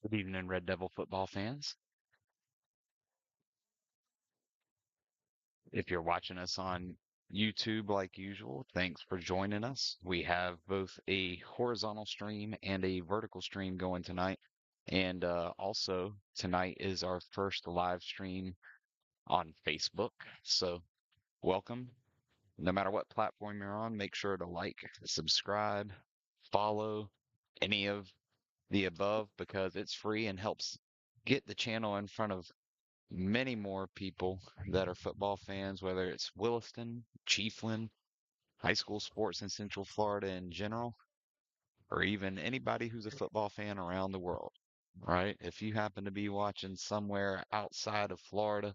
Good evening, Red Devil football fans. If you're watching us on YouTube like usual, thanks for joining us. We have both a horizontal stream and a vertical stream going tonight. And also, tonight is our first live stream on Facebook. So, welcome. No matter what platform you're on, make sure to like, subscribe, follow any of the above because it's free and helps get the channel in front of many more people that are football fans, whether it's Williston, Chiefland, high school sports in Central Florida in general, or even anybody who's a football fan around the world, right? If you happen to be watching somewhere outside of Florida,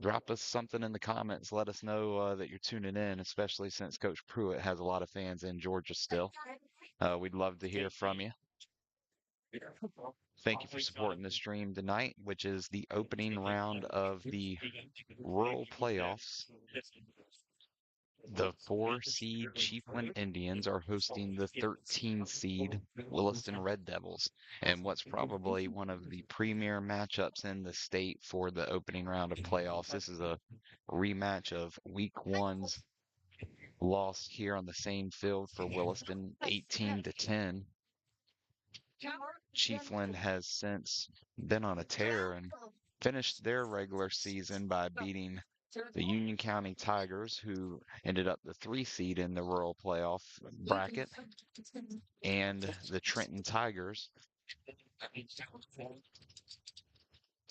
drop us something in the comments. Let us know that you're tuning in, especially since Coach Pruitt has a lot of fans in Georgia still. We'd love to hear from you. Thank you for supporting the stream tonight, which is the opening round of the rural playoffs. The 4 seed Chiefland Indians are hosting the 13 seed Williston Red Devils, and what's probably one of the premier matchups in the state for the opening round of playoffs. This is a rematch of Week 1's loss here on the same field for Williston, 18-10. Chiefland has since been on a tear and finished their regular season by beating the Union County Tigers, who ended up the 3 seed in the rural playoff bracket, and the Trenton Tigers.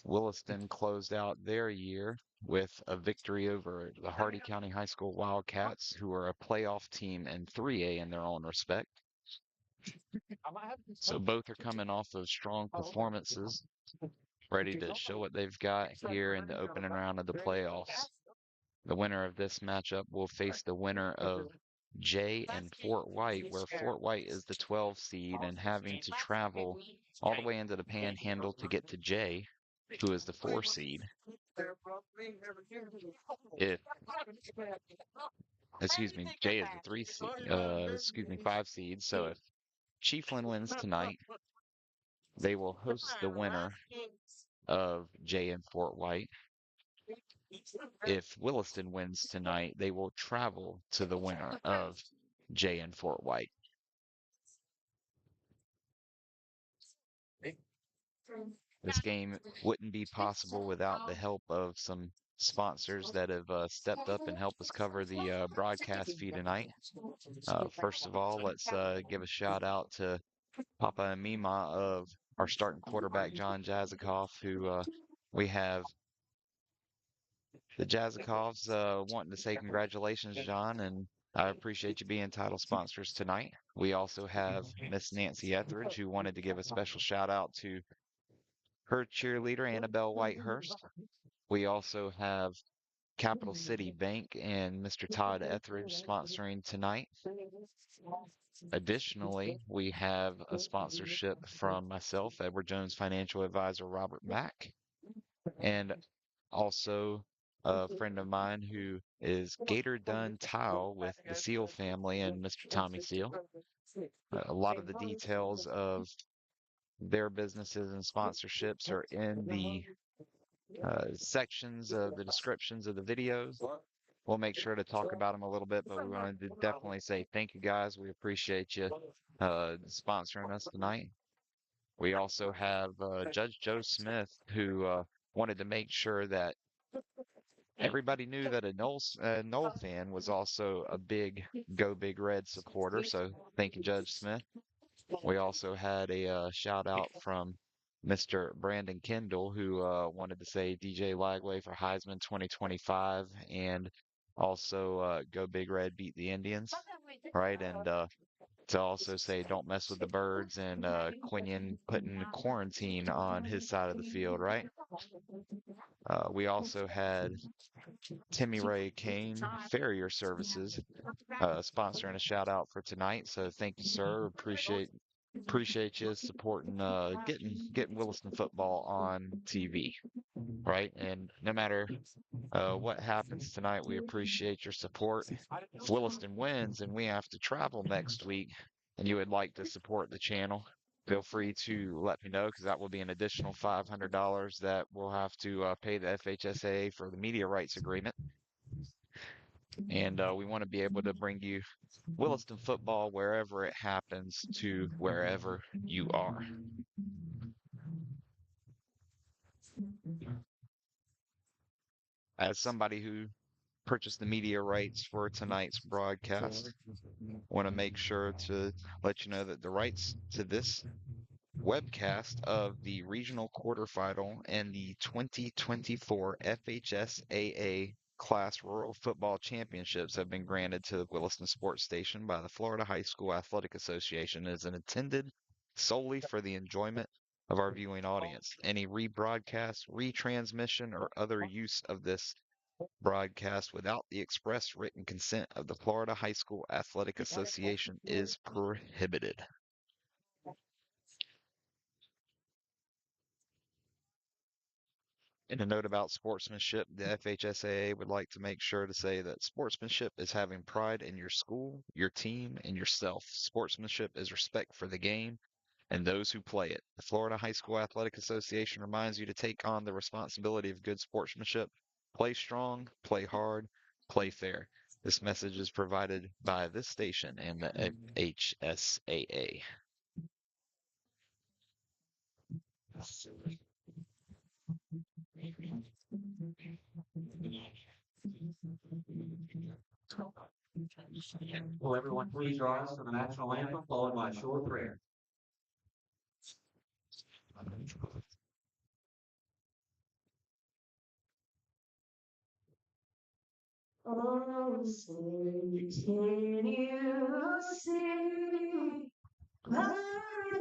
Williston closed out their year with a victory over the Hardy County High School Wildcats, who are a playoff team in 3A in their own respect. So both are coming off of strong performances, ready to show what they've got here in the opening round of the playoffs. The winner of this matchup will face the winner of Jay and Fort White, where Fort White is the 12 seed and having to travel all the way into the Panhandle to get to Jay, who is the 4 seed. If, excuse me, Jay is the 3 seed, 5 seed. So if Chiefland wins tonight, they will host the winner of Jay and Fort White. If Williston wins tonight, they will travel to the winner of Jay and Fort White. This game wouldn't be possible without the help of some sponsors that have stepped up and helped us cover the broadcast fee tonight. First of all, let's give a shout out to Papa and Mima of our starting quarterback, John Jazikoff, who we have the Jazakovs wanting to say congratulations, John, and I appreciate you being title sponsors tonight. We also have Miss Nancy Etheridge, who wanted to give a special shout out to her cheerleader, Annabelle Whitehurst. We also have Capital City Bank and Mr. Todd Etheridge sponsoring tonight. Additionally, we have a sponsorship from myself, Edward Jones Financial Advisor Robert Mack, and also a friend of mine who is Gator Dunn Tile with the Seal family and Mr. Tommy Seal. A lot of the details of their businesses and sponsorships are in the sections of the descriptions of the videos. We'll make sure to talk about them a little bit, but we wanted to definitely say thank you guys. We appreciate you sponsoring us tonight. We also have Judge Joe Smith, who wanted to make sure that everybody knew that a Noel fan was also a big Go Big Red supporter. So thank you, Judge Smith. We also had a shout out from Mr. Brandon Kendall, who wanted to say DJ Lagway for Heisman 2025 and also Go Big Red beat the Indians, right? And to also say don't mess with the birds and Quinion putting quarantine on his side of the field, right? We also had Timmy Ray Kane Farrier Services sponsoring a shout out for tonight. So thank you, sir. Appreciate you supporting getting Williston football on TV, right? And no matter what happens tonight, we appreciate your support. If Williston wins and we have to travel next week and you would like to support the channel, feel free to let me know because that will be an additional $500 that we'll have to pay the FHSAA for the media rights agreement. And we want to be able to bring you Williston football wherever it happens to wherever you are. As somebody who purchased the media rights for tonight's broadcast, want to make sure to let you know that the rights to this webcast of the regional quarterfinal and the 2024 FHSAA Class Rural Football Championships have been granted to the Williston Sports Station by the Florida High School Athletic Association and is intended solely for the enjoyment of our viewing audience. Any rebroadcast, retransmission, or other use of this broadcast without the express written consent of the Florida High School Athletic Association is prohibited. In a note about sportsmanship, the FHSAA would like to make sure to say that sportsmanship is having pride in your school, your team, and yourself. Sportsmanship is respect for the game and those who play it. The Florida High School Athletic Association reminds you to take on the responsibility of good sportsmanship. Play strong, play hard, play fair. This message is provided by this station and the FHSAA. Will everyone please rise for the national anthem, followed by a short prayer. Oh, say, can you see by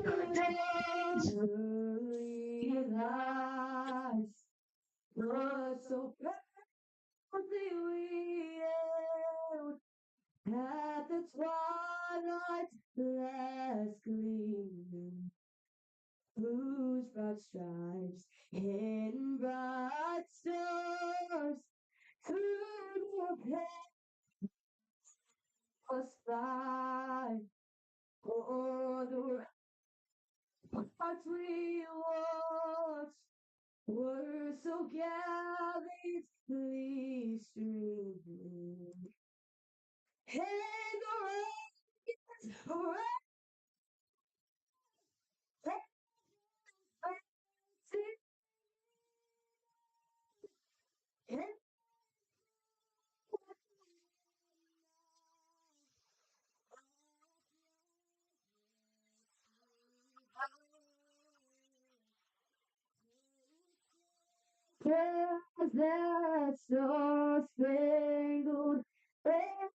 the days early lies, but so proudly we hailed at the twilight's last gleaming, whose broad stripes and bright stars through the perilous fight, o'er the hearts we watched were so gallantly streaming, and the rains that star-spangled banner.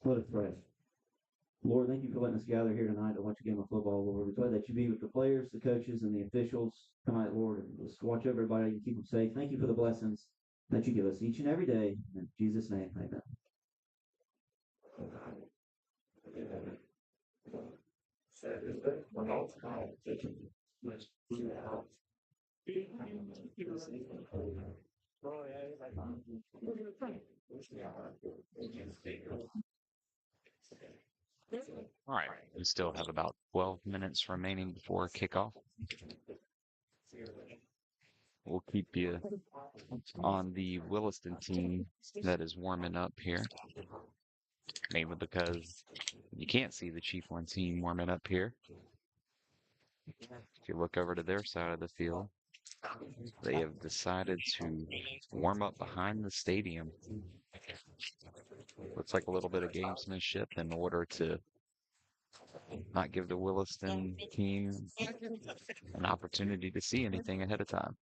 Let us pray. Lord, thank you for letting us gather here tonight to watch a game of football, Lord. We pray that you be with the players, the coaches, and the officials tonight, Lord, and just watch everybody and keep them safe. Thank you for the blessings that you give us each and every day. In Jesus' name, amen. All right, we still have about 12 minutes remaining before kickoff. We'll keep you on the Williston team that is warming up here, mainly because you can't see the Chiefland team warming up here. If you look over to their side of the field, they have decided to warm up behind the stadium. Looks like a little bit of gamesmanship in order to not give the Williston team an opportunity to see anything ahead of time.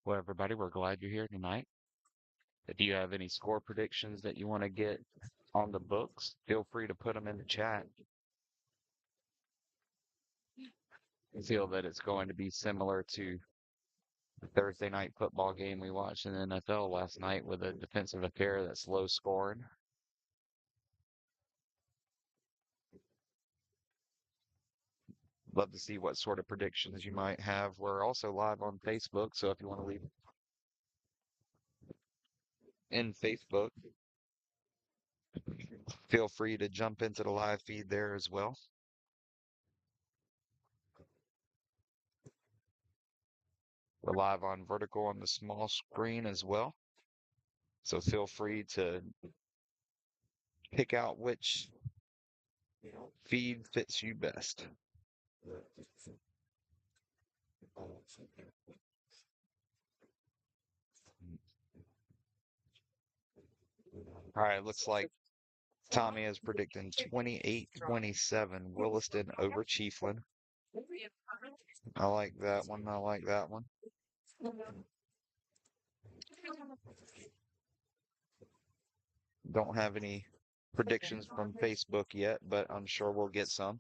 Well, everybody, we're glad you're here tonight. If you have any score predictions that you want to get on the books, feel free to put them in the chat. I feel that it's going to be similar to the Thursday night football game we watched in the NFL last night with a defensive affair that's low scoring. Love to see what sort of predictions you might have. We're also live on Facebook, so if you want to leave in Facebook, feel free to jump into the live feed there as well. We're live on vertical on the small screen as well. So feel free to pick out which feed fits you best. All right, looks like Tommy is predicting 28-27 Williston over Chiefland. I like that one. I like that one. Don't have any predictions from Facebook yet, but I'm sure we'll get some.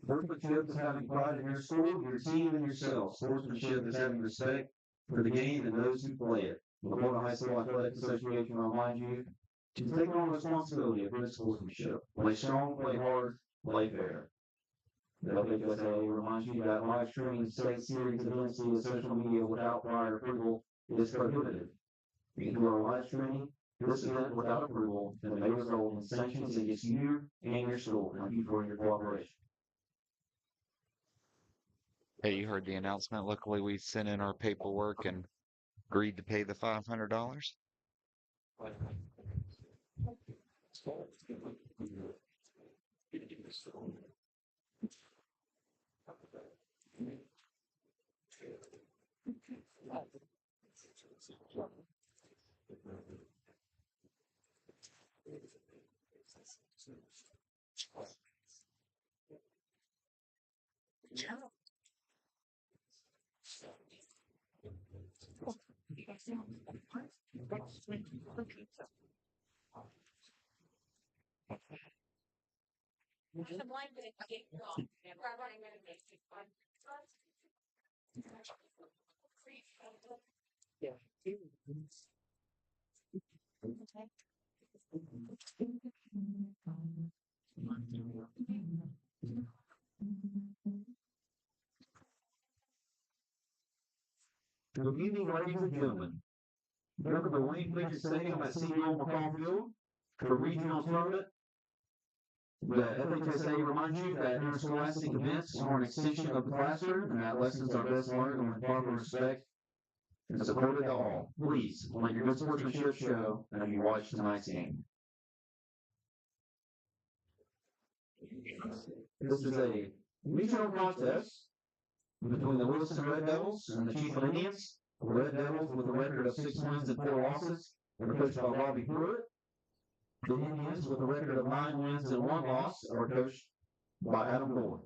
Sportsmanship is having pride in your sport, your team, and yourself. Sportsmanship is having respect for the game and those who play it. The Florida High School Athletic Association reminds you to take on responsibility of good sportsmanship. Play strong, play hard, play fair. The FHSAA reminds you that live streaming state series events via social media without prior approval is prohibited. If you are live streaming this event without approval, then it may result in sanctions against you and your school. Thank you for your cooperation. Hey, you heard the announcement. Luckily, we sent in our paperwork and agreed to pay the $500. Good evening, ladies and gentlemen. Welcome to Wayne Fidget Stadium at CBO McCall Field for regional tournament. The FHSAA reminds you that interscholastic events are an extension of the classroom and that lessons are best learned with proper respect and supported to all. Please let your good sportsmanship show as you watch tonight's game. This is a regional contest between the Williston Red Devils and the Chiefland Indians. The Red Devils, with a record of 6 wins and 4 losses, are coached by Robbie Pruitt. The Indians, with a record of 9 wins and 1 loss, are coached by Adam Gore.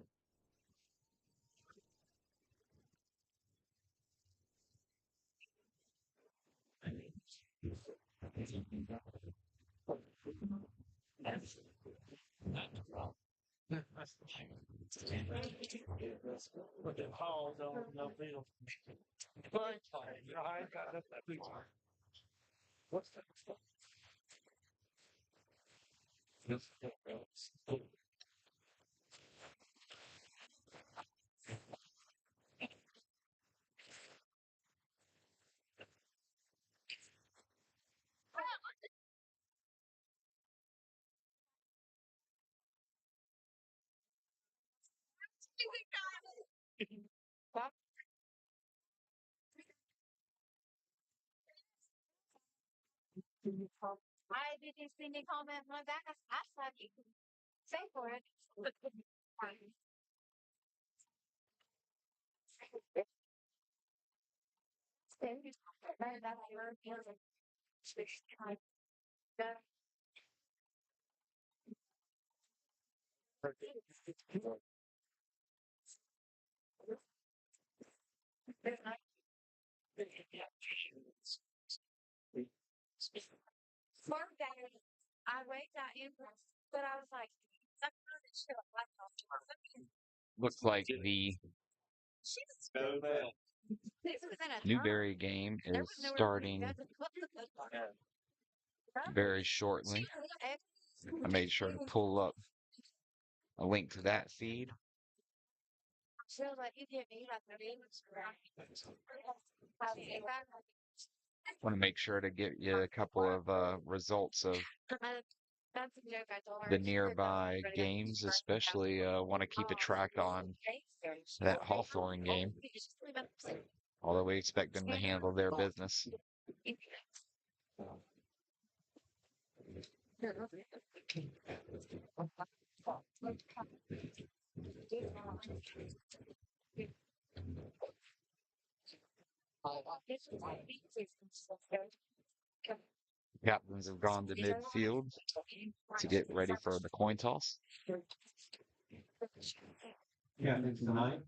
I didn't see any comment on that. I thought you could say for it. Smart guy. I waved at him, but I was like, I'm not sure. Looks like the This was in a Newberry game There is was nowhere starting to go. very shortly. I made sure to pull up a link to that feed. She'll let you get me like the names Want to make sure to get you a couple of results of That's a joke I told her. the nearby games, especially want to keep a track on that Hawthorne game, although we expect them to handle their business. Captains have gone to midfield to get ready for the coin toss. Captains tonight.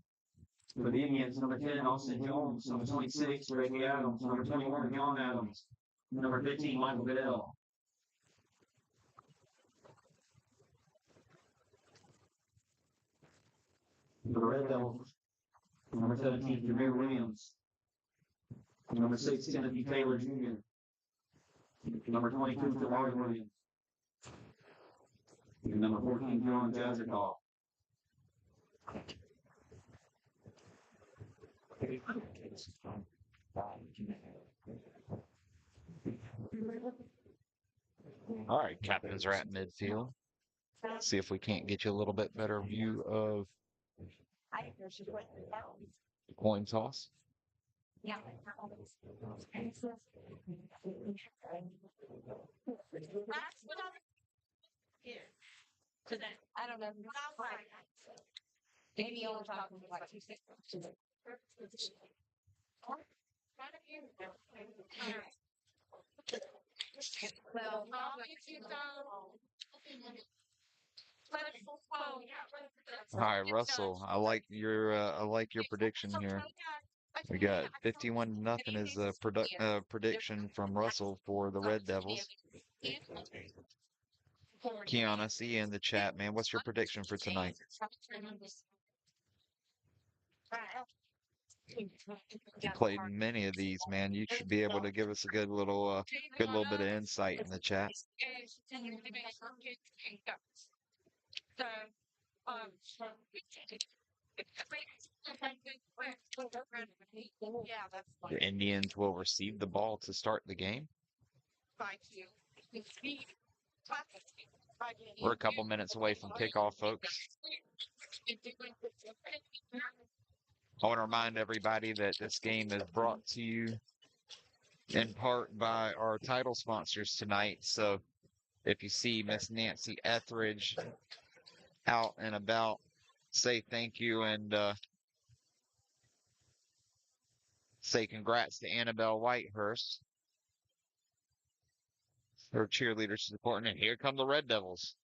For the Indians, number 10, Austin Jones. Number 26, Reggie Adams. Number 21, John Adams. Number 15, Michael Goodell. For the Red Devils, number 17, Jameer Williams. Number 6, Timothy Taylor Jr. Number 22, Jamari Williams. And number 14, John Jazerkoff. All right, captains are at midfield. See if we can't get you a little bit better view of the coin toss. Yeah. I don't know. Maybe only talking like 2 seconds. Well, All right, Russell. I like your prediction here. We got 51-0 is a prediction from Russell for the Red Devils. Keon, I see you in the chat, man. What's your prediction for tonight? You played many of these, man. You should be able to give us a good little bit of insight in the chat. The Indians will receive the ball to start the game. We're a couple minutes away from kickoff, folks. I want to remind everybody that this game is brought to you in part by our title sponsors tonight. So if you see Miss Nancy Etheridge out and about, say thank you and say congrats to Annabelle Whitehurst. Her cheerleaders supporting it. Here come the Red Devils.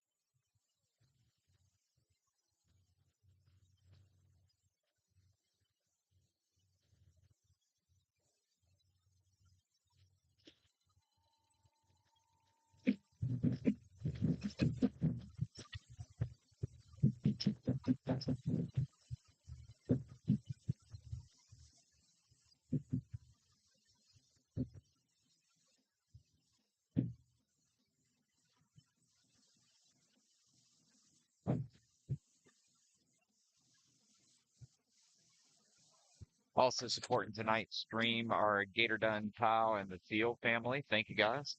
Also supporting tonight's stream are Gator Dunn Tile and the Field family. Thank you, guys.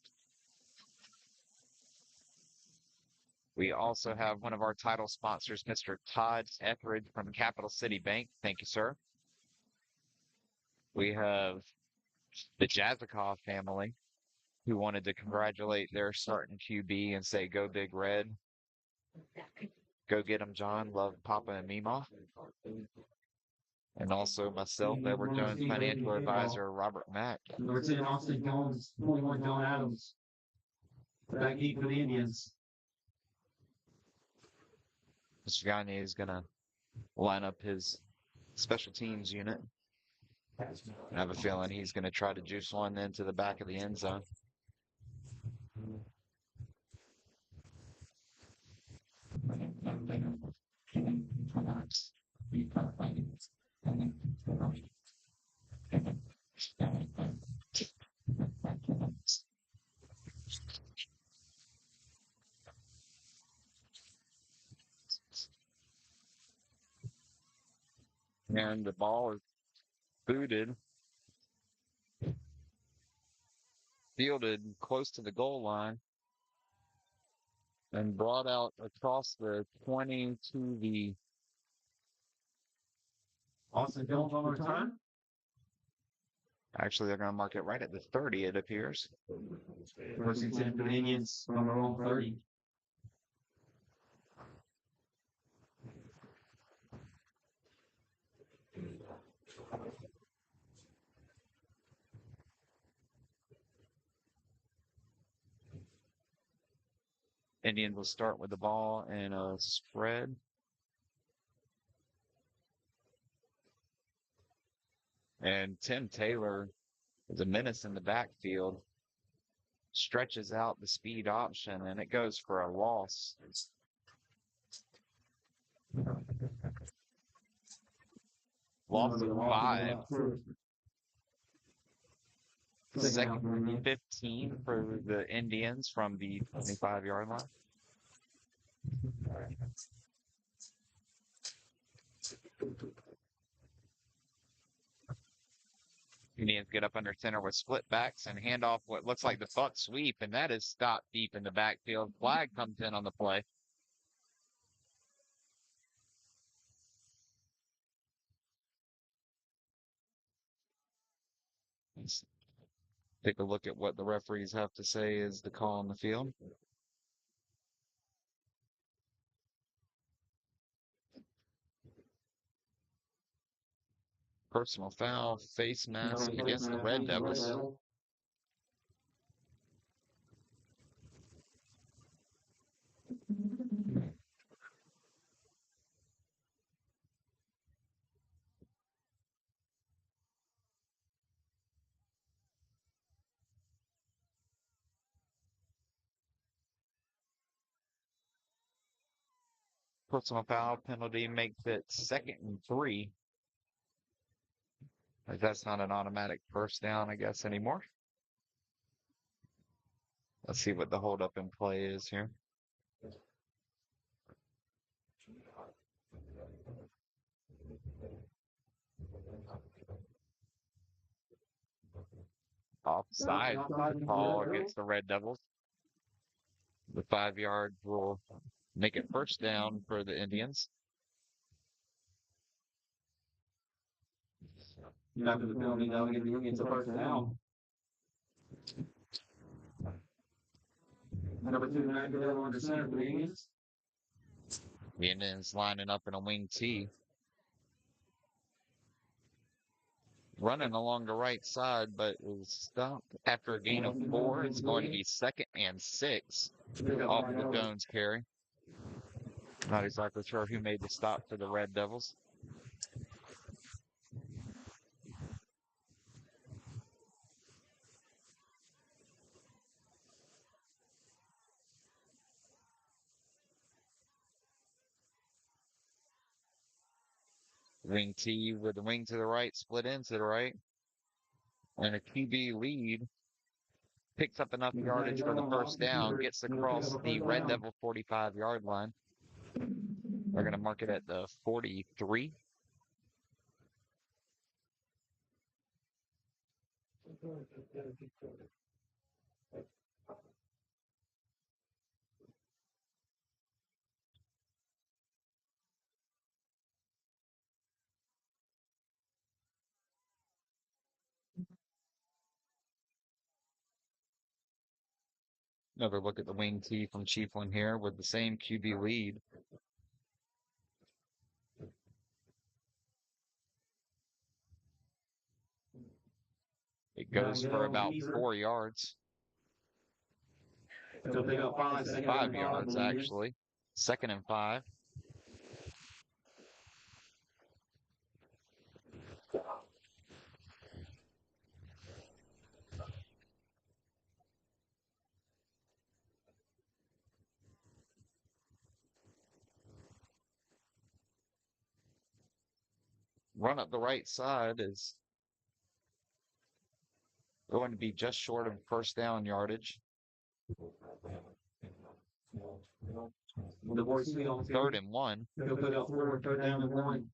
We also have one of our title sponsors, Mr. Todd Etheridge from Capital City Bank. Thank you, sir. We have the Jazikoff family, who wanted to congratulate their starting QB and say, go Big Red. Go get 'em, John. Love Papa and Mima. And also myself, Edward Jones, financial advisor, Robert Mack. Number 10, Austin Jones. 21, John Adams. Back deep for the Indians. Mr. Gagne is going to line up his special teams unit. I have a feeling he's going to try to juice one into the back of the end zone. And the ball is booted, fielded close to the goal line, and brought out across the 20 to the Austin Jones on return. Actually, they're going to mark it right at the 30, it appears. First and 10 for the Indians on their own 30. Indians will start with the ball and a spread. And Tim Taylor is a menace in the backfield. Stretches out the speed option, and it goes for a loss. Loss of 5. Second and 15 for the Indians from the 25-yard line. Indians get up under center with split backs and hand off what looks like the butt sweep, and that is stopped deep in the backfield. Flag comes in on the play. Let's take a look at what the referees have to say is the call on the field. Personal foul, face mask against the Red Devils. Personal foul penalty makes it 2nd and 3. Like that's not an automatic first down, I guess, anymore. Let's see what the holdup in play is here. Offside call against the Red Devils. The 5 yards will make it first down for the Indians. After the penalty, now we get the Indians a first down. Number 2, Red Devil under center for the Indians. The Indians lining up in a wing T. Running along the right side, but is stopped after a gain of 4. It's going to be 2nd and 6 off of the Jones carry. Not exactly sure who made the stop for the Red Devils. Wing T with the wing to the right, split into the right. And a QB lead. Picks up enough yardage for the first down, gets across the Red Devil 45-yard line. They're going to mark it at the 43. Another look at the wing T from Chiefland here with the same QB lead. It goes for about 4 yards. So they got 5 yards, actually. 2nd and 5. Run up the right side is going to be just short of first down yardage. The boys see on 3rd and 1. They'll put up forward, 3rd down and 1.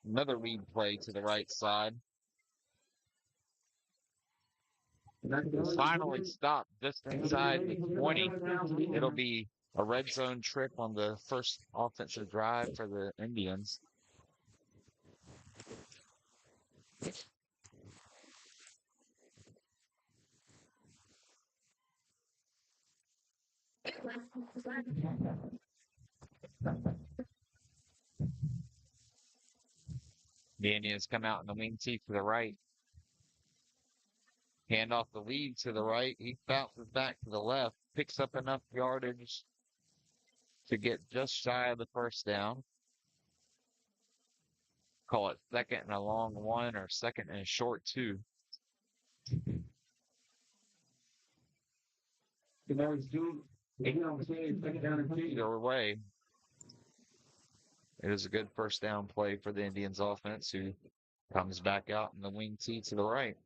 Another lead play to the right side. It's finally stopped just inside the 20. It'll be a red zone trip on the first offensive drive for the Indians. The Indians come out in the wing T to the right. Hand off the lead to the right. He bounces back to the left. Picks up enough yardage to get just shy of the first down. Call it 2nd and a long 1 or 2nd and a short 2. Either way, it is a good first down play for the Indians offense, who comes back out in the wing T to the right.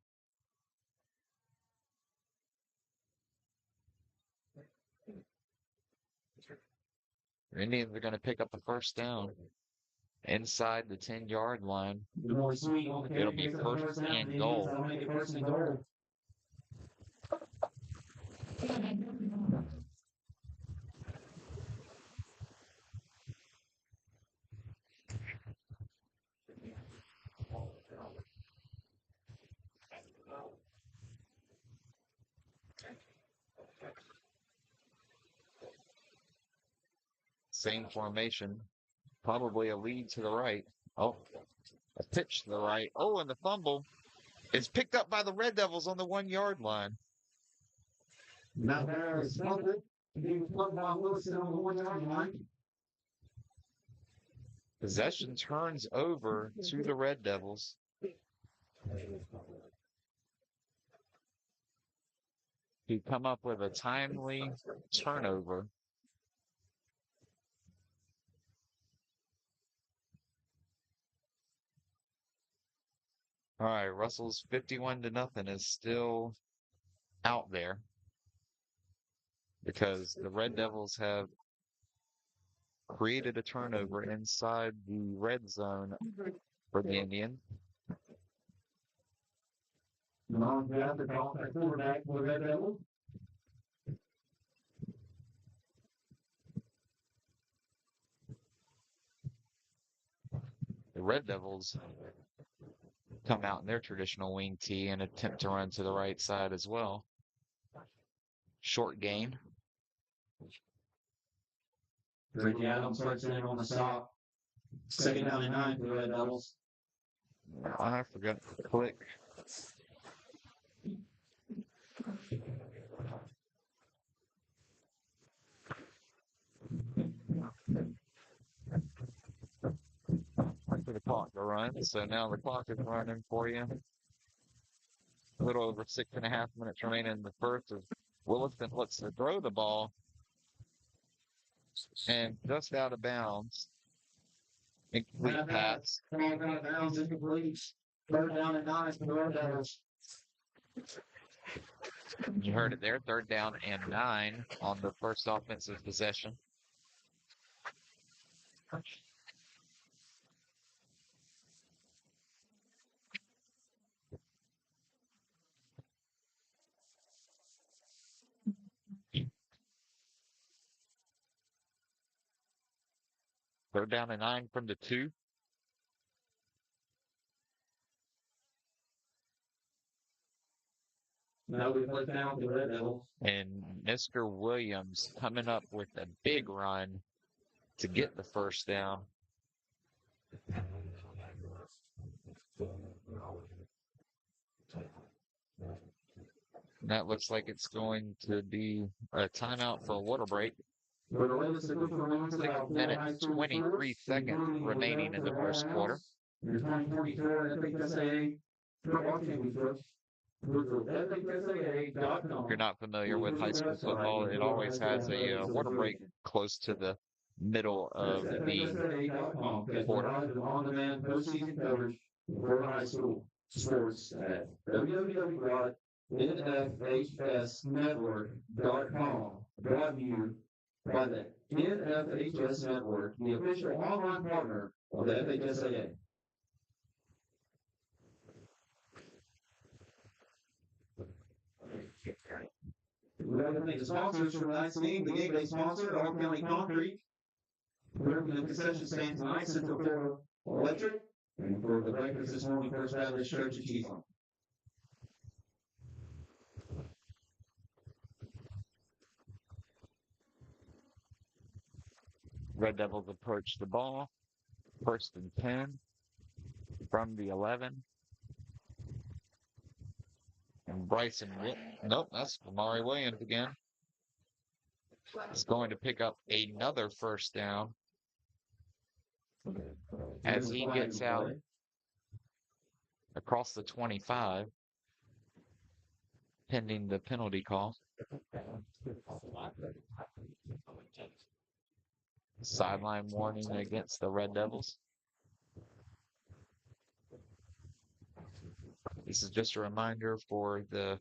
The Indians are going to pick up the first down inside the 10-yard line. It'll be 1st and goal. Same formation. Probably a lead to the right. Oh, a pitch to the right. Oh, and the fumble is picked up by the Red Devils on the 1-yard line. Now there is fumbled. Being fumbled by Williston on the 1 yard line. Possession turns over to the Red Devils. Who come up with a timely turnover. All right, Russell's 51-0 is still out there because the Red Devils have created a turnover inside the red zone for the Indians. Non-drafted quarterback for the Red Devils. The Red Devils come out in their traditional wing tee and attempt to run to the right side as well. Short gain. Reggie Adams starts in on the stop. 2nd down and 9 for the Red Devils. I forgot to click. For the clock to run, so now the clock is running for you. A little over 6.5 minutes remaining in the first. As Williston looks to throw the ball and just out of bounds. Incomplete pass. Out of bounds, incomplete. 3rd down and 9 for the Red Devils. You heard it there. 3rd down and 9 on the first offensive possession. Third down and 9 from the 2. Now we play down to the Red Devils. And Mr. Williams coming up with a big run to get the first down. And that looks like it's going to be a timeout for a water break. 6 minutes, 23 seconds remaining in the first quarter. Your 2024 FHSAA football championship. If you're not familiar with high school football, it always has a water break close to the middle of the quarter. On-demand postseason coverage for high school sports at www.nfhsnetwork.com. Brought to you by the NFHS Network, the official online partner of the FHSAA. We'd like to thank the sponsors for tonight's game. The game day sponsor, All County Concrete. For the concession stand tonight, Central Florida Electric. And for the breakfast this morning, First Baptist Church of Chiefland. Red Devils approach the ball. 1st and 10 from the 11. And Bryson, nope, that's Amari Williams again. Is going to pick up another first down as he gets out across the 25, pending the penalty call. Sideline warning against the Red Devils. This is just a reminder for the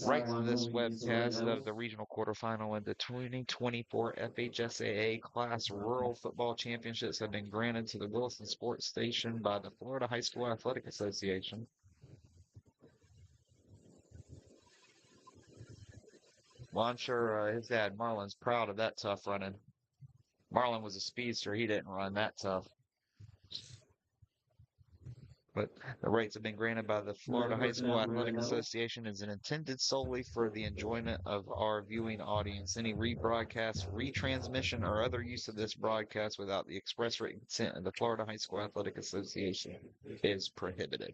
rights of this webcast of the regional quarterfinal and the 2024 FHSAA Class Rural Football Championships have been granted to the Williston Sports Station by the Florida High School Athletic Association. Well, I'm sure his dad, Marlon's proud of that tough running. Marlon was a speedster. He didn't run that tough. But the rights have been granted by the Florida High School Athletic Association and is intended solely for the enjoyment of our viewing audience. Any rebroadcast, retransmission, or other use of this broadcast without the express written consent of the Florida High School Athletic Association is prohibited.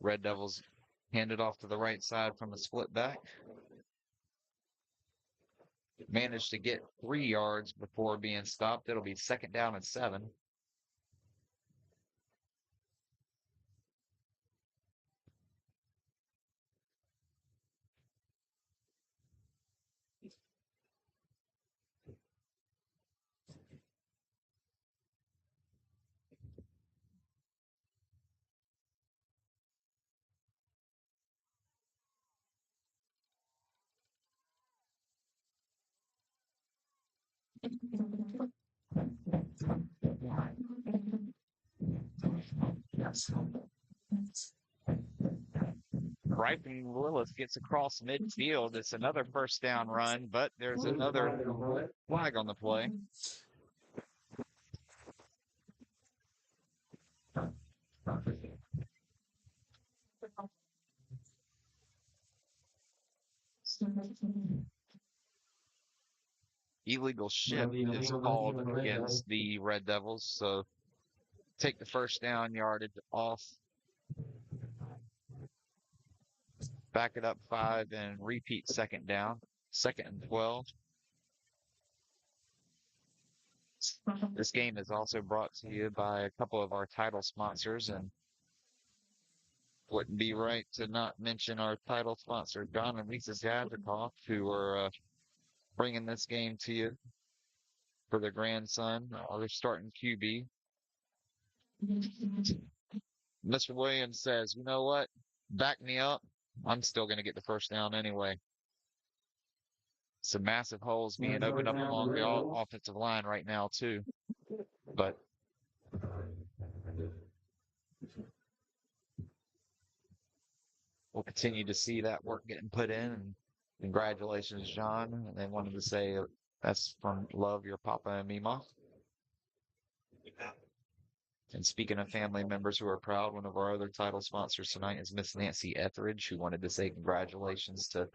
Red Devils hand it off to the right side from a split back. Managed to get 3 yards before being stopped. It'll be 2nd down and 7. Bryson Willis gets across midfield. It's another 1st down run, but there's another flag on the play. Illegal shift is called against the Red Devils, so take the 1st down yardage off. Back it up 5 and repeat 2nd down. 2nd and 12. This game is also brought to you by a couple of our title sponsors, and wouldn't be right to not mention our title sponsor, John and Lisa Zazikoff, who are bringing this game to you for their grandson, their starting QB. Mr. Williams says, you know what? Back me up. I'm still going to get the 1st down anyway. Some massive holes being opened up along the offensive line right now, too. But we'll continue to see that work getting put in. And congratulations, John. And they wanted to say that's from love, your papa and Mima. And speaking of family members who are proud, one of our other title sponsors tonight is Miss Nancy Etheridge, who wanted to say congratulations to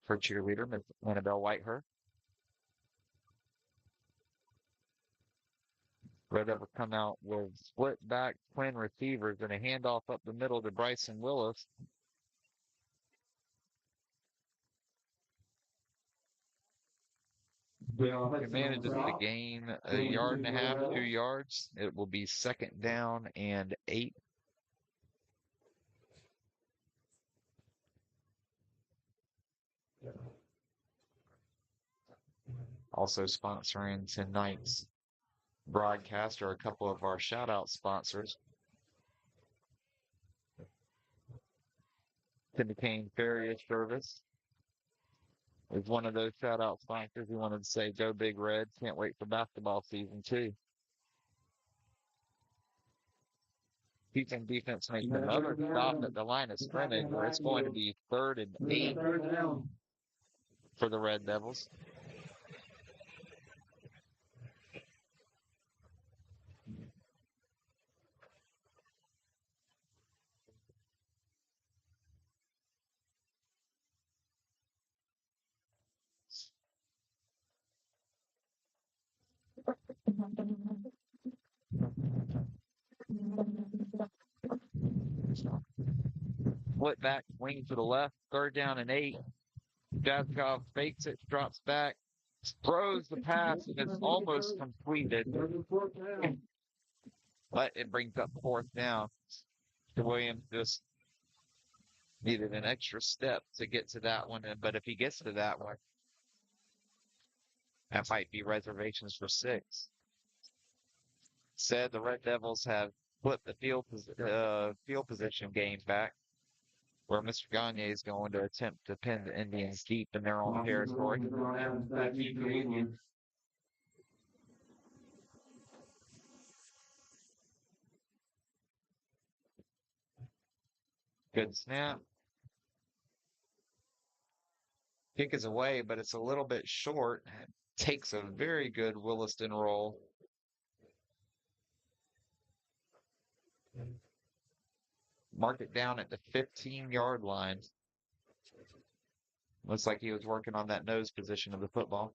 her cheerleader, Miss Annabelle Whitehurst. Red Devils come out with split back twin receivers and a handoff up the middle to Bryson Willis. He manages to gain a yard and a half, 2 yards. It will be 2nd down and 8. Also sponsoring tonight's broadcast are a couple of our shout-out sponsors. Timmy Kane Farrier Service is one of those shout-out sponsors. We wanted to say, go Big Red. Can't wait for basketball season, too. Chiefland defense makes another stop at the line of scrimmage, where it's going to be 3rd and 8 for the Red Devils. Split back, wing to the left, 3rd down and 8. Jazkov fakes it, drops back, throws the pass, and it's almost completed. But it brings up 4th down. Williams just needed an extra step to get to that one. But if he gets to that one, that might be reservations for 6. Said the Red Devils have flipped the field position game back, where Mr. Gagne is going to attempt to pin the Indians deep in their own territory. Good snap. Kick is away, but it's a little bit short. Takes a very good Williston roll. Mark it down at the 15-yard line. Looks like he was working on that nose position of the football.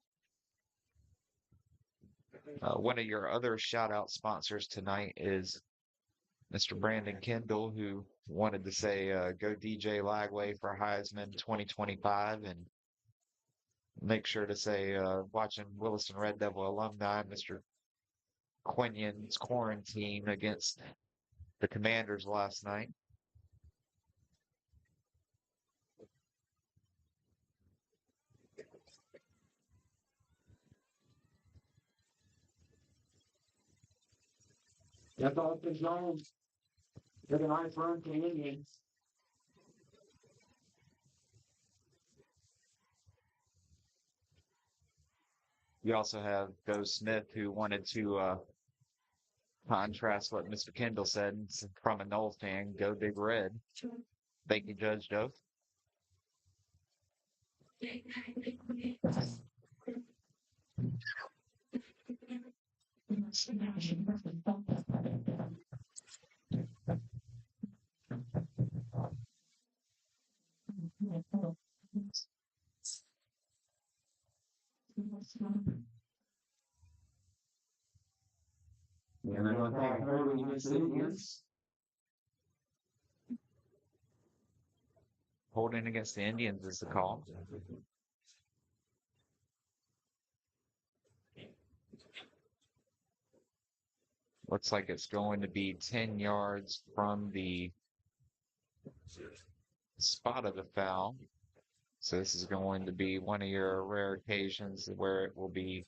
One of your other shout-out sponsors tonight is Mr. Brandon Kendall, who wanted to say, go DJ Lagway for Heisman 2025, and make sure to say, watching Williston Red Devil alumni, Mr. Quinion's quarantine against the Commanders last night. That's all it's zone. Took a nice run to the Indians. You also have Joe Smith, who wanted to contrast what Mr. Kendall said from a Knowles fan, go Big Red. Thank you, Judge Joe. And they're going to take a hurdle against the Indians. Holding against the Indians is the call. Looks like it's going to be 10 yards from the spot of the foul. So this is going to be one of your rare occasions where it will be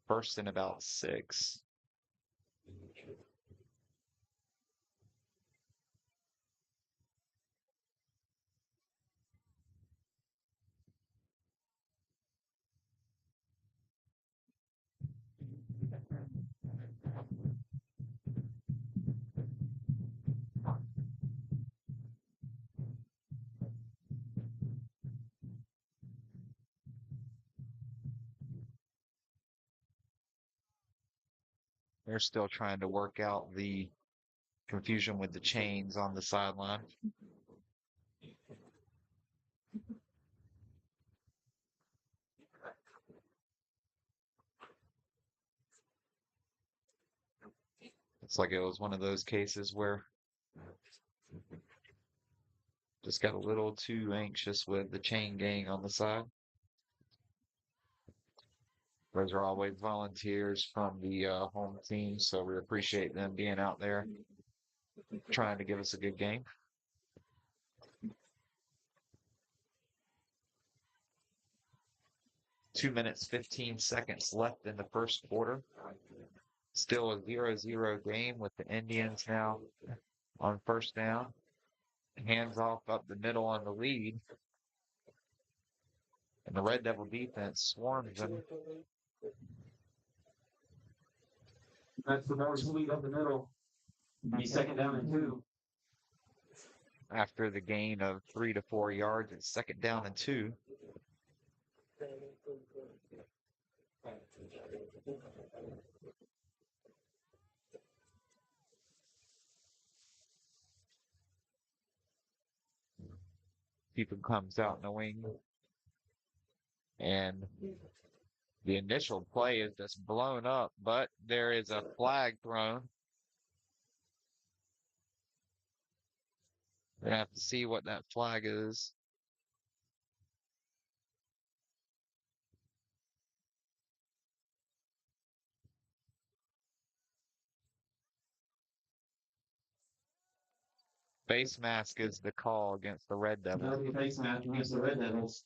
first and about 6. They're still trying to work out the confusion with the chains on the sideline. It's like it was one of those cases where just got a little too anxious with the chain gang on the side. Those are always volunteers from the home team, so we appreciate them being out there trying to give us a good game. Two minutes, 15 seconds left in the first quarter. Still a 0-0 game with the Indians now on first down. Hands off up the middle on the lead. And the Red Devil defense swarms them. That's the more sweet up the middle. Be second down and 2. After the gain of 3 to 4 yards, it's second down and 2. People comes out in the wing. And the initial play is just blown up, but there is a flag thrown. We're going to have to see what that flag is. Face mask is the call against the Red Devils. Another face mask against the Red Devils.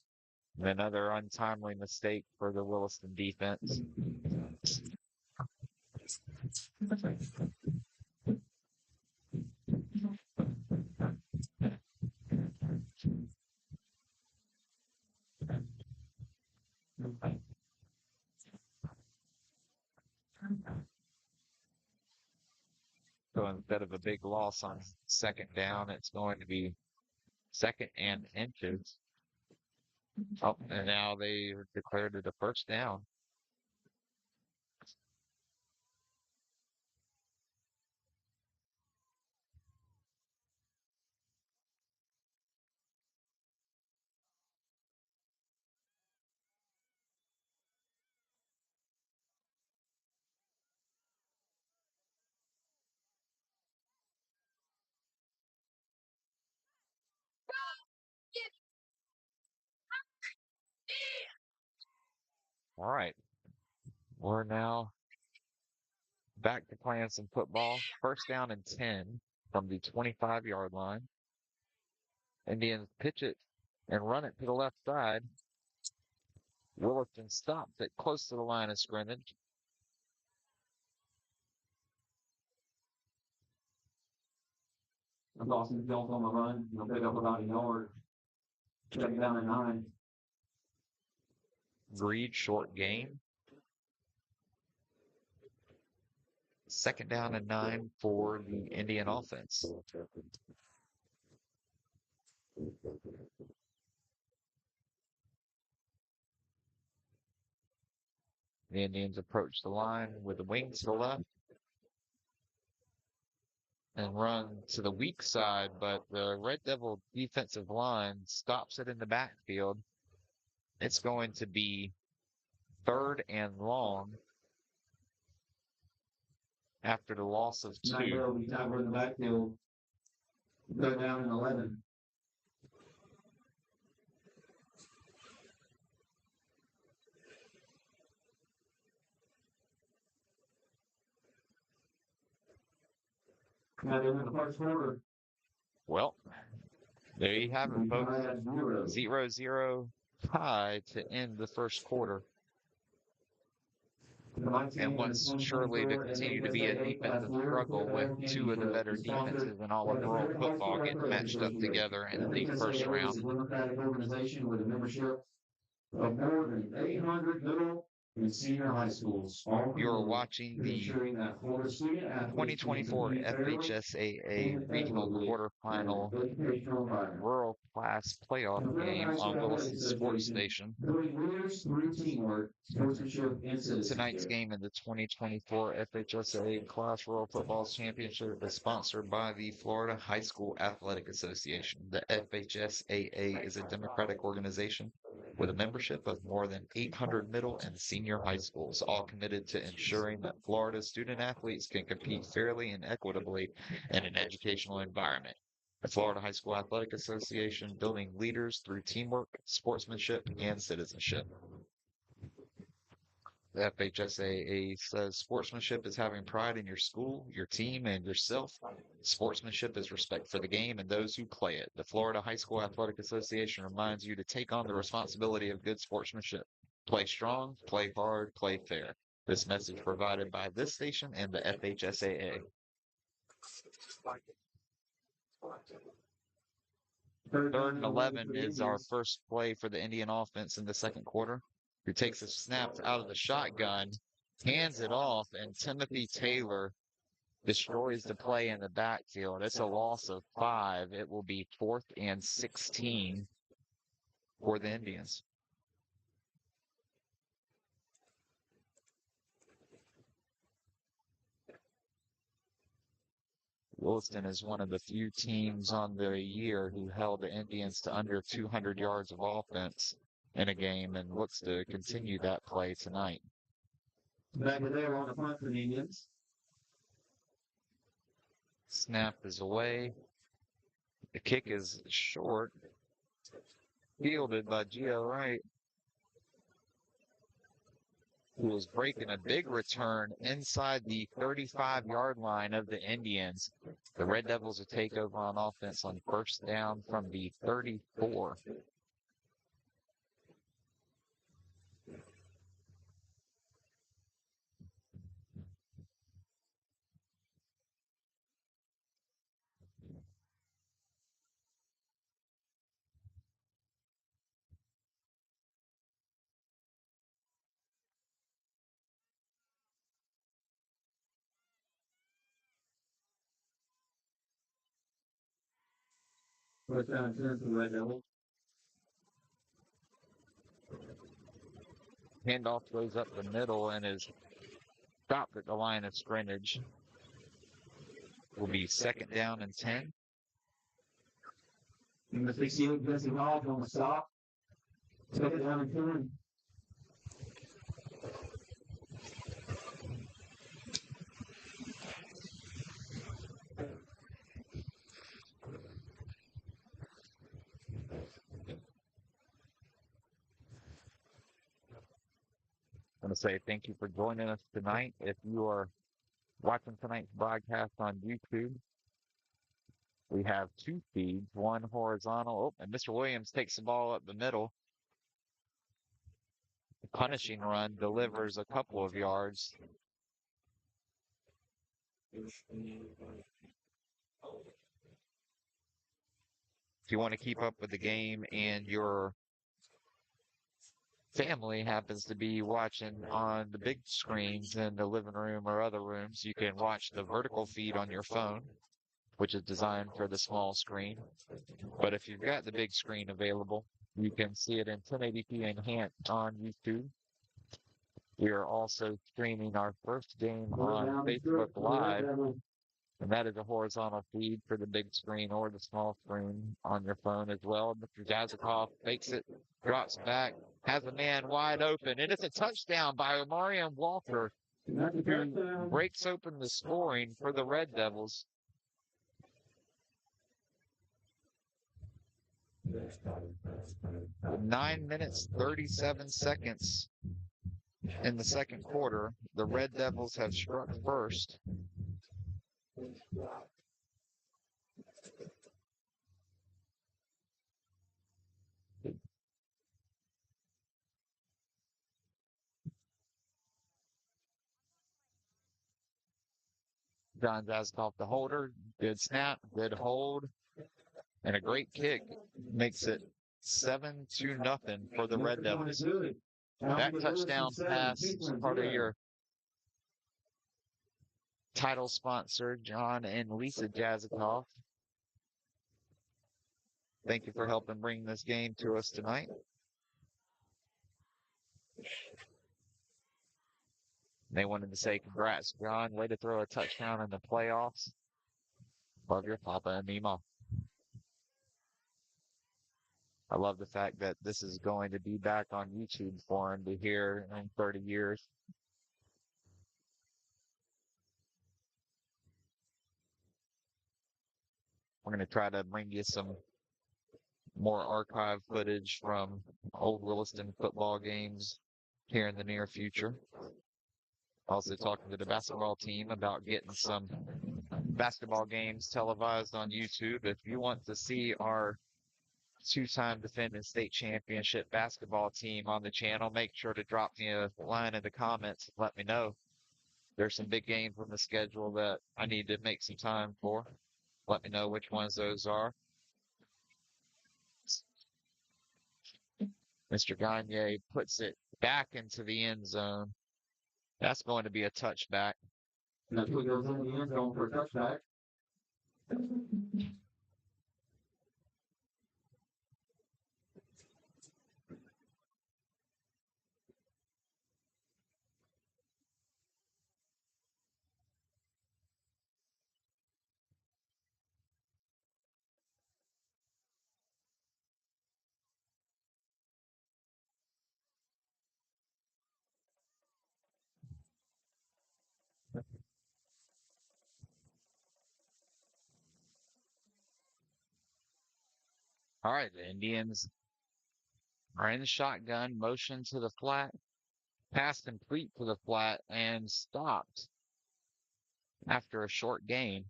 Another untimely mistake for the Williston defense. So instead of a big loss on second down, it's going to be second and inches. Oh, and now they declared it a first down. All right. We're now back to playing some football. First down and 10 from the 25-yard line. Indians pitch it and run it to the left side. Williston stops it close to the line of scrimmage. Dawson Jones on the run. He'll pick up about a yard. Check down at 9. Reed, short gain. Second down and 9 for the Indian offense. The Indians approach the line with the wings to the left and run to the weak side, but the Red Devil defensive line stops it in the backfield. It's going to be 3rd and long after the loss of 2. We tackle in the backfield. Go down in 11. Now they're in the first quarter. Well, there you have it, folks. 0-0 tie to end the first quarter. And what's surely to continue to be a defensive struggle with 2 of the better defenses in all of rural football getting matched up together in the first round. Democratic organization with a membership of more than 800 middle and senior high schools. You're watching the 2024 FHSAA Regional Quarterfinal Rural Class Playoff game on Williston Sports Station. Tonight's game in the 2024 FHSAA Class Rural Football Championship is sponsored by the Florida High School Athletic Association. The FHSAA is a democratic organization with a membership of more than 800 middle and senior high schools, all committed to ensuring that Florida's student athletes can compete fairly and equitably in an educational environment. The Florida High School Athletic Association, building leaders through teamwork, sportsmanship, and citizenship. The FHSAA says sportsmanship is having pride in your school, your team, and yourself. Sportsmanship is respect for the game and those who play it. The Florida High School Athletic Association reminds you to take on the responsibility of good sportsmanship. Play strong, play hard, play fair. This message provided by this station and the FHSAA. Third and 11 is our first play for the Indian offense in the second quarter, who takes a snap out of the shotgun, hands it off, and Timothy Taylor destroys the play in the backfield. It's a loss of 5. It will be 4th and 16 for the Indians. Williston is one of the few teams on the year who held the Indians to under 200 yards of offense in a game and looks to continue that play tonight. Back there on the front for the Indians. Snap is away. The kick is short. Fielded by Gio Wright, who was breaking a big return inside the 35-yard line of the Indians. The Red Devils will take over on offense on first down from the 34. First down and 10 for the Red Devils. Handoff goes up the middle and is stopped at the line of scrimmage. Will be second down and 10. And the 68 Jesse Hodge on the stop. Second down and 10. want to say thank you for joining us tonight. If you are watching tonight's broadcast on YouTube, we have two feeds, one horizontal. Oh, and Mr. Williams takes the ball up the middle. The punishing run delivers a couple of yards. If you want to keep up with the game and your family happens to be watching on the big screens in the living room or other rooms, you can watch the vertical feed on your phone, which is designed for the small screen. But if you've got the big screen available, you can see it in 1080p enhanced on YouTube. We are also streaming our first game on Facebook Live, and that is a horizontal feed for the big screen or the small screen on your phone as well. Mr. Jazikoff fakes it, drops back, has a man wide open, and it's a touchdown by Omarion Walker, who breaks open the scoring for the Red Devils. 9 minutes, 37 seconds in the second quarter. The Red Devils have struck first. John Jazikoff, the holder. Good snap, good hold, and a great kick makes it 7-0 for the Red Devils. That touchdown pass is part of your title sponsor, John and Lisa Jazikoff. Thank you for helping bring this game to us tonight. They wanted to say congrats, John. Way to throw a touchdown in the playoffs. Love your papa and Mima. I love the fact that this is going to be back on YouTube for him to hear in 30 years. We're going to try to bring you some more archive footage from old Williston football games here in the near future. Also talking to the basketball team about getting some basketball games televised on YouTube. If you want to see our two-time defending state championship basketball team on the channel, make sure to drop me a line in the comments and let me know. There's some big games on the schedule that I need to make some time for. Let me know which ones those are. Mr. Gagne puts it back into the end zone. That's going to be a touchback. That's what goes in the end zone for a touchback. All right, the Indians are in the shotgun, motion to the flat, pass complete to the flat, and stopped after a short gain.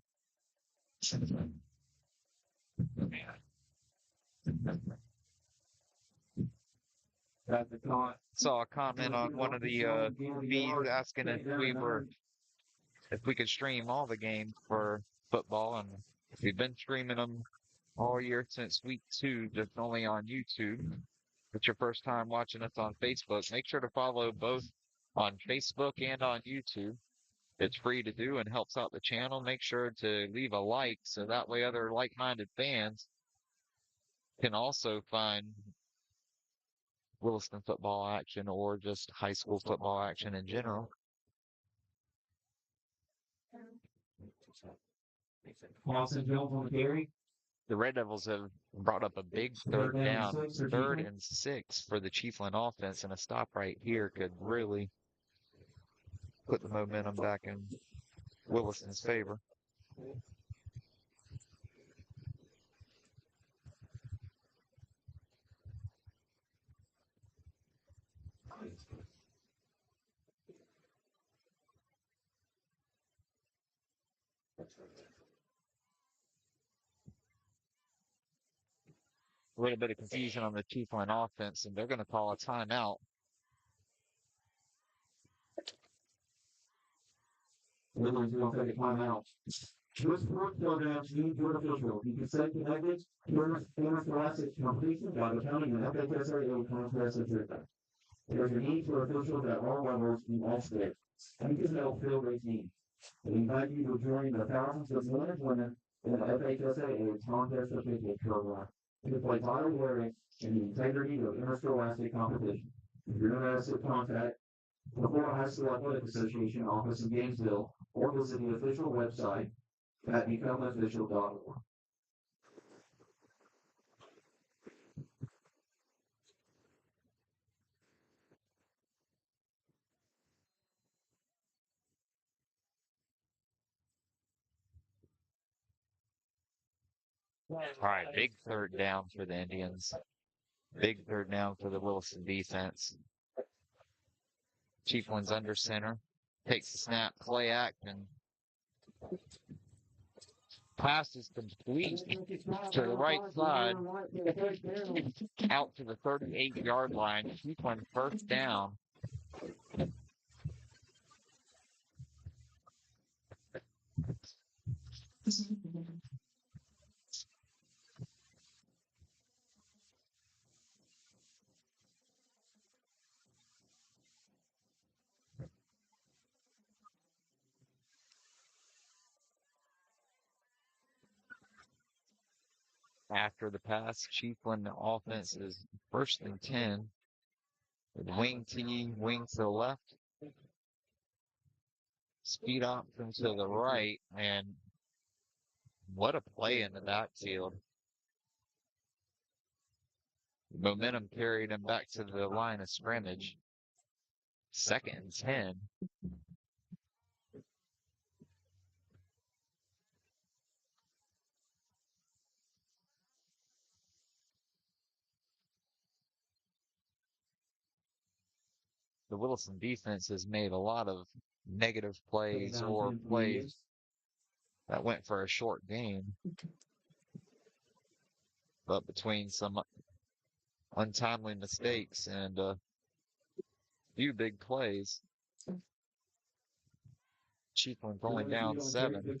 Saw a comment on one of the feeds asking if we could stream all the games for football, and we've been streaming them all year since week 2, just only on YouTube. If it's your first time watching us on Facebook, make sure to follow both on Facebook and on YouTube. It's free to do and helps out the channel. Make sure to leave a like so that way other like-minded fans can also find Williston football action or just high school football action in general. Austin Jones on the carry. The Red Devils have brought up a big third down, 3rd and 6 for the Chiefland offense, and a stop right here could really put the momentum back in Williston's favor. A little bit of confusion on the Chiefland offense, and they're going to call a timeout. Williams going to take a timeout. This fourth program team good official. You can stay connected. Here's Scholastic completion by the county and FHSAA contest agenda. There's a need for officials at all levels in all states. And you can help fill these needs. We invite you to join the thousands of men and women in the FHSAA contest official program to play vital roles in the integrity of interscholastic competition. If you're interested, contact the Florida High School Athletic Association office in Gainesville or visit the official website at becomeofficial.org. All right, big third down for the Indians. Big third down for the Williston defense. Chiefland's under center. Takes the snap, play action. Pass is complete to the right side. Out to the 38-yard line. Chiefland first down. After the pass, Chiefland offense is first and 10. With wing T, wing to the left. Speed option to the right, and what a play in the backfield. Momentum carried him back to the line of scrimmage. Second and 10. The Williston defense has made a lot of negative plays or plays that went for a short gain. But between some untimely mistakes and a few big plays, Chiefland's only down 7.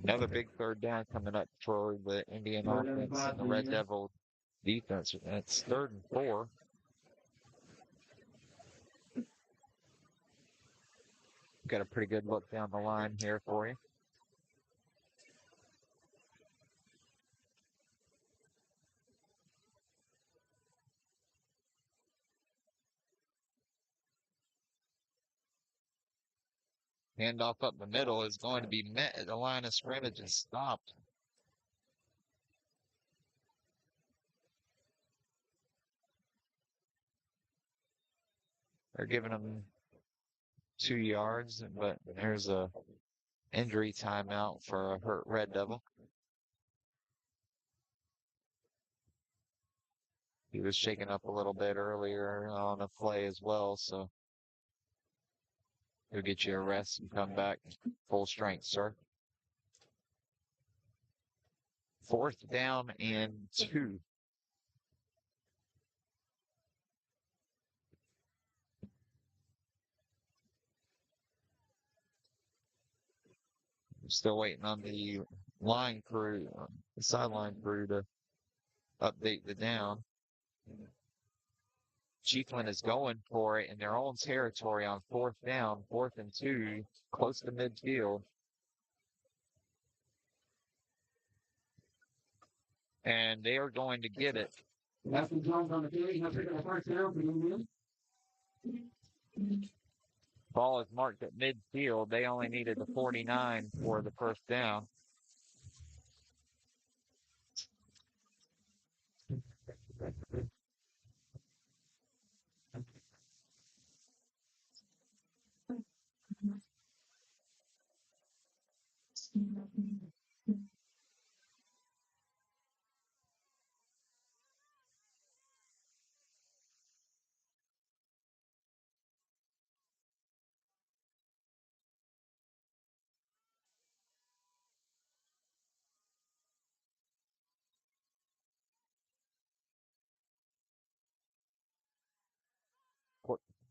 Another big third down coming up for the Indian offense and the Red Devil defense. And it's 3rd and 4. Got a pretty good look down the line here for you. Handoff up the middle is going to be met at the line of scrimmage and stopped. They're giving him 2 yards, but there's a injury timeout for a hurt Red Devil. He was shaken up a little bit earlier on a play as well, so he'll get you a rest and come back full strength, sir. 4th down and 2. Still waiting on the line crew, the sideline crew to update the down. Chiefland is going for it in their own territory on 4th down, 4th and 2, close to midfield. And they are going to get it. Ball is marked at midfield. They only needed the 49 for the first down.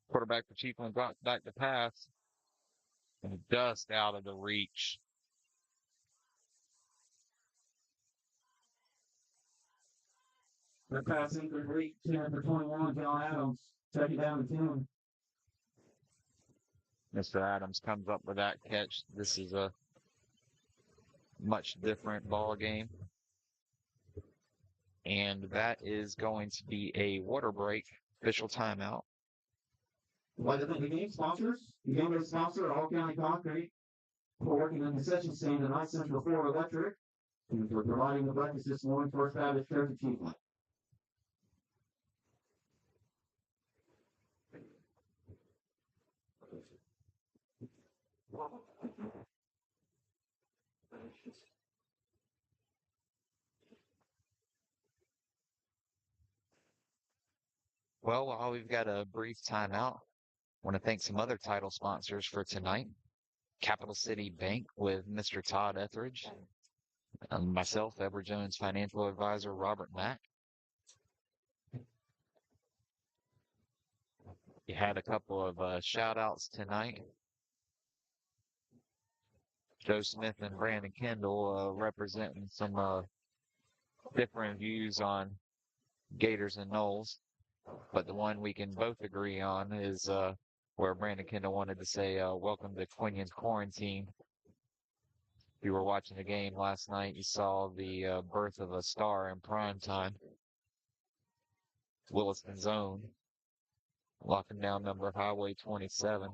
Quarterback for Chiefland drops back to pass, and just out of the reach. The pass incomplete, 10 for 21, John Adams. Take it down to 10. Mr. Adams comes up with that catch. This is a much different ball game. And that is going to be a water break, official timeout. I'd like to thank the game sponsors. The game day sponsor, All County Concrete, for working on the concession stand tonight, Central Florida Electric, and for providing the breakfast this morning, First Baptist Church of Chiefland. Well, while we've got a brief timeout, I want to thank some other title sponsors for tonight. Capital City Bank with Mr. Todd Etheridge, and myself, Edward Jones Financial Advisor Robert Mack. You had a couple of shout outs tonight. Joe Smith and Brandon Kendall representing some different views on Gators and Knowles. But the one we can both agree on is where Brandon Kendall wanted to say, welcome to Quinion's quarantine. If you were watching the game last night, you saw the birth of a star in prime time. Williston's own, locking down number Highway 27.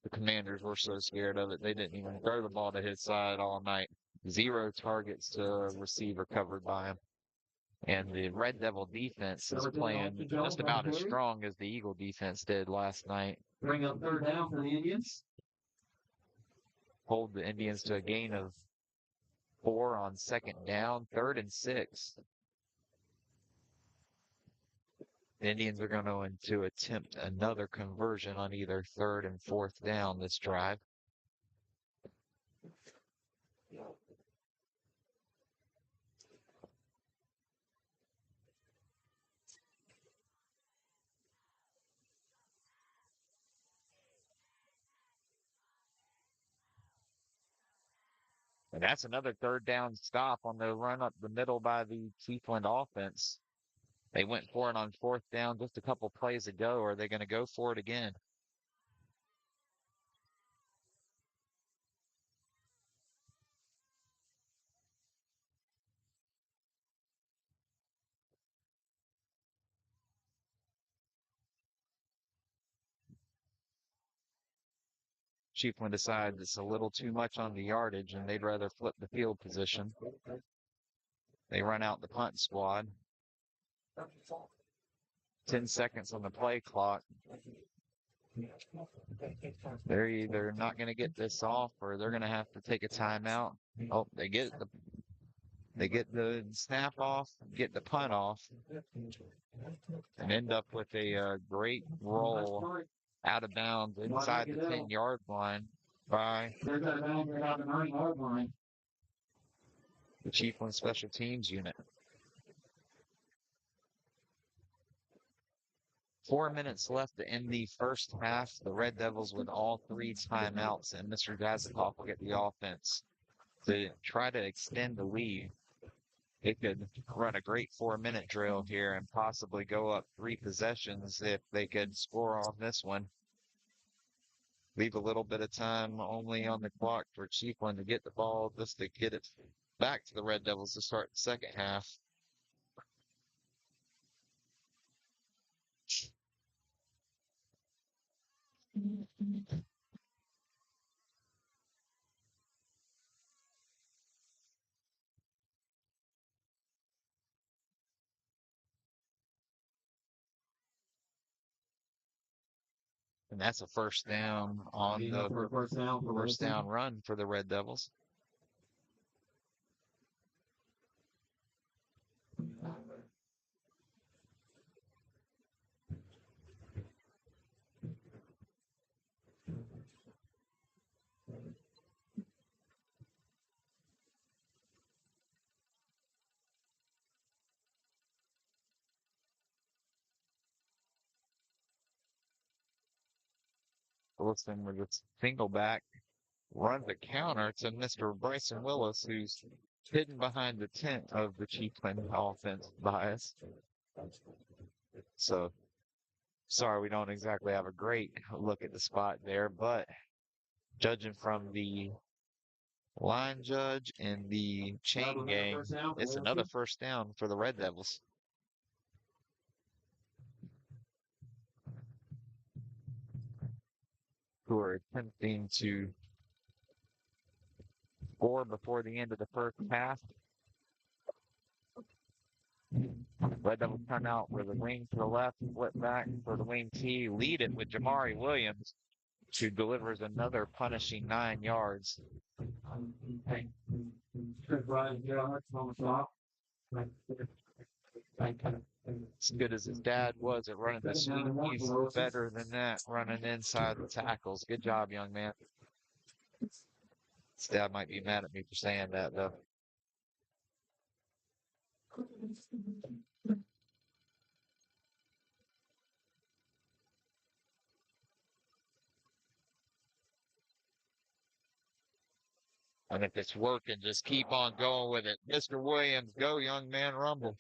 The Commanders were so scared of it, they didn't even throw the ball to his side all night. 0 targets to a receiver covered by him. And the Red Devil defense is playing just about as strong as the Eagle defense did last night. Bring up third down for the Indians. Hold the Indians to a gain of 4 on second down, 3rd and 6. The Indians are going to attempt another conversion on either 3rd and 4th down this drive. And that's another 3rd down stop on the run up the middle by the Chiefland offense. They went for it on 4th down just a couple plays ago. Are they going to go for it again? Chiefland decides it's a little too much on the yardage and they'd rather flip the field position. They run out the punt squad. 10 seconds on the play clock. They're either not going to get this off or they're going to have to take a timeout. Oh, they get the snap off, get the punt off, and end up with a great roll out of bounds inside the 10-yard line by the Chiefland Special Teams unit. 4 minutes left to end the first half. The Red Devils with all 3 timeouts, and Mr. Gazikoff will get the offense to try to extend the lead. They could run a great 4-minute drill here and possibly go up 3 possessions if they could score on this one. Leave a little bit of time only on the clock for Chiefland to get the ball just to get it back to the Red Devils to start the second half. And that's a first down on the first down run for the Red Devils. Williston with a single back runs a counter to Mr. Bryson Willis, who's hidden behind the tent of the Chiefland offense bias. So, sorry, we don't exactly have a great look at the spot there, but judging from the line judge and the chain gang, it's another first down for the Red Devils. Who are attempting to score before the end of the first half. Red Devils come out with a wing to the left, flip back for the wing T, lead it with Jamari Williams, who delivers another punishing 9 yards. As good as his dad was at running the sweep, he's better than that running inside the tackles. Good job, young man. His dad might be mad at me for saying that, though. And if it's working, just keep on going with it. Mr. Williams, go, young man, rumble.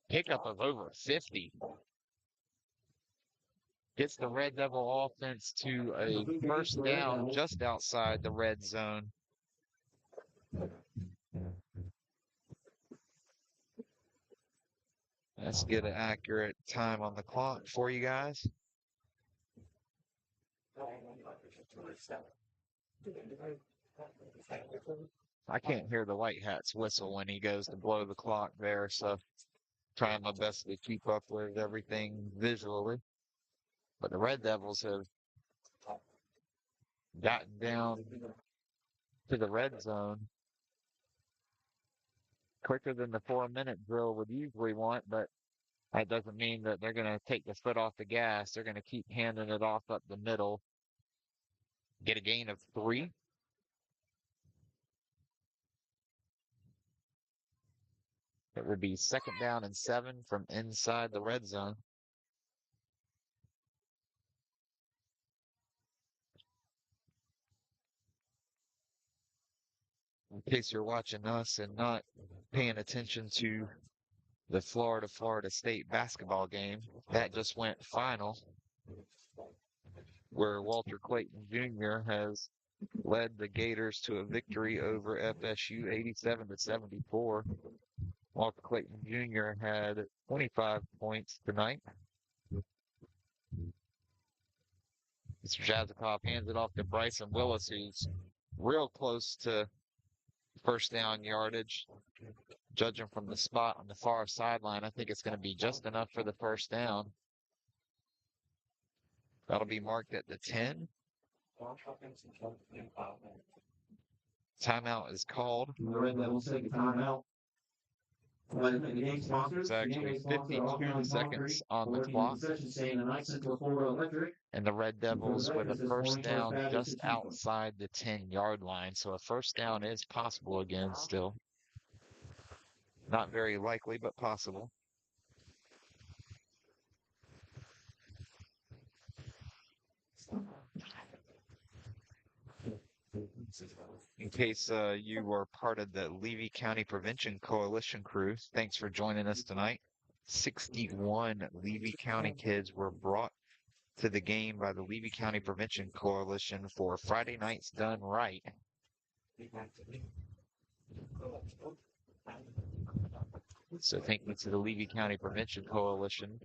Pickup of over 50. Gets the Red Devil offense to a first down just outside the red zone. Let's get an accurate time on the clock for you guys. I can't hear the white hat's whistle when he goes to blow the clock there, so trying my best to keep up with everything visually. But the Red Devils have gotten down to the red zone quicker than the 4-minute drill would usually want, but that doesn't mean that they're going to take the foot off the gas. They're going to keep handing it off up the middle. Get a gain of 3. It would be 2nd down and 7 from inside the red zone. In case you're watching us and not paying attention to the Florida State basketball game, that just went final, where Walter Clayton Jr. has led the Gators to a victory over FSU 87-74. Walter Clayton Jr. had 25 points tonight. Mr. Jazikoff hands it off to Bryson Willis, who's real close to first down yardage. Judging from the spot on the far sideline, I think it's going to be just enough for the first down. That'll be marked at the 10. Timeout is called. The Red Devils take a timeout. It's actually 52 seconds on the clock. And the Red Devils with a first down just outside the 10-yard line. So a first down is possible again still. Not very likely, but possible. In case you were part of the Levy County Prevention Coalition crew, thanks for joining us tonight. 61 Levy County kids were brought to the game by the Levy County Prevention Coalition for Friday Nights Done Right. So thank you to the Levy County Prevention Coalition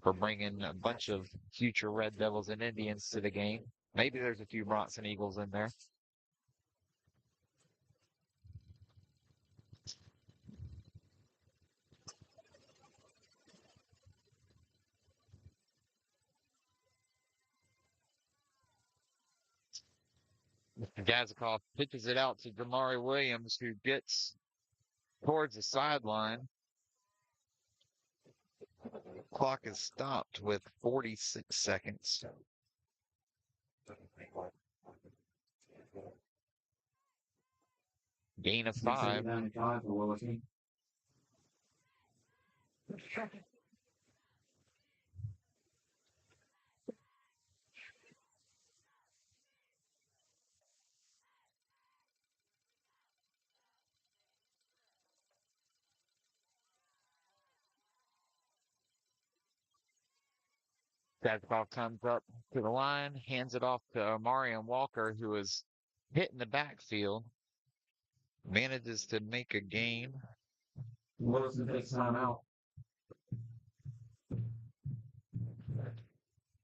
for bringing a bunch of future Red Devils and Indians to the game. Maybe there's a few Bronson Eagles in there. Gazikoff pitches it out to Jamari Williams, who gets towards the sideline. Clock is stopped with 46 seconds. Gain of 5. Dadkoff comes up to the line, hands it off to Omarion Walker, who is hitting the backfield, manages to make a gain. Williston takes timeout.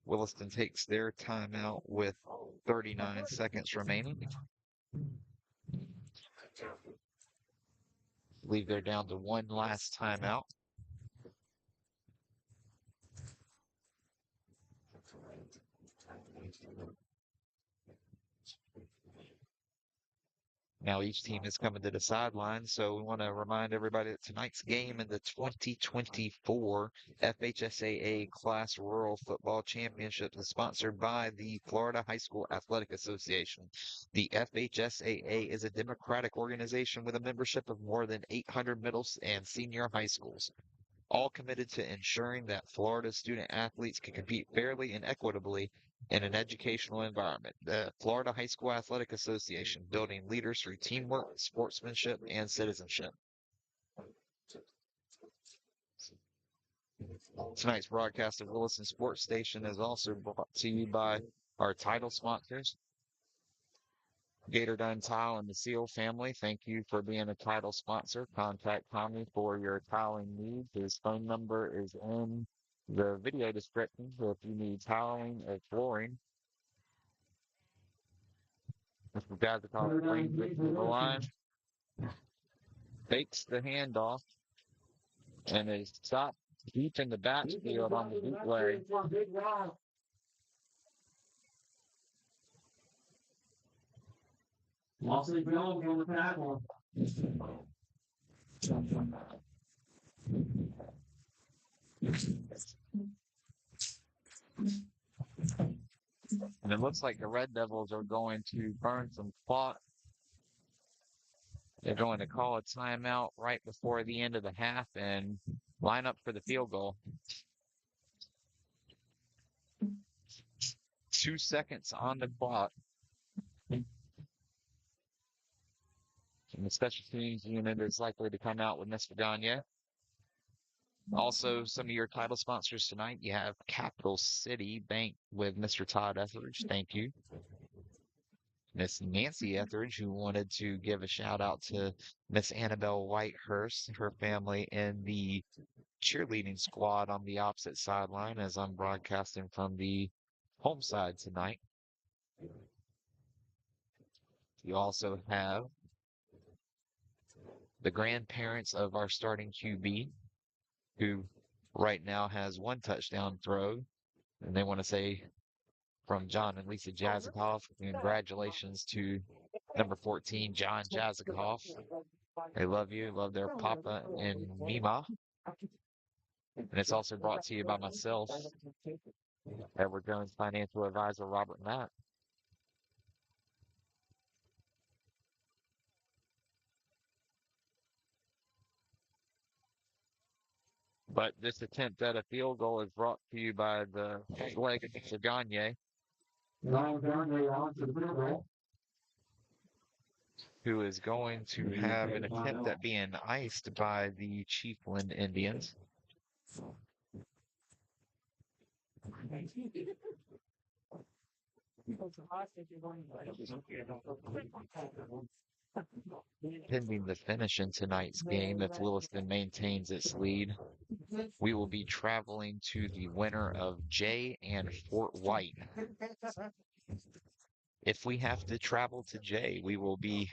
Williston takes their timeout with 39 seconds remaining. I believe they're down to one last timeout. Now each team is coming to the sideline, so we want to remind everybody that tonight's game in the 2024 FHSAA Class Rural Football Championship is sponsored by the Florida High School Athletic Association. The FHSAA is a democratic organization with a membership of more than 800 middle and senior high schools, all committed to ensuring that Florida student athletes can compete fairly and equitably in an educational environment. The Florida High School Athletic Association, building leaders through teamwork, sportsmanship, and citizenship. Tonight's broadcast of Williston Sports Station is also brought to you by our title sponsors, Gator Dun Tile and the Seal family. Thank you for being a title sponsor. Contact Tommy for your tiling needs. His phone number is in the video description. So if you need tiling or flooring, Mr. Gazikoff brings it to the line, fakes the handoff, and is stopped deep in the backfield on the bootleg. Lawson Jones on the tackle. And it looks like the Red Devils are going to burn some clock. They're going to call a timeout right before the end of the half and line up for the field goal. 2 seconds on the clock. And the special teams unit is likely to come out with Mr. Gagne. Also, some of your title sponsors tonight, you have Capital City Bank with Mr. Todd Etheridge. Thank you. Miss Nancy Etheridge, who wanted to give a shout out to Miss Annabelle Whitehurst, her family, and the cheerleading squad on the opposite sideline as I'm broadcasting from the home side tonight. You also have the grandparents of our starting QB, who right now has one touchdown throw, and they want to say from John and Lisa Jazikoff, congratulations to number 14, John Jazikoff. They love you, love their papa and Mima. And it's also brought to you by myself, Edward Jones financial advisor Robert Matt. But this attempt at a field goal is brought to you by the leg of Mr. Gagne, who is going to have an attempt at being iced by the Chiefland Indians. Pending the finish in tonight's game, if Williston maintains its lead, we will be traveling to the winner of Jay and Fort White. If we have to travel to Jay, we will be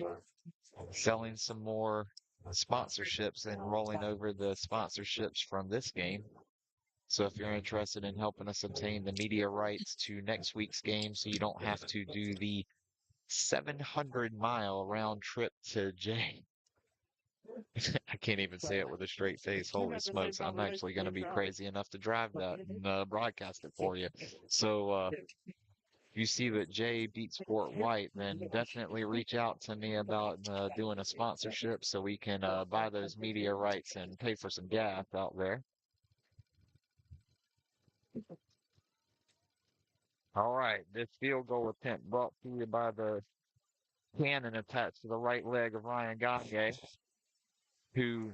selling some more sponsorships and rolling over the sponsorships from this game. So if you're interested in helping us obtain the media rights to next week's game so you don't have to do the 700-mile round trip to Jay. I can't even say it with a straight face. Holy smokes, I'm actually going to be crazy enough to drive that and broadcast it for you. So if you see that Jay beats Fort White, then definitely reach out to me about doing a sponsorship so we can buy those media rights and pay for some gas out there. All right, this field goal attempt brought to you by the cannon attached to the right leg of Ryan Gagne, who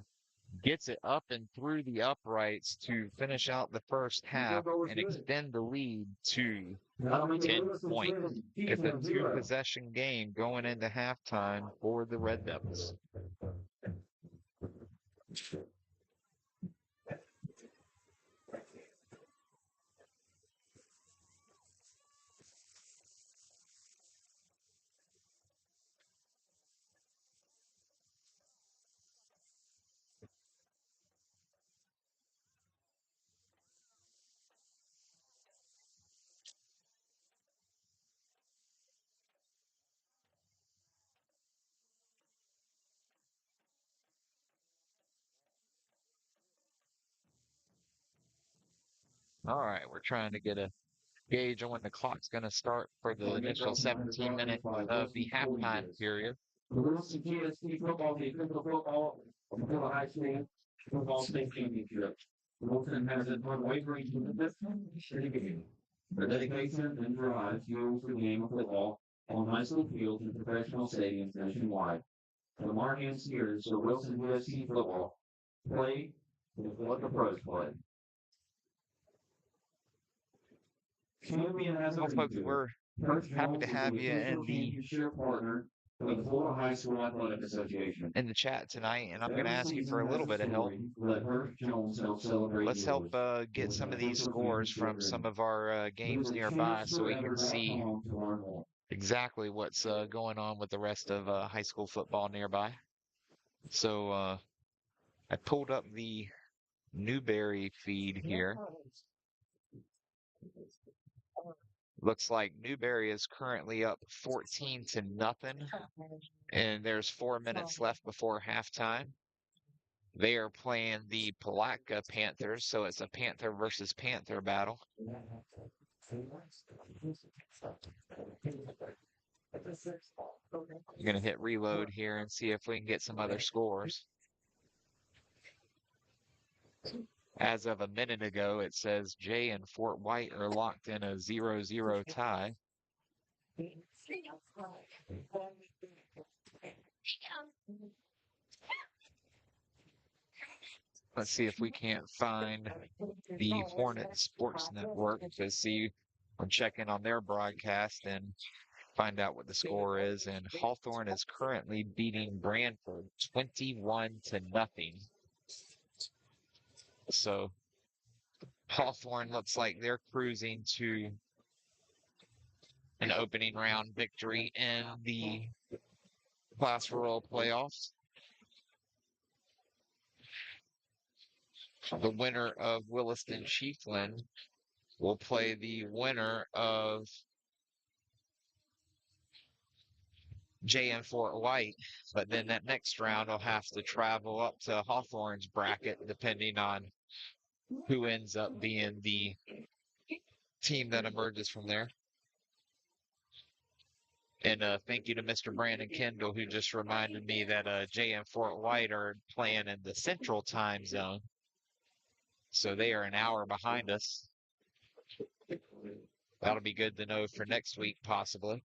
gets it up and through the uprights to finish out the first half and extend the lead to 10 points. It's a two-possession game going into halftime for the Red Devils. All right, we're trying to get a gauge on when the clock's going to start for the initial 17 minutes of the halftime period. The Williston GSD football, the official football of the Florida High School Football State Championship. Williston has it unwavering commitment to the game. Their dedication and drive fuels the game of football on high school fields and professional stadiums nationwide. The Marhan Steers of Williston GSD football play with what the pros play. Champion has a Well, folks, we're happy to have you in championship partner of the Florida High School Athletic Association. in the chat tonight, and I'm going to ask you for a little bit of help. Let's help get some of these scores from some of our games nearby so we can see exactly what's going on with the rest of high school football nearby. So I pulled up the Newberry feed here. Looks like Newberry is currently up 14-0, and there's 4 minutes left before halftime. They are playing the Palatka Panthers, so it's a Panther versus Panther battle. I'm going to hit reload here and see if we can get some other scores. As of a minute ago, it says Jay and Fort White are locked in a 0-0 tie. Let's see if we can't find the Hornet Sports Network to see. I'm checking on their broadcast and find out what the score is. And Hawthorne is currently beating Branford 21-0. So Hawthorne looks like they're cruising to an opening round victory in the Class Rural playoffs. The winner of Williston Chiefland will play the winner of JN Fort White, but then that next round will have to travel up to Hawthorne's bracket depending on who ends up being the team that emerges from there. And thank you to Mr. Brandon Kendall, who just reminded me that JN Fort White are playing in the Central Time Zone. So they are an hour behind us. That'll be good to know for next week, possibly.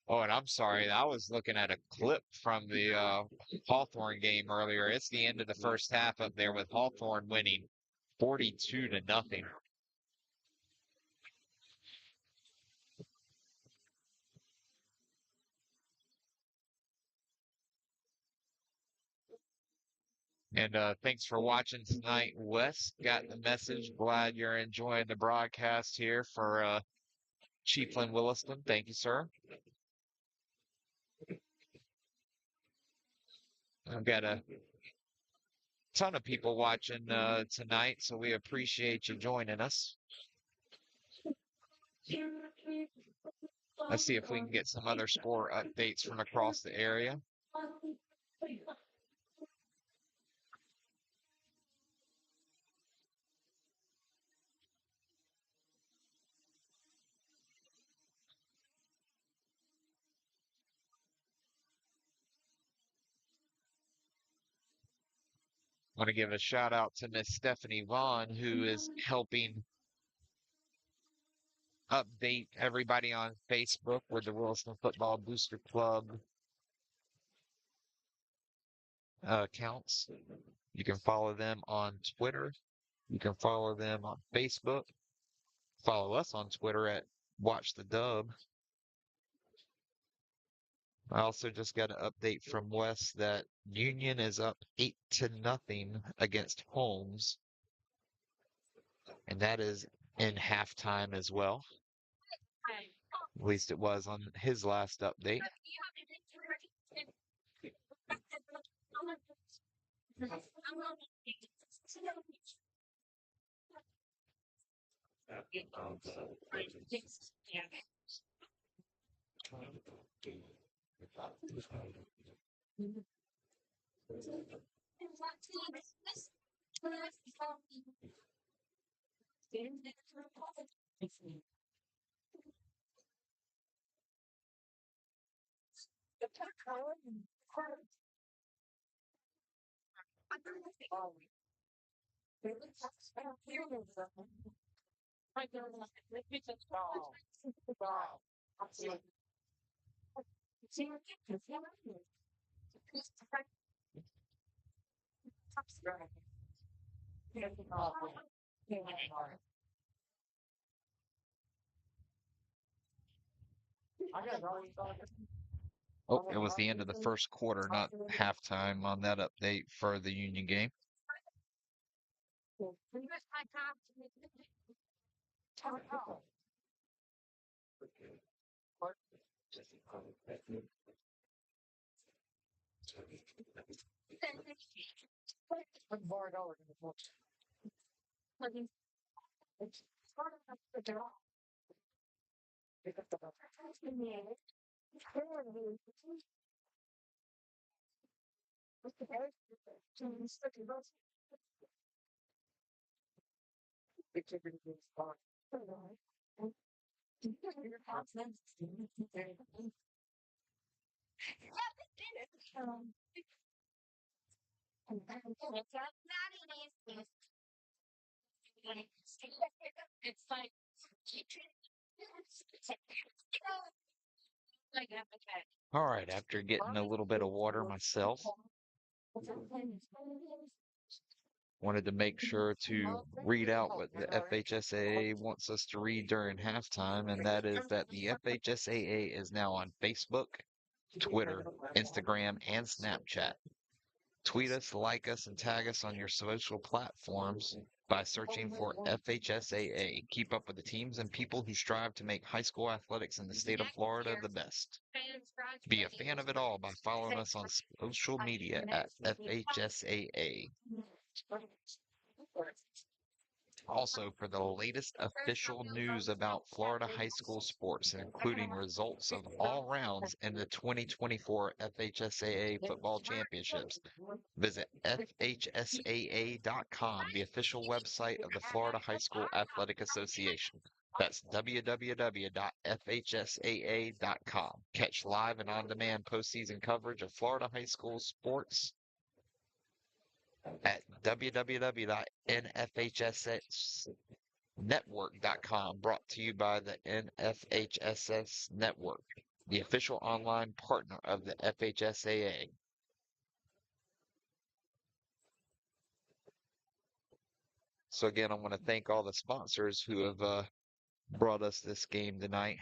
Oh, and I'm sorry, I was looking at a clip from the Hawthorne game earlier. It's the end of the first half up there with Hawthorne winning 42-0. And thanks for watching tonight, Wes. Got the message. Glad you're enjoying the broadcast here for Chiefland Williston. Thank you, sir. I've got a ton of people watching tonight, so we appreciate you joining us. Let's see if we can get some other score updates from across the area. I want to give a shout out to Miss Stephanie Vaughn, who is helping update everybody on Facebook with the Williston Football Booster Club accounts. You can follow them on Twitter. You can follow them on Facebook. Follow us on Twitter at Watch the Dub. I also just got an update from Wes that Union is up 8-0 against Holmes, and that is in halftime as well. At least it was on his last update. Oh, it was the end of the first quarter, not halftime on that update for the Union game. All right, after getting a little bit of water myself, wanted to make sure to read out what the FHSAA wants us to read during halftime, and that is that the FHSAA is now on Facebook, Twitter, Instagram, and Snapchat. Tweet us, like us, and tag us on your social platforms by searching for FHSAA. Keep up with the teams and people who strive to make high school athletics in the state of Florida the best. Be a fan of it all by following us on social media at FHSAA. Also, for the latest official news about Florida high school sports, including results of all rounds in the 2024 FHSAA Football Championships, visit FHSAA.com, the official website of the Florida High School Athletic Association. That's www.fhsaa.com. Catch live and on-demand postseason coverage of Florida high school sports at www.nfhsnetwork.com, brought to you by the NFHSS Network, the official online partner of the FHSAA. So again, I want to thank all the sponsors who have brought us this game tonight,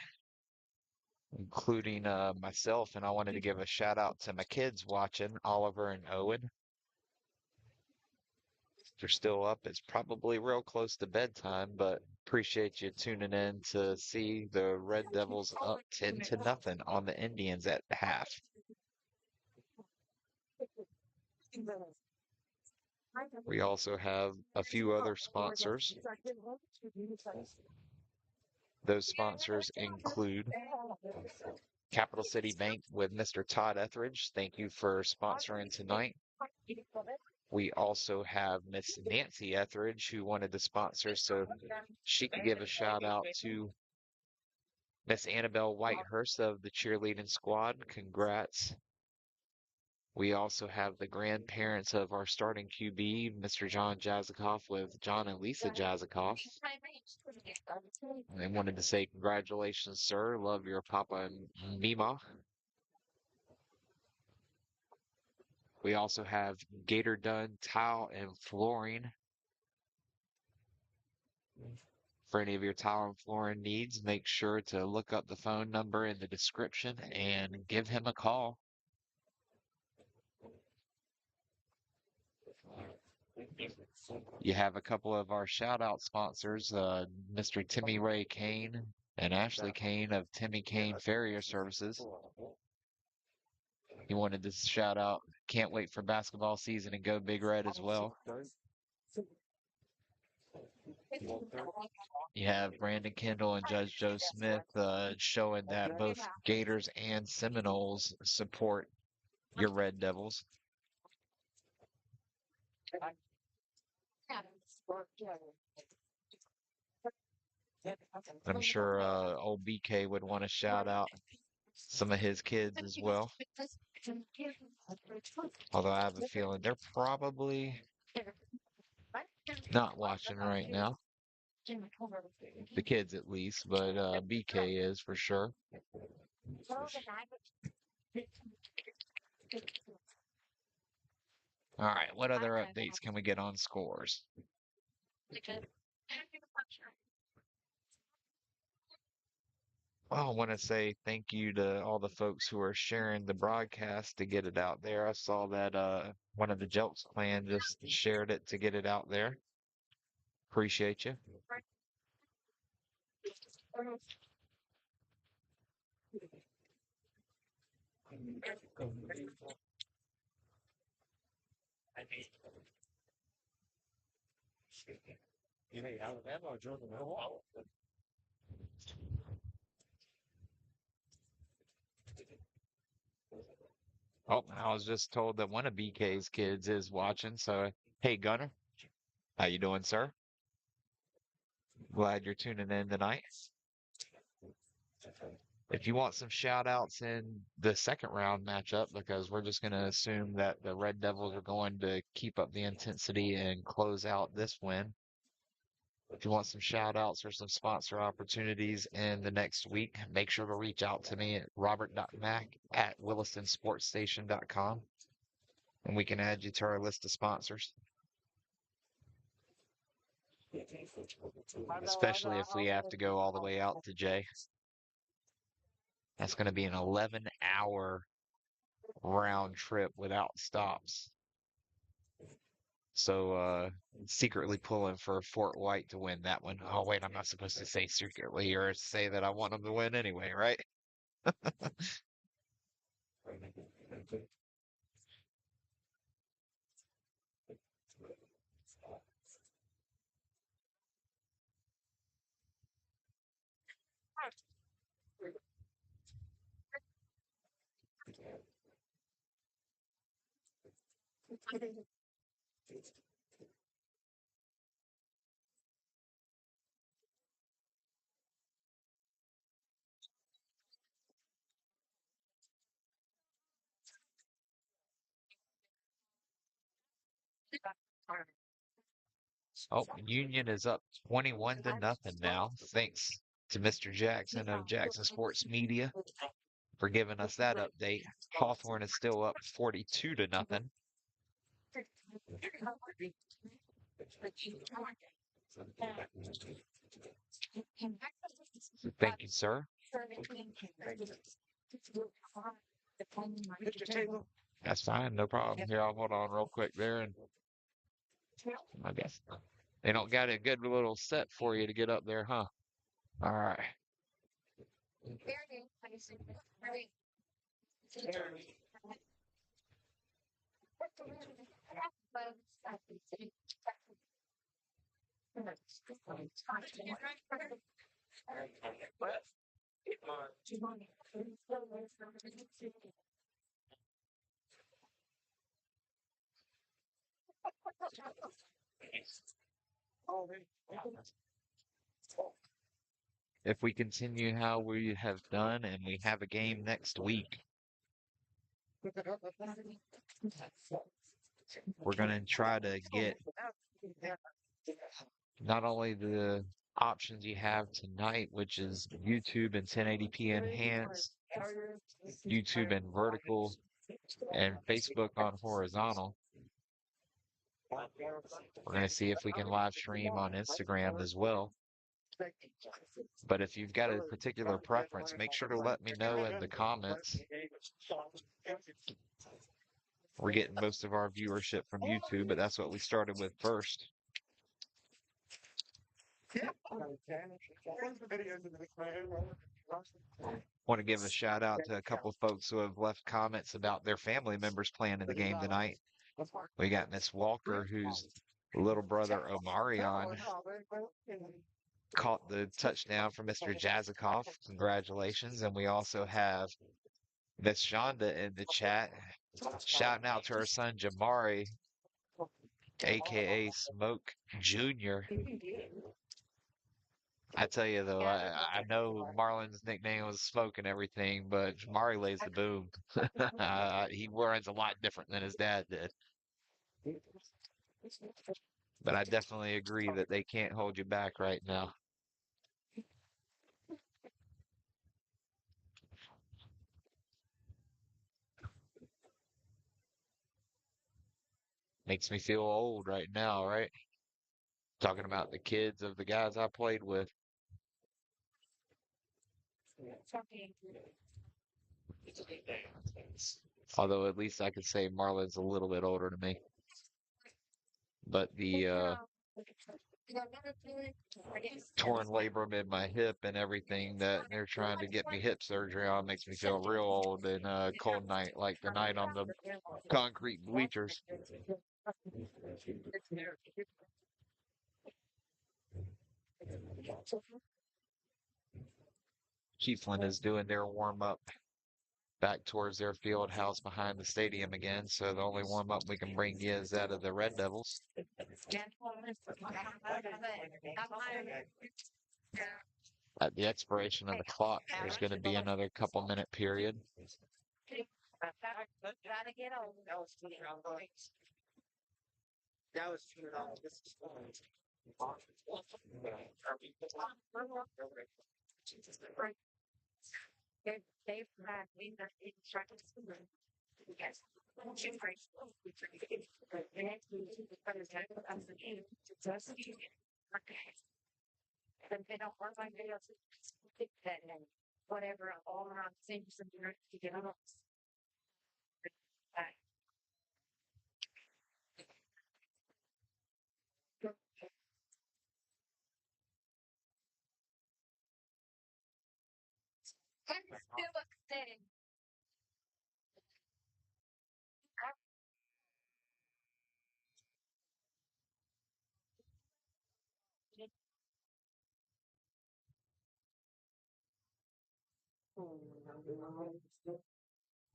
including myself, and I wanted to give a shout out to my kids watching, Oliver and Owen. If you're still up, it's probably real close to bedtime, but appreciate you tuning in to see the Red Devils up 10-0 on the Indians at half. We also have a few other sponsors. Those sponsors include Capital City Bank with Mr. Todd Etheridge. Thank you for sponsoring tonight. We also have Miss Nancy Etheridge, who wanted to sponsor, so she could give a shout out to Miss Annabelle Whitehurst of the cheerleading squad. Congrats We also have the grandparents of our starting QB, Mr. John Jazikoff with John and Lisa Jazikoff. They wanted to say congratulations, sir. Love your papa and Mima. We also have Gator Dunn Tile and Flooring. For any of your tile and flooring needs, make sure to look up the phone number in the description and give him a call. You have a couple of our shout out sponsors, Mr. Timmy Ray Kane and Ashley Kane of Timmy Kane Farrier Services. He wanted to shout out, can't wait for basketball season and go Big Red as well. You have Brandon Kendall and Judge Joe Smith showing that both Gators and Seminoles support your Red Devils. I'm sure old BK would want to shout out some of his kids as well. Although I have a feeling they're probably not watching right now. The kids at least, but BK is for sure. All right, what other updates can we get on scores? Well, I want to say thank you to all the folks who are sharing the broadcast to get it out there. I saw that one of the Jelks clan just shared it to get it out there. Appreciate you. Oh, I was just told that one of BK's kids is watching. So, hey, Gunner, how you doing, sir? Glad you're tuning in tonight. If you want some shout outs in the second round matchup, because we're just going to assume that the Red Devils are going to keep up the intensity and close out this win. If you want some shout outs or some sponsor opportunities in the next week, make sure to reach out to me at robert.mack@willistonsportstation.com and we can add you to our list of sponsors. Especially if we have to go all the way out to Jay. That's going to be an 11-hour round trip without stops. So, secretly pulling for Fort White to win that one. Oh, wait, I'm not supposed to say secretly or say that I want them to win anyway, right? Oh, Union is up 21-0 now, thanks to Mr. Jackson of Jackson Sports Media for giving us that update. Hawthorne is still up 42-0. Thank you, sir. That's fine, no problem. Here, I'll hold on real quick there, and I guess they don't got a good little set for you to get up there, huh? All right. If we continue how we have done and we have a game next week, We're going to try to get not only the options you have tonight, which is YouTube and 1080p enhanced, YouTube and vertical, and Facebook on horizontal. We're going to see if we can live stream on Instagram as well. But if you've got a particular preference, make sure to let me know in the comments. We're getting most of our viewership from YouTube, but that's what we started with first. Want to give a shout out to a couple of folks who have left comments about their family members playing in the game tonight. We got Miss Walker, whose little brother Omarion caught the touchdown for Mr. Jazikoff. Congratulations. And we also have Miss Shonda in the chat, shouting out to her son Jamari, aka Smoke Jr. I tell you though, I know Marlon's nickname was Smoke and everything, but Jamari lays the boom. He runs a lot different than his dad did. But I definitely agree that they can't hold you back right now. Makes me feel old right now, right? Talking about the kids of the guys I played with. Although at least I could say Marlon's a little bit older than me. But the torn labrum in my hip and everything that they're trying to get me hip surgery on makes me feel real old in a cold night like the night on the concrete bleachers. Chiefland is doing their warm-up back towards their field house behind the stadium again, so the only warm-up we can bring you is that of the Red Devils. At the expiration of the clock, there's going to be another couple-minute period.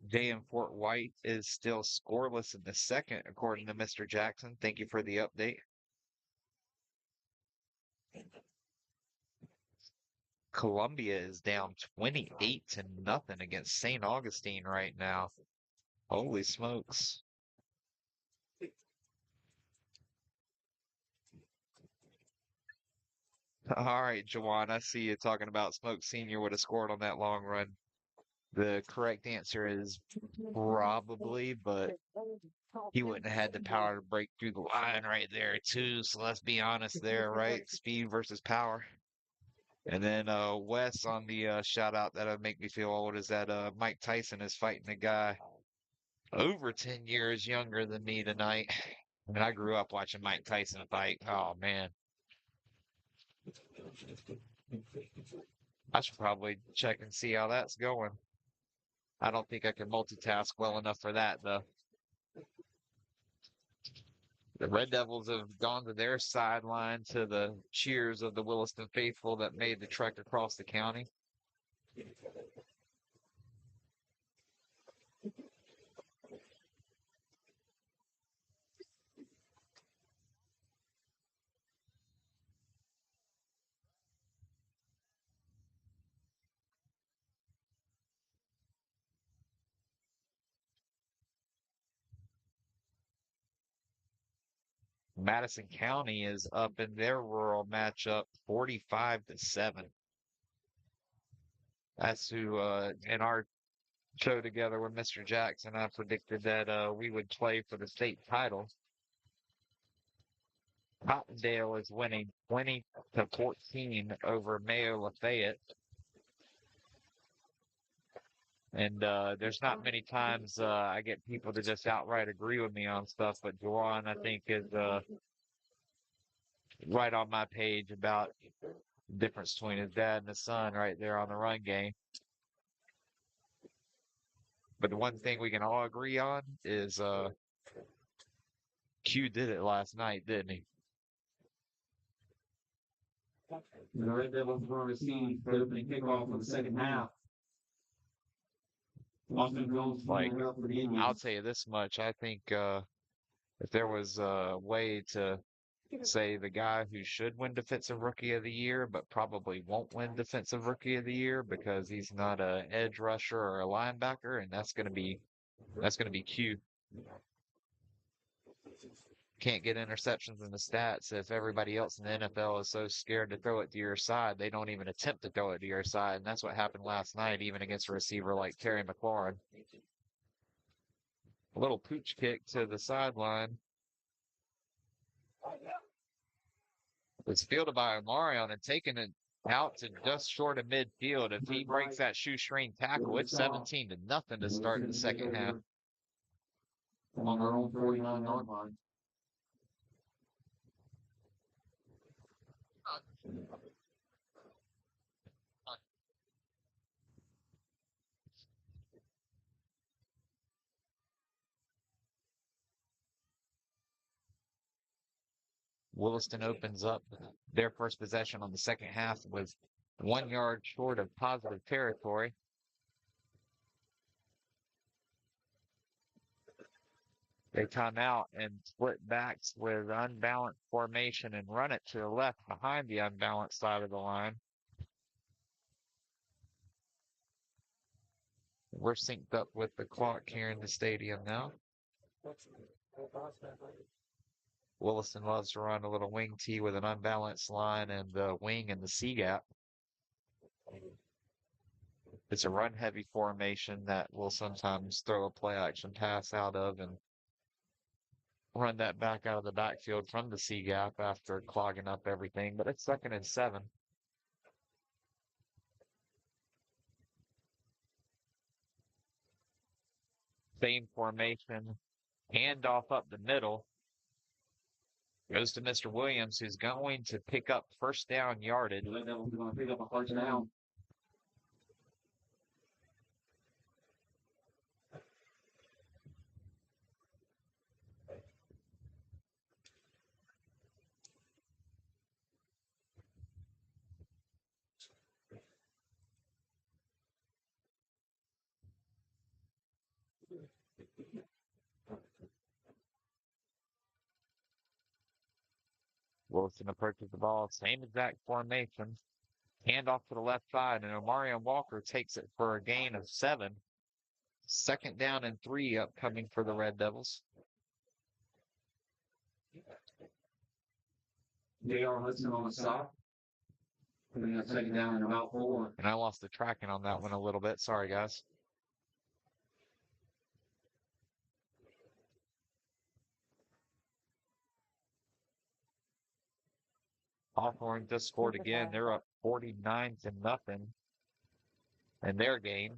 Jay in Fort White is still scoreless in the second, according to Mr. Jackson. Thank you for the update. Columbia is down 28-0 against St. Augustine right now. Holy smokes. All right, Jawan, I see you talking about Smoke Sr. would have scored on that long run. The correct answer is probably, but he wouldn't have had the power to break through the line right there, too. So let's be honest there, right? Speed versus power. And then Wes on the shout out that would make me feel old is that Mike Tyson is fighting a guy over 10 years younger than me tonight. I mean, I grew up watching Mike Tyson fight. Oh, man. I should probably check and see how that's going. I don't think I can multitask well enough for that, though. The Red Devils have gone to their sideline to the cheers of the Williston faithful that made the trek across the county. Madison County is up in their rural matchup 45-7. That's who in our show together with Mr. Jackson, I predicted that we would play for the state title. Cottondale is winning 20-14 over Mayo Lafayette. And there's not many times I get people to just outright agree with me on stuff, but Juwan, I think, is right on my page about the difference between his dad and his son right there on the run game. But the one thing we can all agree on is Q did it last night, didn't he? The Red Devils will receive the opening kickoff of the second half. Austin Jones Like, up for the Indians. I'll tell you this much. I think if there was a way to say the guy who should win Defensive Rookie of the Year, but probably won't win Defensive Rookie of the Year because he's not an edge rusher or a linebacker, and that's gonna be Q. Can't get interceptions in the stats if everybody else in the NFL is so scared to throw it to your side, they don't even attempt to throw it to your side, and that's what happened last night, even against a receiver like Terry McLaurin. A little pooch kick to the sideline. It's fielded by Omarion and taken it out to just short of midfield. If he breaks that shoestring tackle, it's 17-0 to start the second half. On their own 49-yard line. Williston opens up their first possession on the second half with 1 yard short of positive territory. They come out and split backs with unbalanced formation and run it to the left behind the unbalanced side of the line. We're synced up with the clock here in the stadium now. Williston loves to run a little wing tee with an unbalanced line and the wing and the C gap. It's a run heavy formation that we'll sometimes throw a play action pass out of and run that back out of the backfield from the C gap after clogging up everything, but it's 2nd and 7. Same formation, handoff up the middle. Goes to Mr. Williams, who's going to pick up first down yardage. The Red Devils are going to pick up a first down. Wilson approaches the ball, same exact formation. Handoff to the left side, and Omarion Walker takes it for a gain of 7. 2nd down and 3 upcoming for the Red Devils. J.R. Hudson on the stop. Putting up 2nd down and about 4. And I lost the tracking on that one a little bit. Sorry, guys. Hawthorne just scored again. They're up 49-0 in their game.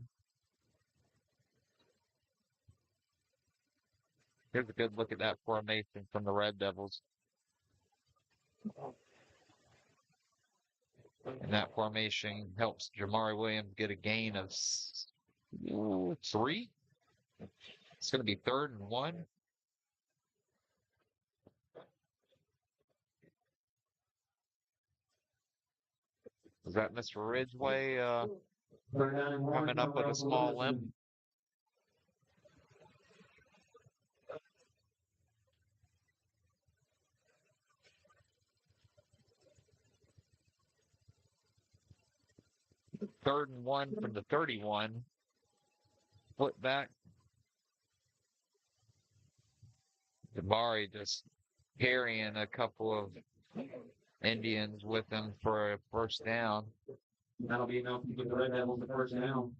Here's a good look at that formation from the Red Devils. And that formation helps Jamari Williams get a gain of 3. It's going to be 3rd and 1. Is that Mr. Ridgway coming up with a small limp? Third and 1 from the 31. Flip back. Jamari just carrying a couple of Indians with him for a first down. That'll be enough to get the Red Devils the first down.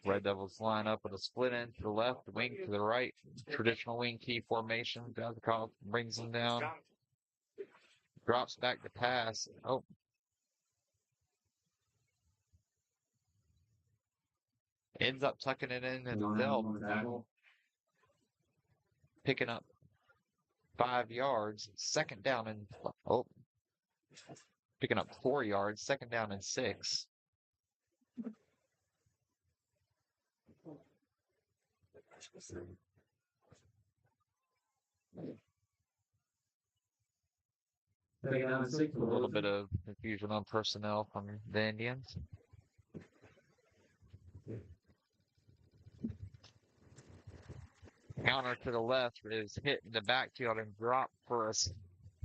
Red Devils line up with a split end to the left, wing to the right. Traditional wing key formation. Gazakov brings them down. Drops back to pass. Oh. Ends up tucking it in himself. Picking up 5 yards. Second down and picking up 4 yards. Second down and 6. A little bit of confusion on personnel from the Indians. Counter to the left is hit in the backfield and dropped for a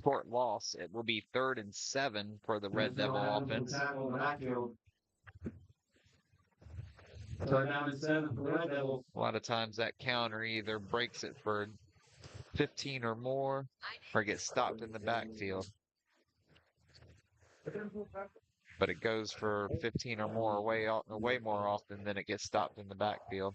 short loss. It will be 3rd and 7 for the Red Devil offense. 3rd down and 7 for the Red Devils. A lot of times that counter either breaks it for 15 or more or gets stopped in the backfield. But it goes for 15 or more way more often than it gets stopped in the backfield.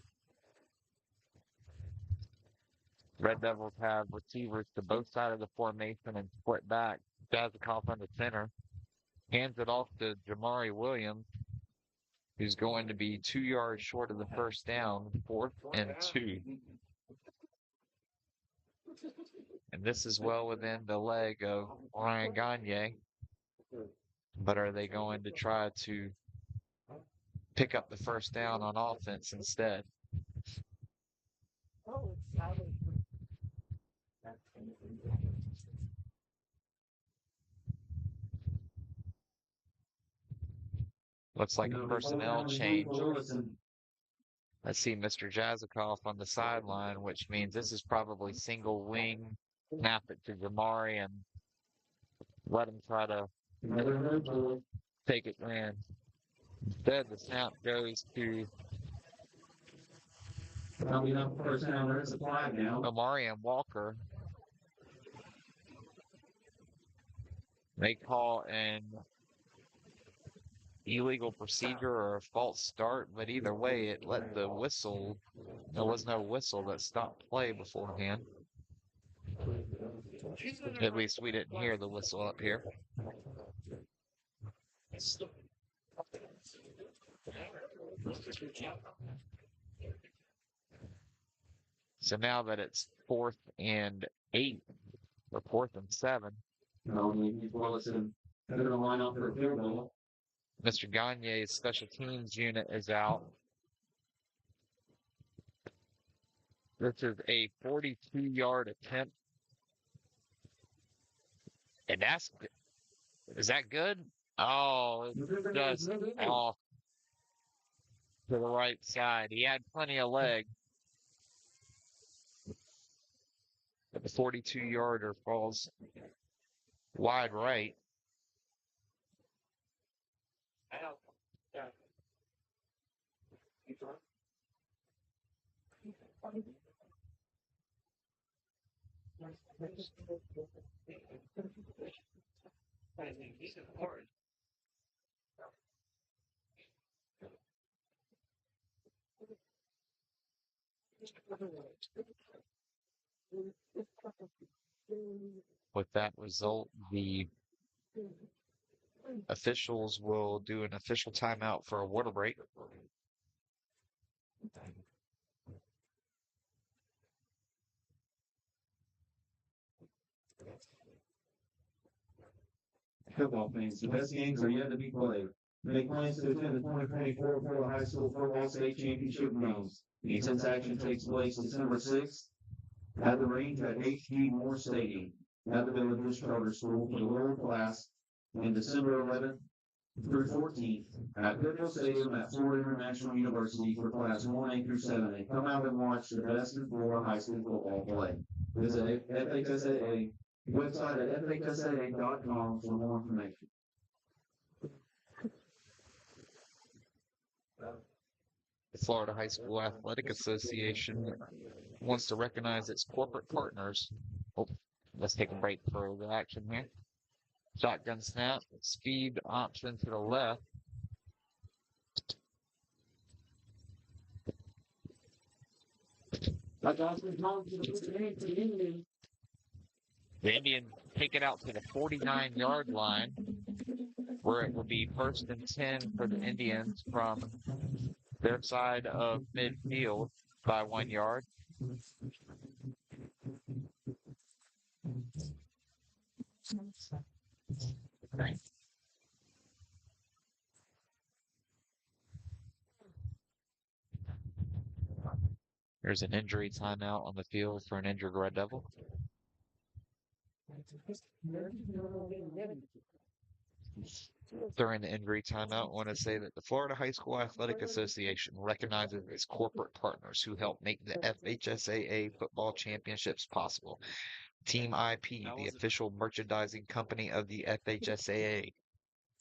Red Devils have receivers to both sides of the formation and split back. Gazakov on the center. Hands it off to Jamari Williams, who's going to be 2 yards short of the first down, 4th and 2. And this is well within the leg of Ryan Gagne. But are they going to try to pick up the first down on offense instead? Looks like a personnel change. I see Mr. Jazikoff on the sideline, which means this is probably single wing. Snap it to Jamari and let him try to take it in. Instead, the snap goes to Omari and Walker. They call an illegal procedure or a false start, but either way, it let the whistle. There was no whistle that stopped play beforehand. At least we didn't hear the whistle up here. So now that it's 4th and 8 or 4th and 7, Williston, they're going to line up for a field goal. Mr. Gagne's special teams unit is out. This is a 42-yard attempt. And is that good? Oh, it's just off to the right side. He had plenty of leg. But the 42-yarder falls wide right. With that result, the officials will do an official timeout for a water break. Football fans, the best games are yet to be played. Make plans to attend the 2024 Florida High School Football State Championship games. The intense action takes place December 6th at the range at H.G. Moore Stadium at the Village Charter School for the lower class, and December 11th through 14th at Goodwill Stadium at Florida International University for Class 1A through 7A. Come out and watch the best in Florida high school football play. Visit FHSAA website at FHSAA.com for more information. The Florida High School Athletic Association wants to recognize its corporate partners. Oh, let's take a break for the action here. Shotgun snap, speed option to the left. The Indians take it out to the 49-yard line, where it will be 1st and 10 for the Indians from their side of midfield by 1 yard. There's an injury timeout on the field for an injured Red Devil. During the injury timeout, I want to say that the Florida High School Athletic Association recognizes its corporate partners who help make the FHSAA football championships possible. Team IP, the official merchandising company of the FHSAA.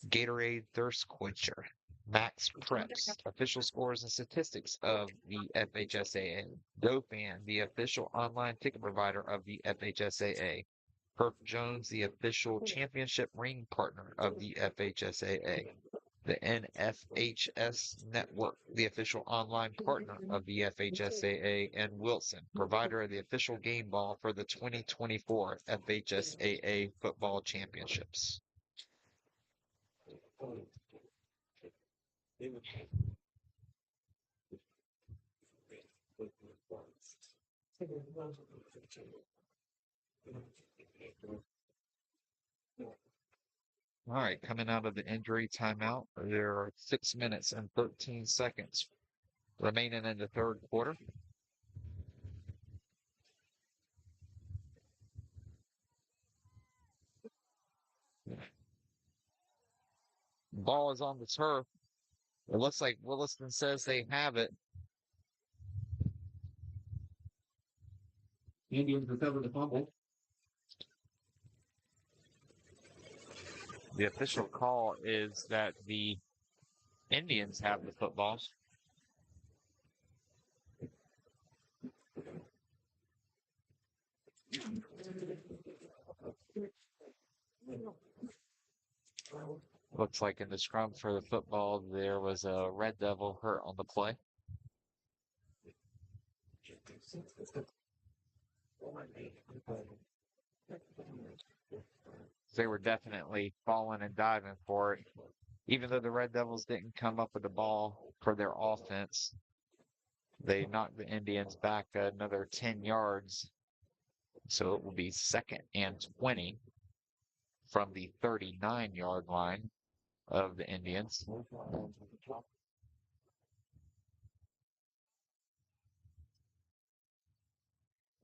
Gatorade Thirst Quencher. Max Preps, official scores and statistics of the FHSAA. GoFan, the official online ticket provider of the FHSAA. Herb Jones, the official championship ring partner of the FHSAA. The NFHS Network, the official online partner of the FHSAA. And Wilson, provider of the official game ball for the 2024 FHSAA football championships. All right, coming out of the injury timeout, there are 6 minutes and 13 seconds remaining in the third quarter. Ball is on the turf. It looks like Williston says they have it. Indians recover the fumble. The official call is that the Indians have the football. Looks like in the scrum for the football, there was a Red Devil hurt on the play. They were definitely falling and diving for it. Even though the Red Devils didn't come up with the ball for their offense, they knocked the Indians back another 10 yards. So it will be 2nd and 20 from the 39-yard line of the Indians.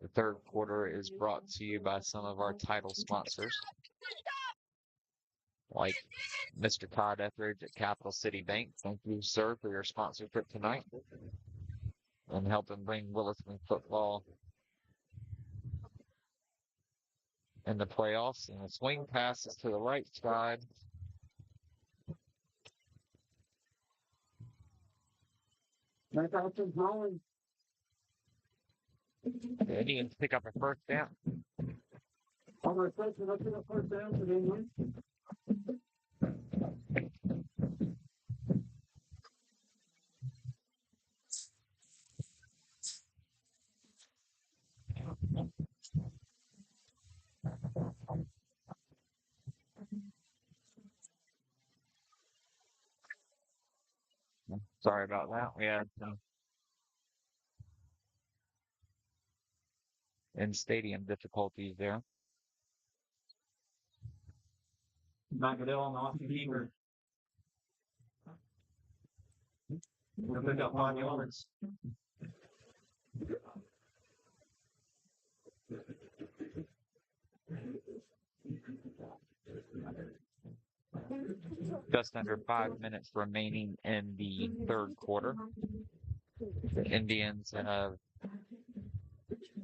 The third quarter is brought to you by some of our title sponsors, like Mr. Todd Etheridge at Capital City Bank. Thank you, sir, for your sponsorship tonight and helping bring Williston football in the playoffs. And the swing passes to the right side. The Indians pick up a first down. Sorry about that. We had some in-stadium difficulties there. McAdell on the off keeper. We'll pick up 5 yards. Just under 5 minutes remaining in the third quarter. The Indians in a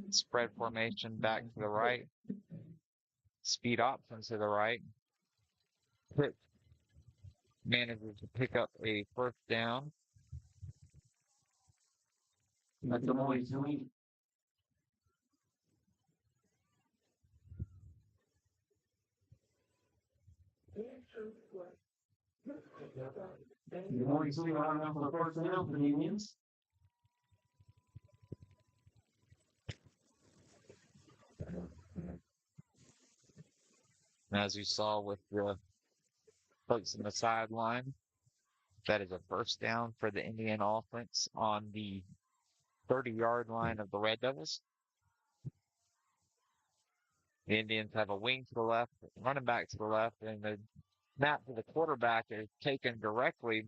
spread formation back to the right. Speed option to the right. Pitch manages to pick up a first down. That's the noise doing. Good morning, Slee. Running out for the first down for the Indians. And as you saw with the folks in the sideline, that is a first down for the Indian offense on the 30-yard line of the Red Devils. The Indians have a wing to the left, running back to the left, and the snap to the quarterback is taken directly.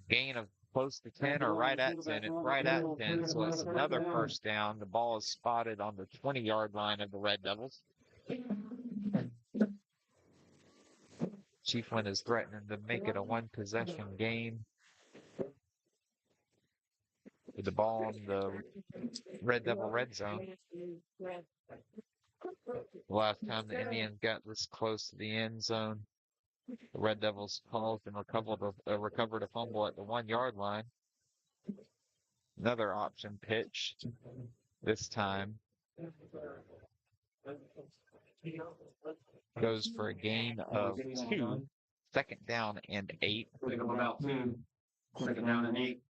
Gain of close to 10 or right at 10. It's right at 10, so it's another first down. The ball is spotted on the 20-yard line of the Red Devils. Chiefland is threatening to make it a one-possession game. With the ball on the Red Devil red zone. The last time the Indians got this close to the end zone, the Red Devils paused and recovered a fumble at the 1-yard line. Another option pitch. This time goes for a gain of 2. Second down and 8. Pick up about 2. Second down and 8.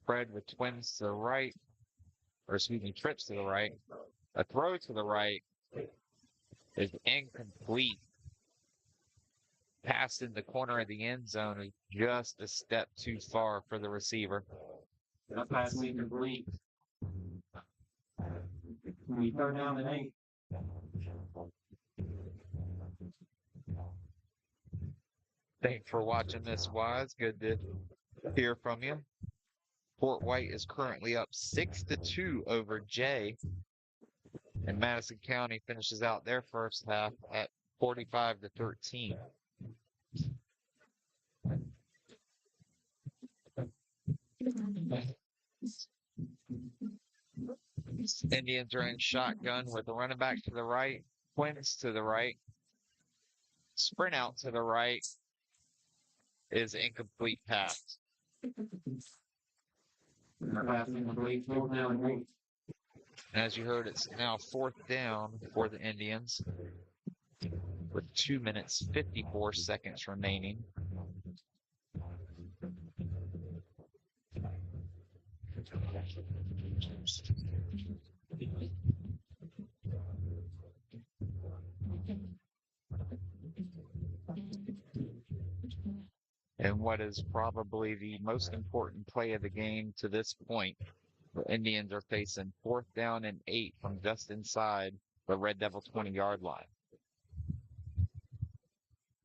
Spread with twins to the right, trips to the right. A throw to the right is incomplete. Pass in the corner of the end zone is just a step too far for the receiver. That pass is incomplete. We third down and 8. Thanks for watching this, Wise. Good to hear from you. Fort White is currently up 6-2 over Jay. And Madison County finishes out their first half at 45-13. Indians are in shotgun with the running back to the right, twins to the right. Sprint out to the right is incomplete pass. Pass incomplete. Fourth down and 8. And as you heard, it's now fourth down for the Indians with 2 minutes, 54 seconds remaining. And what is probably the most important play of the game to this point, the Indians are facing fourth down and 8 from just inside the Red Devil 20-yard line.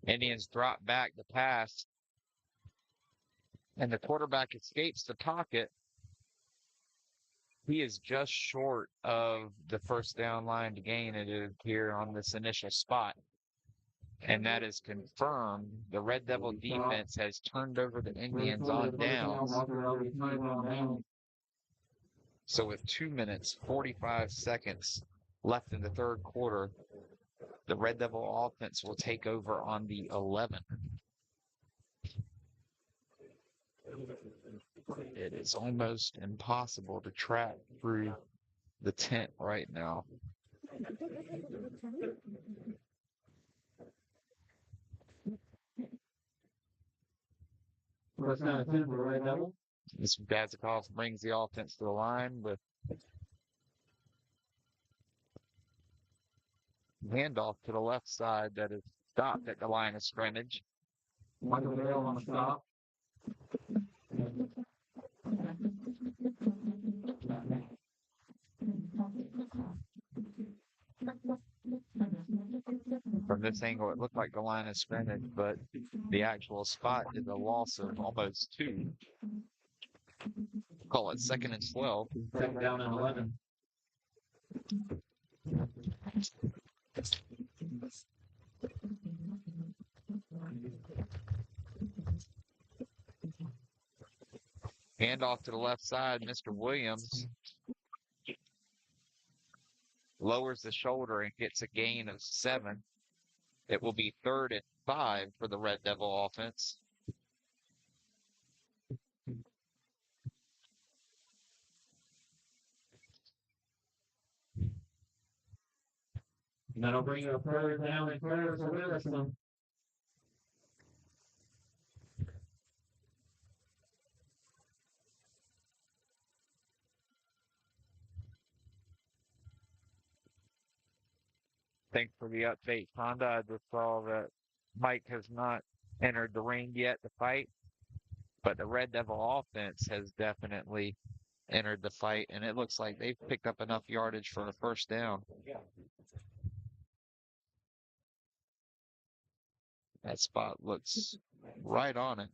Indians drop back the pass, and the quarterback escapes the pocket. He is just short of the first down line to gain it here on this initial spot. And that is confirmed. The Red Devil defense has turned over the Indians on downs. So with 2 minutes, 45 seconds left in the third quarter, the Red Devil offense will take over on the 11. It is almost impossible to track through the tent right now. First down and 10 for the Red Devil. Mr. Gazikov brings the offense to the line with handoff to the left side that is stopped at the line of scrimmage. Michael Bale on the stop. this angle, it looked like the line of scrimmage, but the actual spot is a loss of almost 2. Call it 2nd and 12. Second down and 11. Handoff to the left side. Mr. Williams lowers the shoulder and gets a gain of 7. It will be 3rd and 5 for the Red Devil offense. And that'll bring you a 3rd down and 4 for Williston. Thanks for the update, Honda. I just saw that Mike has not entered the ring yet to fight, but the Red Devil offense has definitely entered the fight, and it looks like they've picked up enough yardage for a 1st down. That spot looks right on it.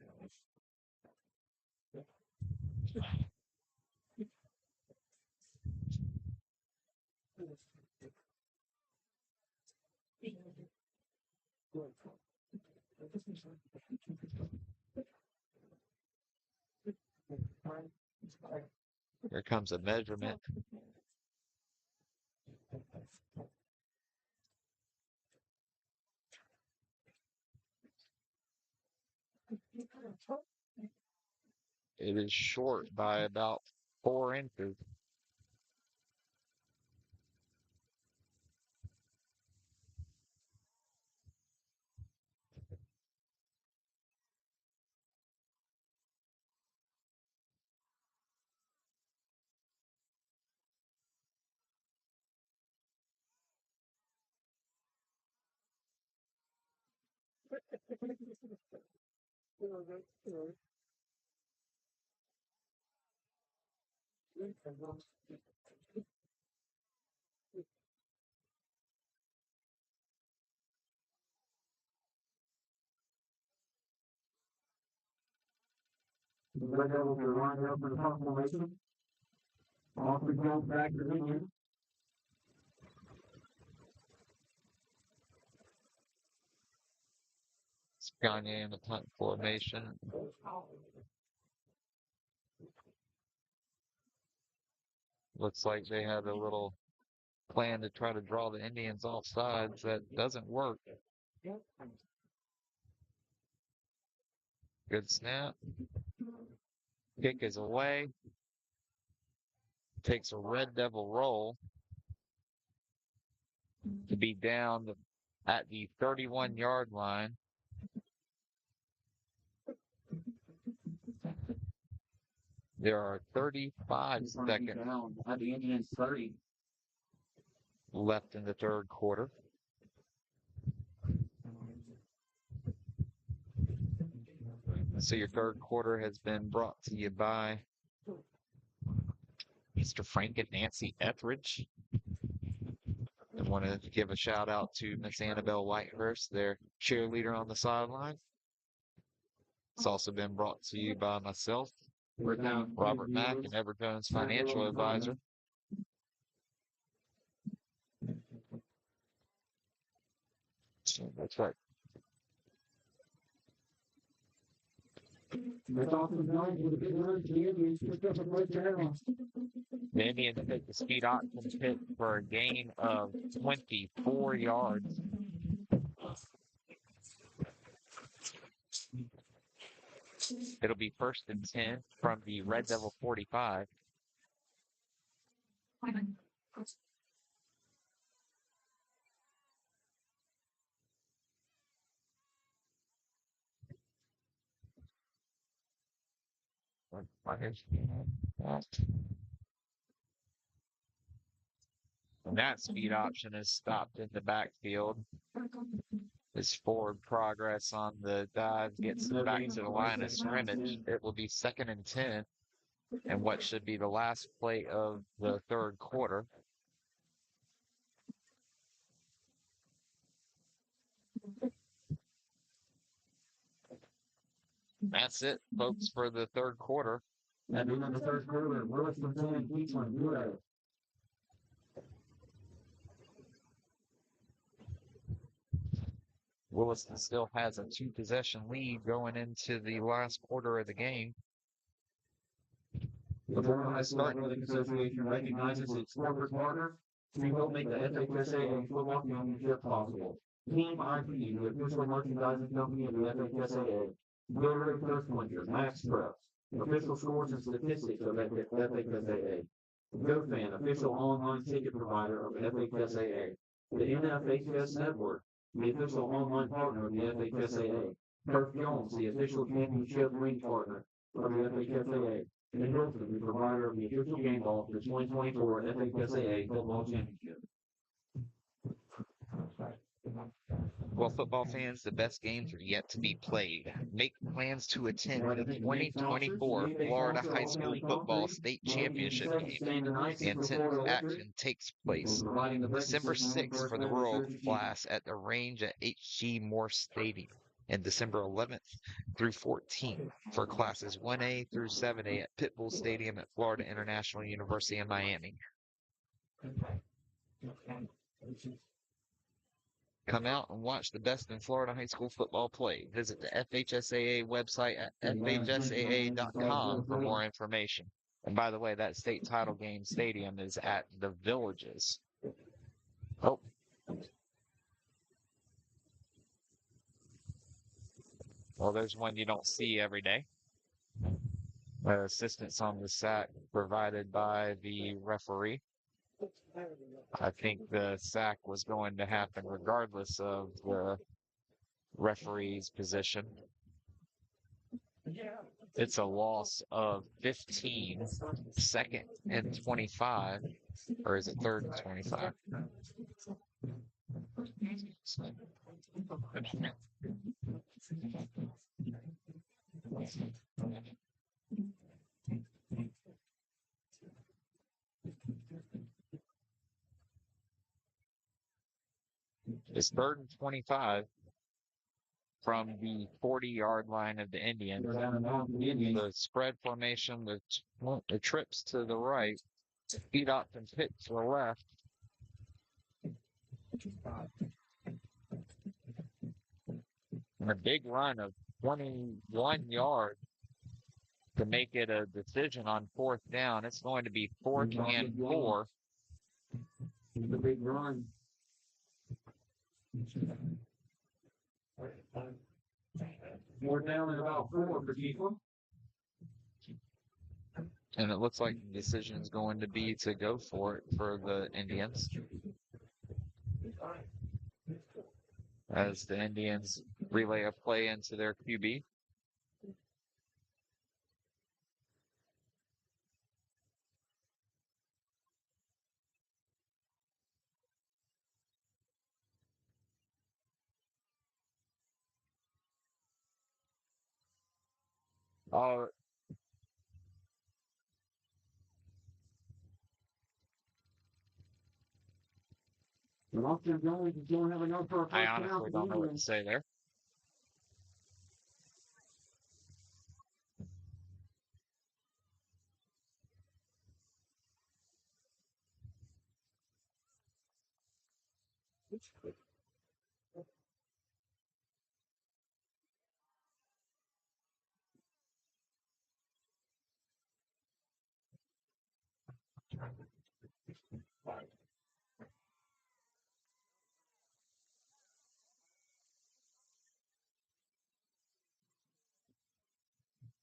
Here comes a measurement. It is short by about 4 inches. The Red Devils are lined up for the punt formation. Offense goes back to Indian. Gagne in the punt formation. Looks like they had a little plan to try to draw the Indians off sides. That doesn't work. Good snap. Kick is away. Takes a Red Devil roll to be down at the 31-yard line. There are 35 seconds down at the Indians 30. left in the 3rd quarter. So your 3rd quarter has been brought to you by Mr. Frank and Nancy Etheridge. I want to give a shout out to Miss Annabelle Whitehurst, their cheerleader on the sideline. It's also been brought to you by myself, Robert Mack, and Evertone's financial advisor. That's right. That's awesome. With a big run to the Indians. Picked up a first down. The Indians take the speed option pick for a gain of 24 yards. It'll be 1st and 10 from the Red Devil 45. And that speed option is stopped in the backfield. His forward progress on the dive gets him back to the line of scrimmage. It will be 2nd and 10, and what should be the last play of the 3rd quarter. That's it, folks, for the third quarter. At the end of the third quarter, Williston 10, Chiefland 0. Williston still has a 2-possession lead going into the last quarter of the game. The Florida High School Athletic Association recognizes its corporate partner to help make the FHSAA football championship possible. Team IP, the official merchandising company of the FHSAA. Gatorade Thirst Quencher, Max Preps. Official scores and statistics of FHSAA. GoFan, official online ticket provider of FHSAA. The NFHS Network, the official online partner of the FHSAA. Turf Jones, the official championship ring partner of the FHSAA. And Hilton, the provider of the official game ball for the 2024 FHSAA Football Championship. Well, football fans, the best games are yet to be played. Make plans to attend the 2024 Florida High School Football State Championship game. Intense action takes place December 6th for the rural class at the range at H.G. Morse Stadium, and December 11th through 14th for classes 1A through 7A at Pitbull Stadium at Florida International University in Miami. Come out and watch the best in Florida high school football play. Visit the FHSAA website at FHSAA.com for more information. And by the way, that state title game stadium is at the Villages. Oh. Well, there's one you don't see every day. Assistance on the sack provided by the referee. I think the sack was going to happen regardless of the referee's position. It's a loss of 15, second and 25, or is it third and 25? It's third and 25 from the 40-yard line of the Indians. The spread formation, the trips to the right, feed up and pitch to the left. And a big run of 21 yards to make it a decision on fourth down. It's going to be 4th and 4. The big run. More down at about 4 for Chiefland. And it looks like the decision is going to be to go for it for the Indians. As the Indians relay a play into their QB. I honestly don't know what to say there.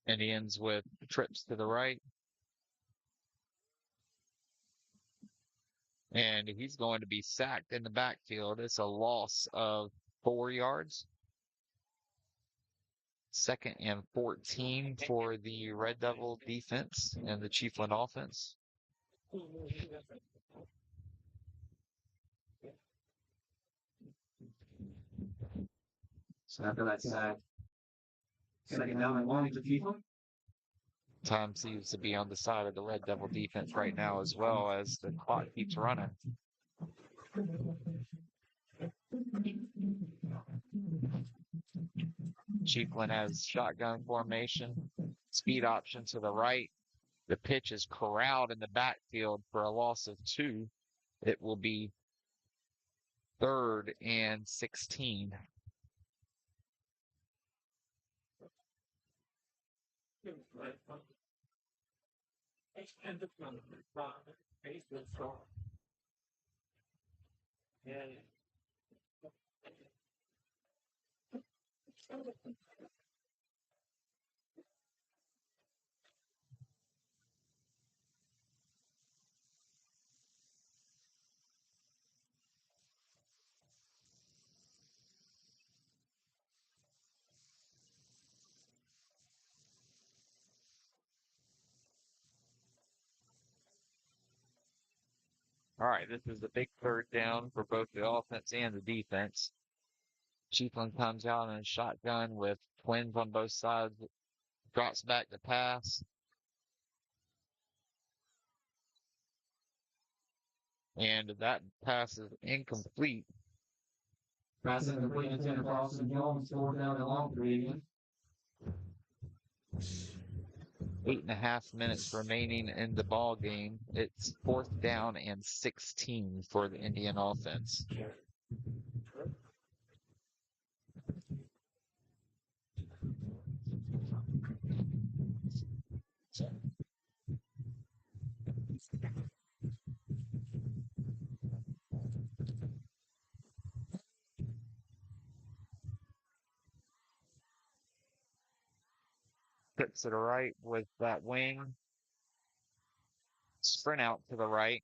Indians with trips to the right. And he's going to be sacked in the backfield. It's a loss of 4 yards. 2nd and 14 for the Red Devil defense and the Chiefland offense. So after that sack, 2nd down and 1 to Chiefland. Time seems to be on the side of the Red Devil defense right now as well as the clock keeps running. Chiefland has shotgun formation, speed option to the right. The pitch is corralled in the backfield for a loss of 2. It will be 3rd and 16. All right, this is a big 3rd down for both the offense and the defense. Chiefland comes out in a shotgun with twins on both sides, drops back to pass, and that pass is incomplete. Pass incomplete intended for Austin Jones, 4th down and long for Indians. 8.5 minutes remaining in the ball game. It's 4th down and 16 for the Indian offense. Trips to the right with that wing. Sprint out to the right.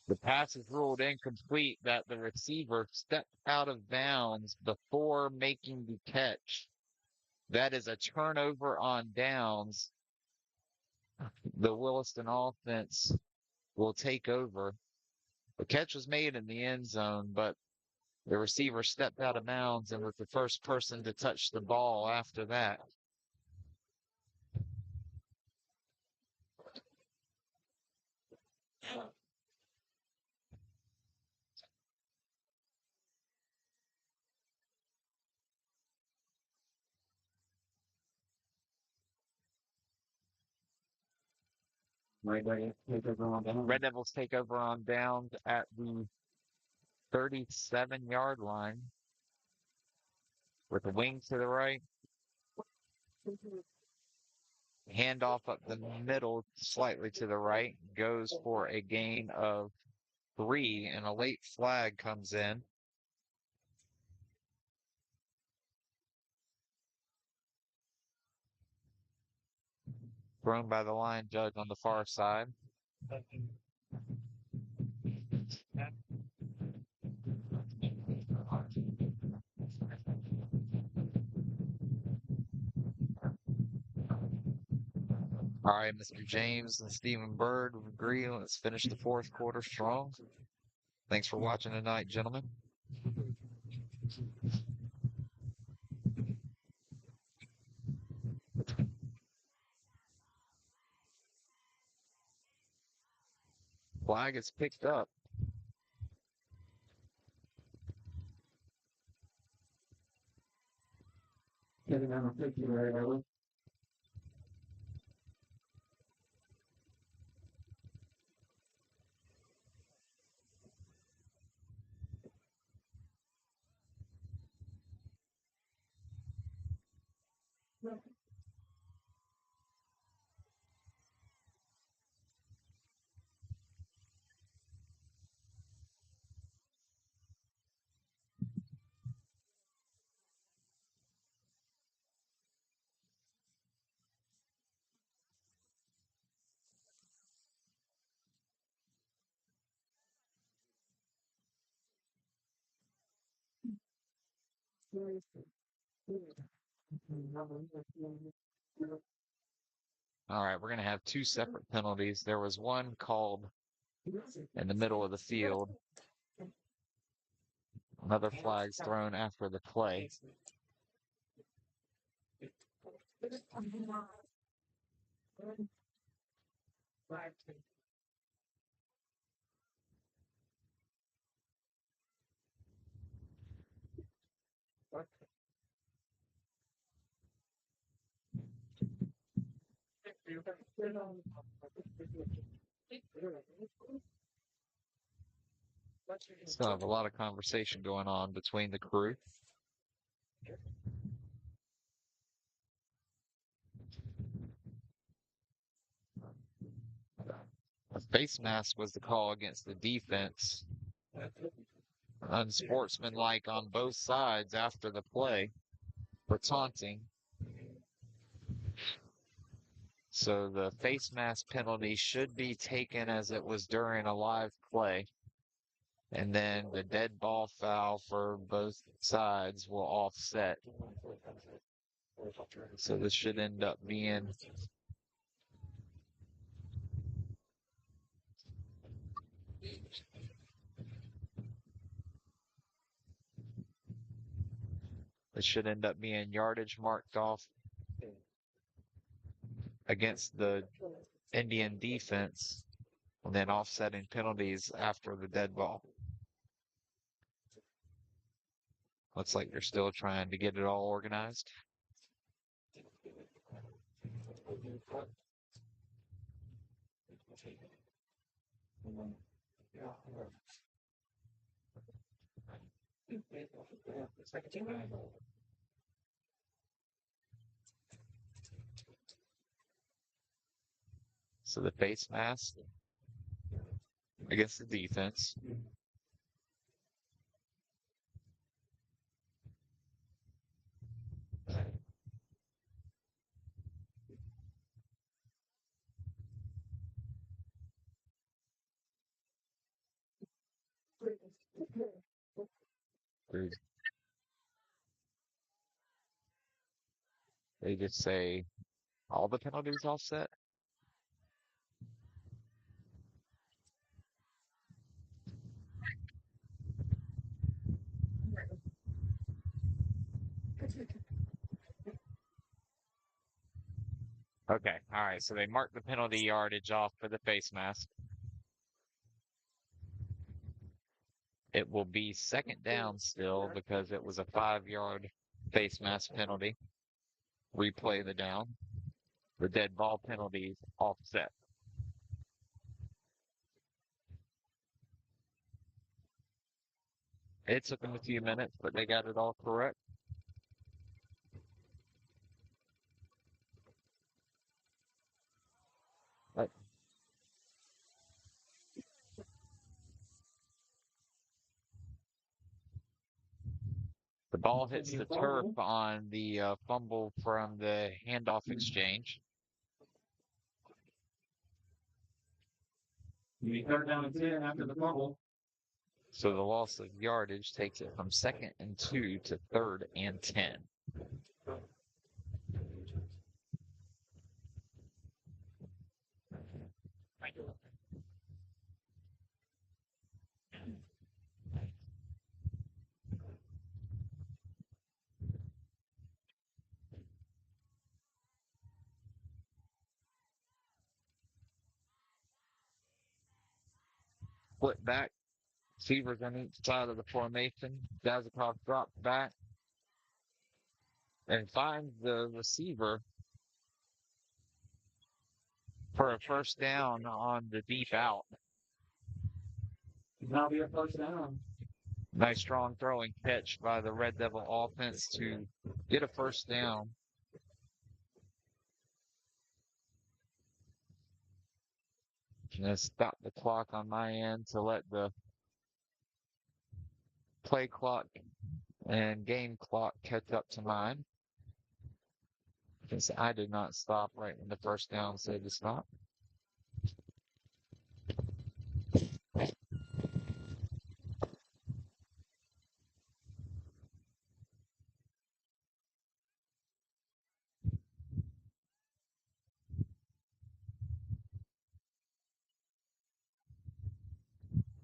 The pass is ruled incomplete that the receiver stepped out of bounds before making the catch. That is a turnover on downs. The Williston offense will take over. The catch was made in the end zone, but the receiver stepped out of bounds and was the first person to touch the ball after that. Red Devils take over on downs at the 37-yard line with a wing to the right. Handoff up the middle, slightly to the right, goes for a gain of 3, and a late flag comes in. Thrown by the line judge on the far side. All right, Mr. James and Stephen Bird agree. Let's finish the 4th quarter strong. Thanks for watching tonight, gentlemen. Flag is picked up. Getting number 50 right over. All right, we're going to have 2 separate penalties. There was one called in the middle of the field. Another flag's thrown after the play. Still have a lot of conversation going on between the crew. A face mask was the call against the defense. Unsportsmanlike on both sides after the play for taunting. So the face mask penalty should be taken as it was during a live play. And then the dead ball foul for both sides will offset. So this should end up being yardage marked off against the Indian defense and then offsetting penalties after the dead ball. Looks like they're still trying to get it all organized. So the face mask against the defense. They just say all the penalties offset. Okay, all right. So they marked the penalty yardage off for the face mask. It will be second down still because it was a 5-yard face mask penalty. Replay the down. The dead ball penalties offset. It took them a few minutes, but they got it all correct. The ball hits the turf on the fumble from the handoff exchange. Third down and 10 after the fumble. So the loss of yardage takes it from 2nd and 2 to 3rd and 10. Split back. Receivers on each side of the formation. Dazikov drops back and finds the receiver for a first down on the deep out. Now be a first down. Nice strong throwing catch by the Red Devil offense to get a first down. Gonna stop the clock on my end to let the play clock and game clock catch up to mine. Because I did not stop right when the first down said to stop.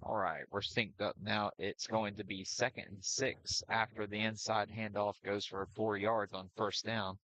All right, we're synced up now. It's going to be 2nd and 6 after the inside handoff goes for 4 yards on first down.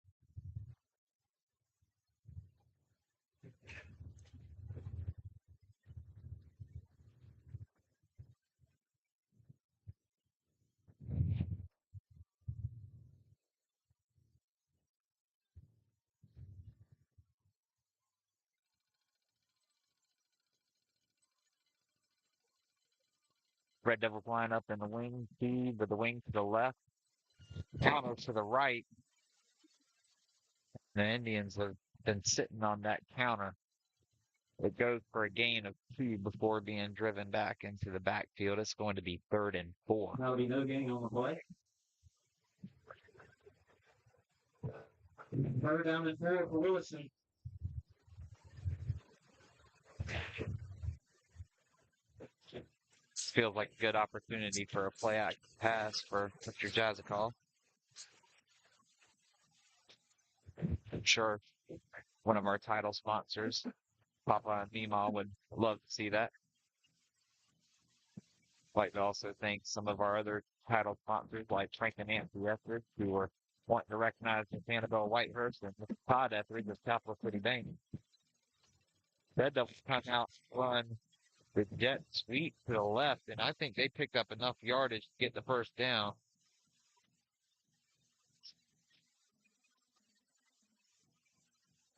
Red Devils line up in the wing, feed with the wing to the left, counter to the right. The Indians have been sitting on that counter. It goes for a gain of 2 before being driven back into the backfield. It's going to be 3rd and 4. There'll be no gain on the play. 3rd down and 4 for Williston. Feels like a good opportunity for a play act pass for Mr. Jazzakal. I'm sure one of our title sponsors, Papa and Mima, would love to see that. I'd like to also thank some of our other title sponsors like Frank and Nancy Etheridge, who were wanting to recognize Miss Annabelle Whitehurst and Mr. Todd Etheridge of Capital City Bank. Red Devils come out and run the jet sweep to the left, and I think they picked up enough yardage to get the first down.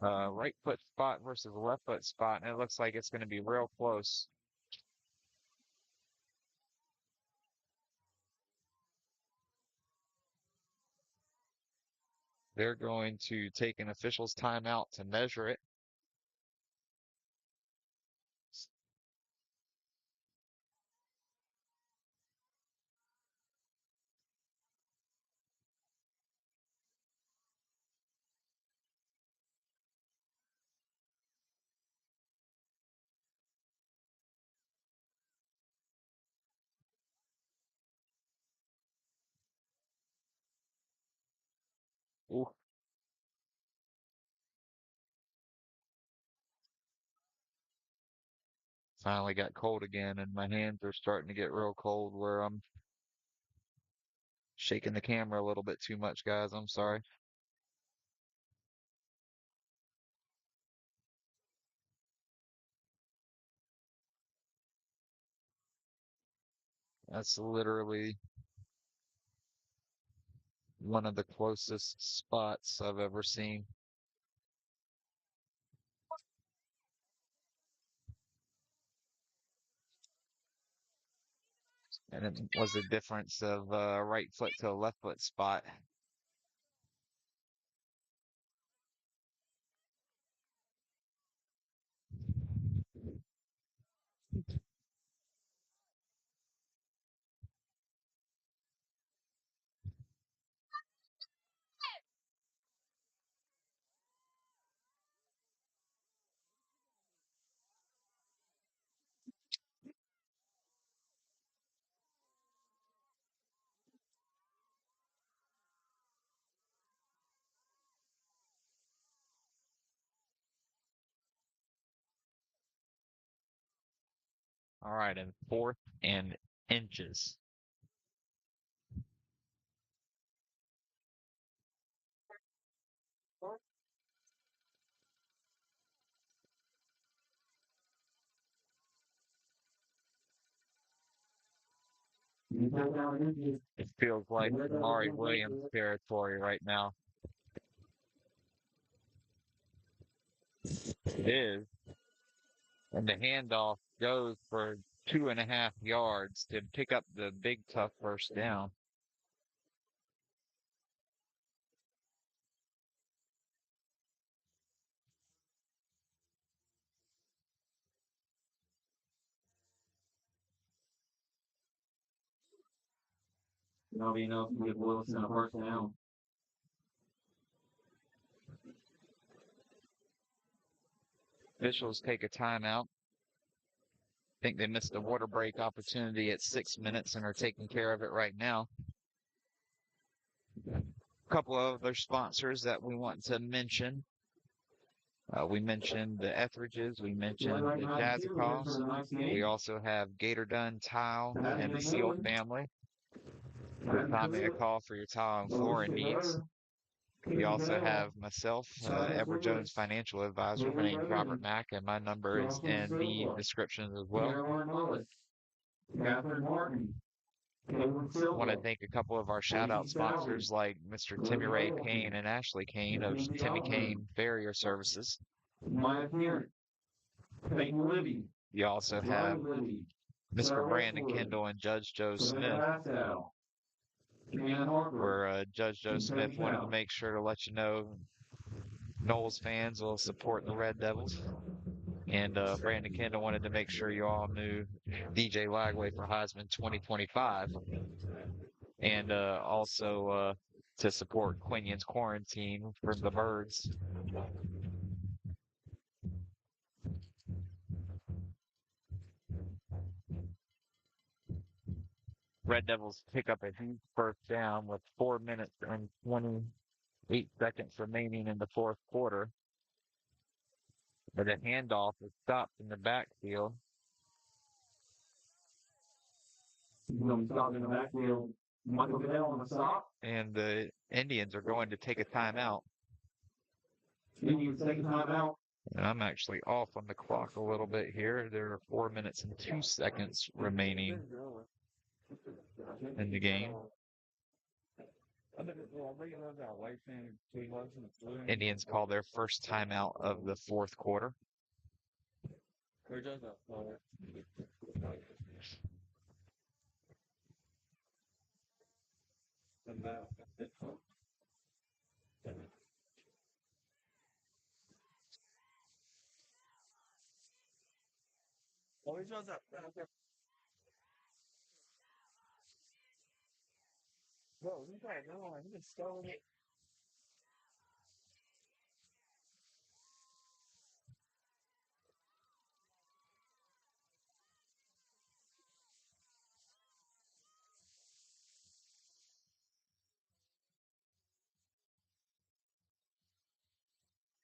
Right foot spot versus left foot spot, and it looks like it's going to be real close. They're going to take an official's timeout to measure it. Ooh. Finally got cold again, and my hands are starting to get real cold where I'm shaking the camera a little bit too much, guys. I'm sorry. That's literally one of the closest spots I've ever seen. And it was a difference of right foot to a left foot spot. All right, and 4th and inches. It feels like Amari Williams territory right now. It is. And the handoff goes for 2.5 yards to pick up the big tough first down. That'll be enough to give Williston a first down. Officials take a timeout. I think they missed a water break opportunity at 6 minutes and are taking care of it right now. A couple of other sponsors that we want to mention. We mentioned the Etheridges. We mentioned the Jazzicals. We also have Gator Dunn Tile and the Seal family. Time me a call for your tile and flooring needs. We also have myself, Edward Jones Financial Advisor. My name is Robert Mack, and my number is in the description as well. I want to thank a couple of our shout-out sponsors like Mr. Timmy Ray Kane and Ashley Kane of Timmy Kane Barrier Services. My appearance. Thank Libby. You also have Mr. Brandon Kendall and Judge Joe Smith, where Judge Joe Smith wanted to make sure to let you know Knowles fans will support the Red Devils. And Brandon Kendall wanted to make sure you all knew DJ Lagway for Heisman 2025. And also to support Quinion's quarantine from the Birds. Red Devils pick up a huge first down with 4 minutes and 28 seconds remaining in the fourth quarter. But a handoff is stopped in the backfield. Stopped in the backfield. Michael Goodell on the stop. And the Indians are going to take a timeout. Indians take a timeout. And I'm actually off on the clock a little bit here. There are 4 minutes and 2 seconds remaining in the game. Indians call their first timeout of the fourth quarter.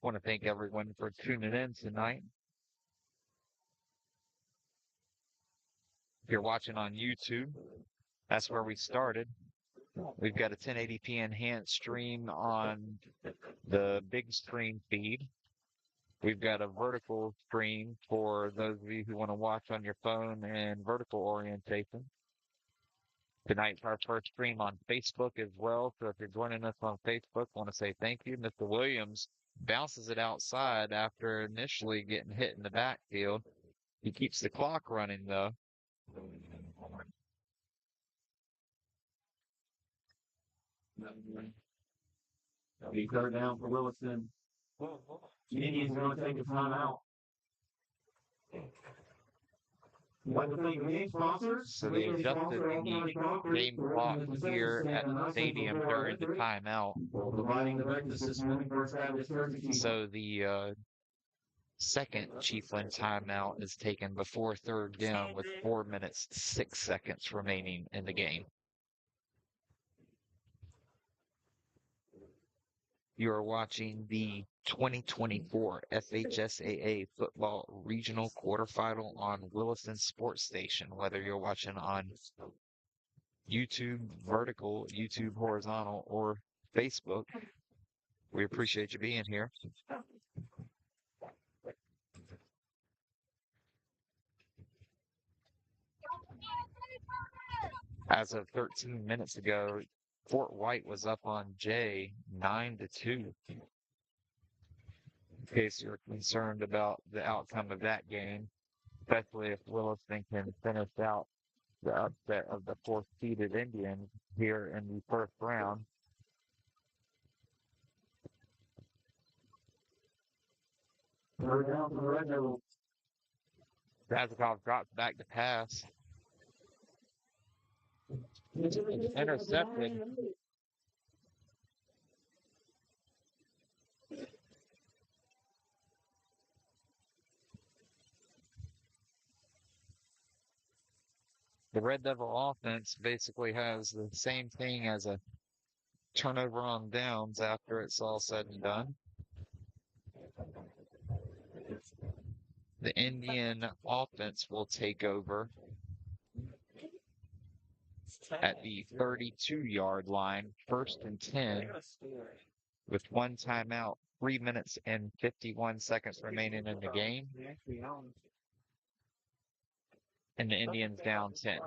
I want to thank everyone for tuning in tonight. If you're watching on YouTube, that's where we started. We've got a 1080p enhanced stream on the big screen feed. We've got a vertical stream for those of you who want to watch on your phone and vertical orientation. Tonight's our first stream on Facebook as well. So if you're joining us on Facebook, I want to say thank you. Mr. Williams bounces it outside after initially getting hit in the backfield. He keeps the clock running, though. That'll be third down for Williston. Indians are going to take a timeout. Like to thank the game sponsors. So they adjusted the game clock here at the stadium during the timeout. Providing the breakfast this morning, First Baptist Church. So the second Chiefland timeout is taken before third down with 4 minutes, 6 seconds remaining in the game. You are watching the 2024 FHSAA football regional quarterfinal on Williston Sports Station, whether you're watching on YouTube vertical, YouTube horizontal, or Facebook. We appreciate you being here. As of 13 minutes ago, Fort White was up on Jay 9-2. In case you're concerned about the outcome of that game, especially if Williston can finish out the upset of the fourth-seeded Indians here in the first round. Third down for the Red Devils. Razakov drops back to pass. It's intercepted. The Red Devil offense basically has the same thing as a turnover on downs after it's all said and done. The Indian offense will take over at the 32-yard line, 1st and 10, with one timeout, 3 minutes and 51 seconds remaining in the game. And the Indians down 10.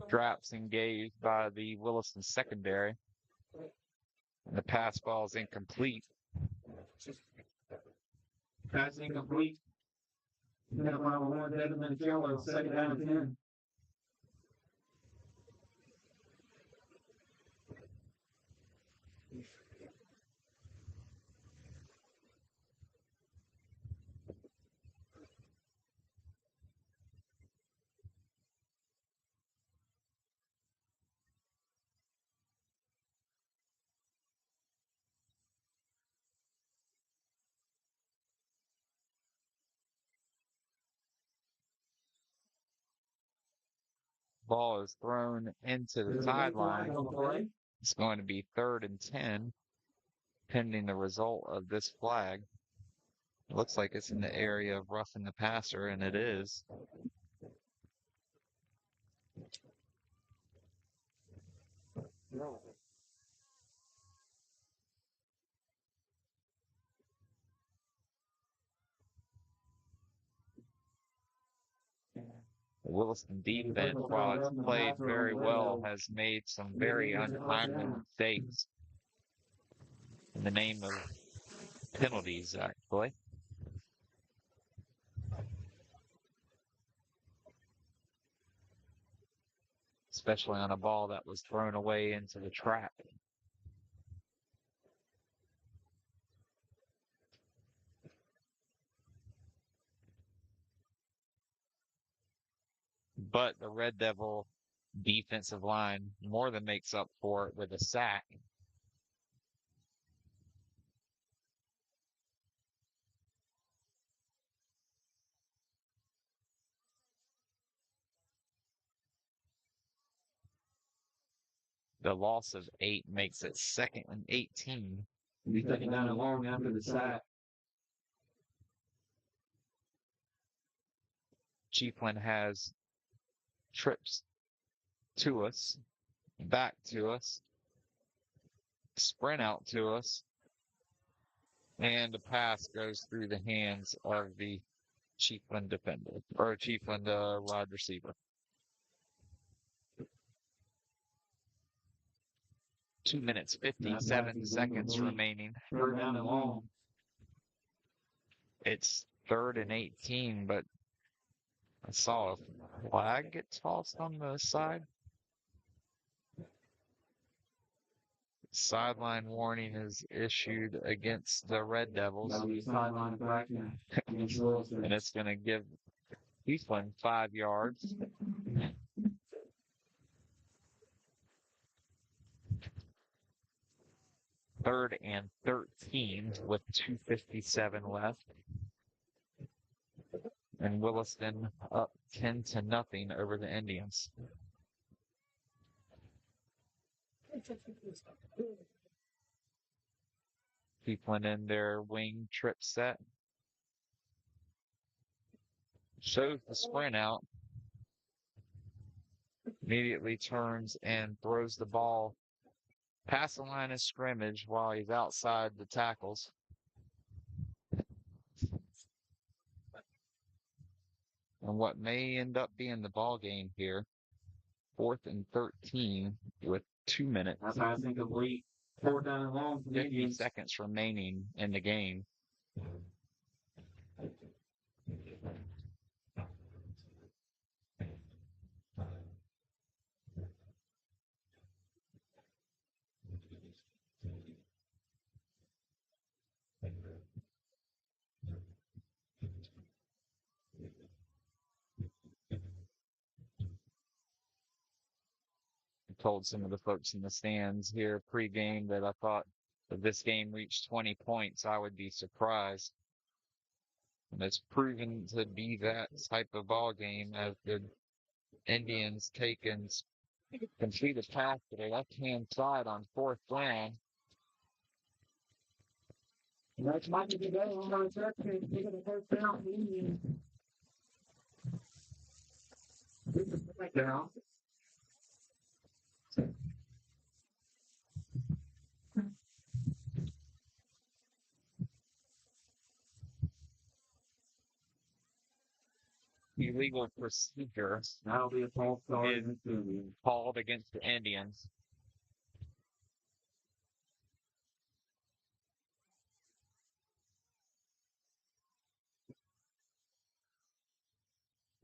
Drops engaged by the Williston secondary. And the pass ball is incomplete. Pass incomplete. Number 1, Devin Mancello, second down and 10. Ball is thrown into the sideline. It's going to be 3rd and 10, pending the result of this flag. It looks like it's in the area of roughing the passer, and it is. The Williston defense, while it's played very well, has made some very untimely mistakes in the name of penalties, actually. Especially on a ball that was thrown away into the trap. But the Red Devil defensive line more than makes up for it with a sack. The loss of 8 makes it 2nd and 18. He's taken down and long after the sack. Chiefland has trips to us, back to us, sprint out to us, and the pass goes through the hands of the Chiefland defender, or Chiefland wide receiver. 2 minutes, 57 seconds remaining. 3rd down and long. It's 3rd and 18, but I saw a flag get tossed on the side. Sideline warning is issued against the Red Devils. Sideline infraction. And it's going to give Chiefland 5 yards. Third and 13 with 2:57 left. And Williston up 10-0 over the Indians. Chiefland in their wing trip set. Shows the sprint out. Immediately turns and throws the ball past the line of scrimmage while he's outside the tackles. And what may end up being the ball game here, 4th and 13 with 2 minutes. That's pass incomplete. 4th down and long. 50 seconds remaining in the game. Told some of the folks in the stands here pregame that I thought if this game reached 20 points, I would be surprised. And it's proven to be that type of ball game as the Indians take and complete a pass to the left-hand side on 4th down. That's might be the game on the third team. Taking the 1st down, the Indians. Down. illegal procedure That'll be a false start is against the Indians. called against the Indians.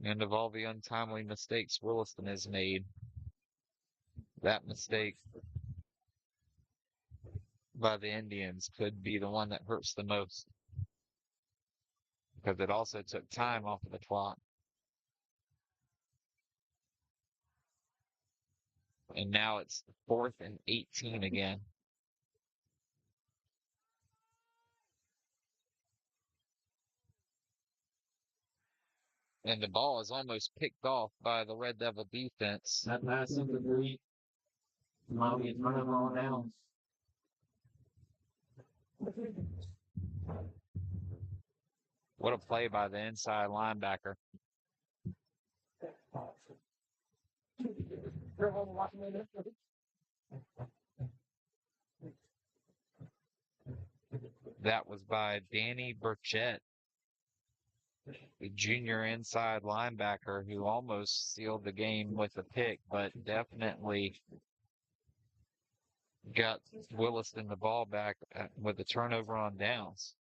And of all the untimely mistakes Williston has made, that mistake by the Indians could be the one that hurts the most, because it also took time off of the clock. And now it's 4th and 18 again. And the ball is almost picked off by the Red Devil defense. That pass incomplete. Might be a turnover on downs. What a play by the inside linebacker. That was by Danny Burchett, the junior inside linebacker who almost sealed the game with a pick, but definitely got Williston the ball back with a turnover on downs.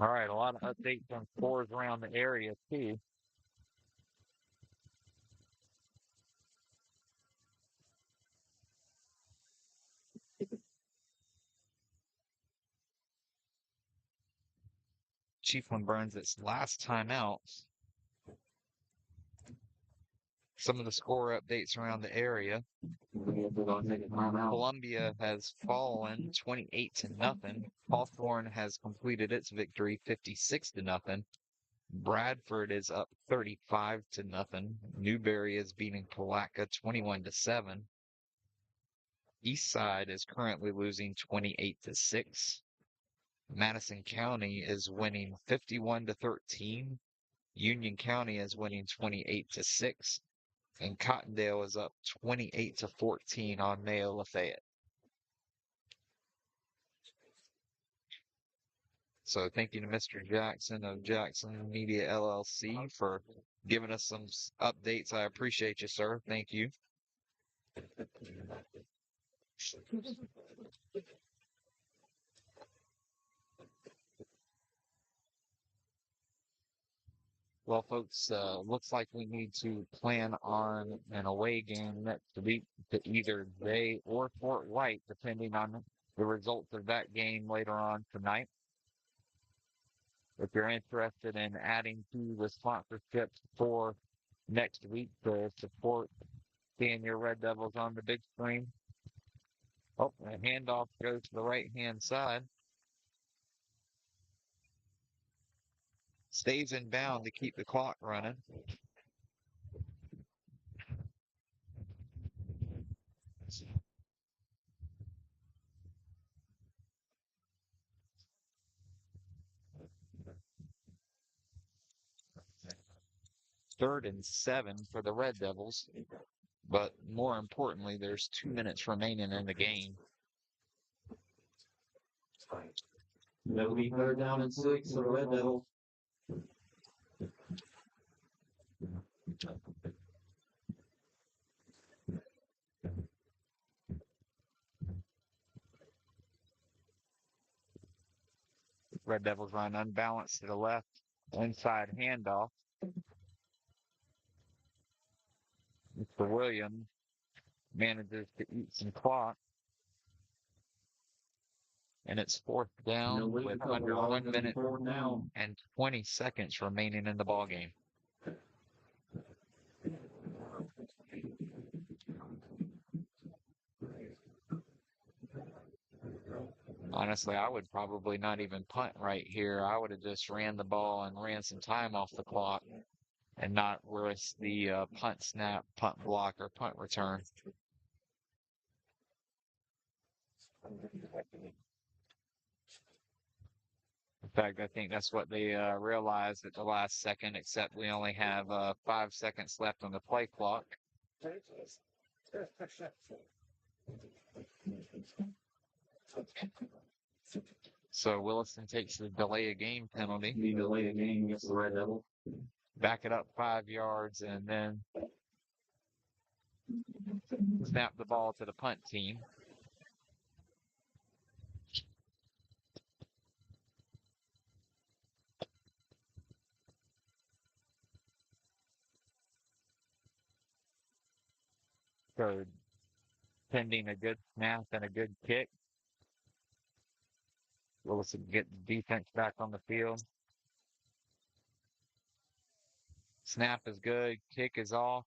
All right, a lot of updates on scores around the area, too. Chiefland burns its last time out. Some of the score updates around the area. Columbia has fallen 28-0. Hawthorne has completed its victory 56-0. Bradford is up 35-0. Newberry is beating Palatka 21-7. Eastside is currently losing 28-6. Madison County is winning 51-13. Union County is winning 28-6. And Cottondale is up 28-14 on Mayo Lafayette. So thank you to Mr. Jackson of Jackson Media LLC for giving us some updates. I appreciate you, sir. Thank you. Well, folks, looks like we need to plan on an away game next week to either Zay or Fort White, depending on the results of that game later on tonight. If you're interested in adding to the sponsorships for next week to support seeing your Red Devils on the big screen. Oh, the handoff goes to the right-hand side. Stays in bound to keep the clock running. Third and 7 for the Red Devils. But more importantly, there's 2 minutes remaining in the game. That'll be 3rd down and 6 for the Red Devils. Red Devils run unbalanced to the left. Inside handoff. Mr. Williams manages to eat some clock. And it's 4th down with under 1 minute and 20 seconds remaining in the ballgame. Honestly, I would probably not even punt right here. I would have just ran the ball and ran some time off the clock and not risk the punt snap, punt block, or punt return. fact, I think that's what they realized at the last second, except we only have 5 seconds left on the play clock. So Williston takes the delay of game penalty. He delayed a game against the Red Devils. Back it up 5 yards and then snap the ball to the punt team. So pending a good snap and a good kick, Williston get the defense back on the field. Snap is good, kick is off,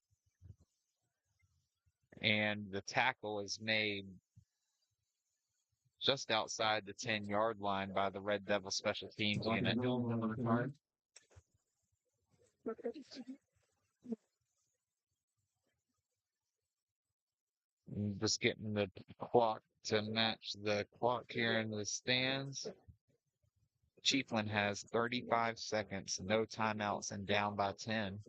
and the tackle is made just outside the 10-yard line by the Red Devil special teams unit. Just getting the clock to match the clock here in the stands. Chiefland has 35 seconds, no timeouts, and down by 10.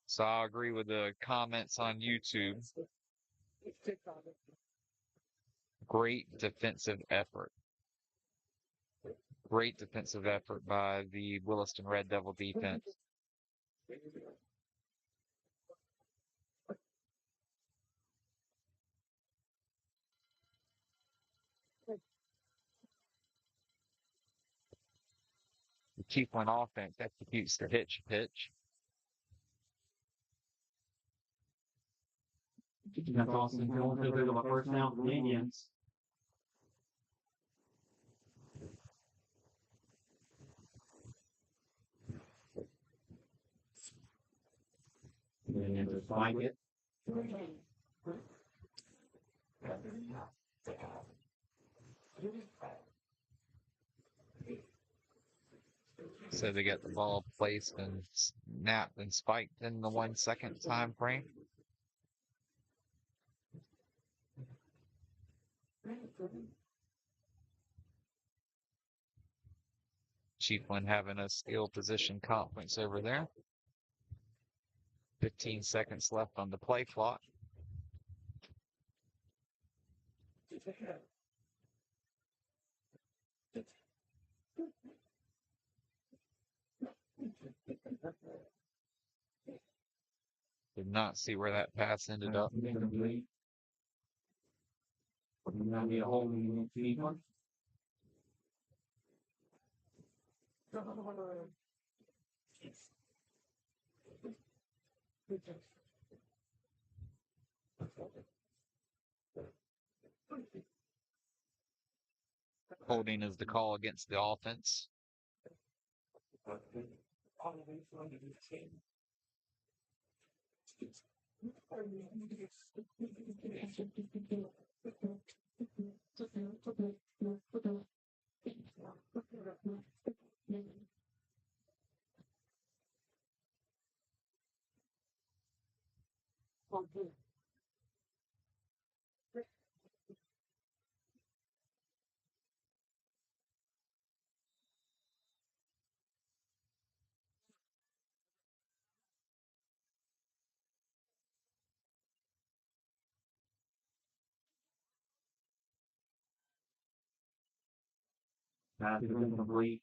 So I agree with the comments on YouTube. Great defensive effort. Great defensive effort by the Williston Red Devil defense. The Chiefland offense executes the hitch pitch. That's awesome. Going to a first down for the Indians. And just spike it. So they get the ball placed and snapped and spiked in the 1 second time frame. Chiefland having a skill position conference over there. 15 seconds left on the play clock. Did not see where that pass ended up. Need a holding Chiefland. Holding is the call against the offense. Pass is incomplete.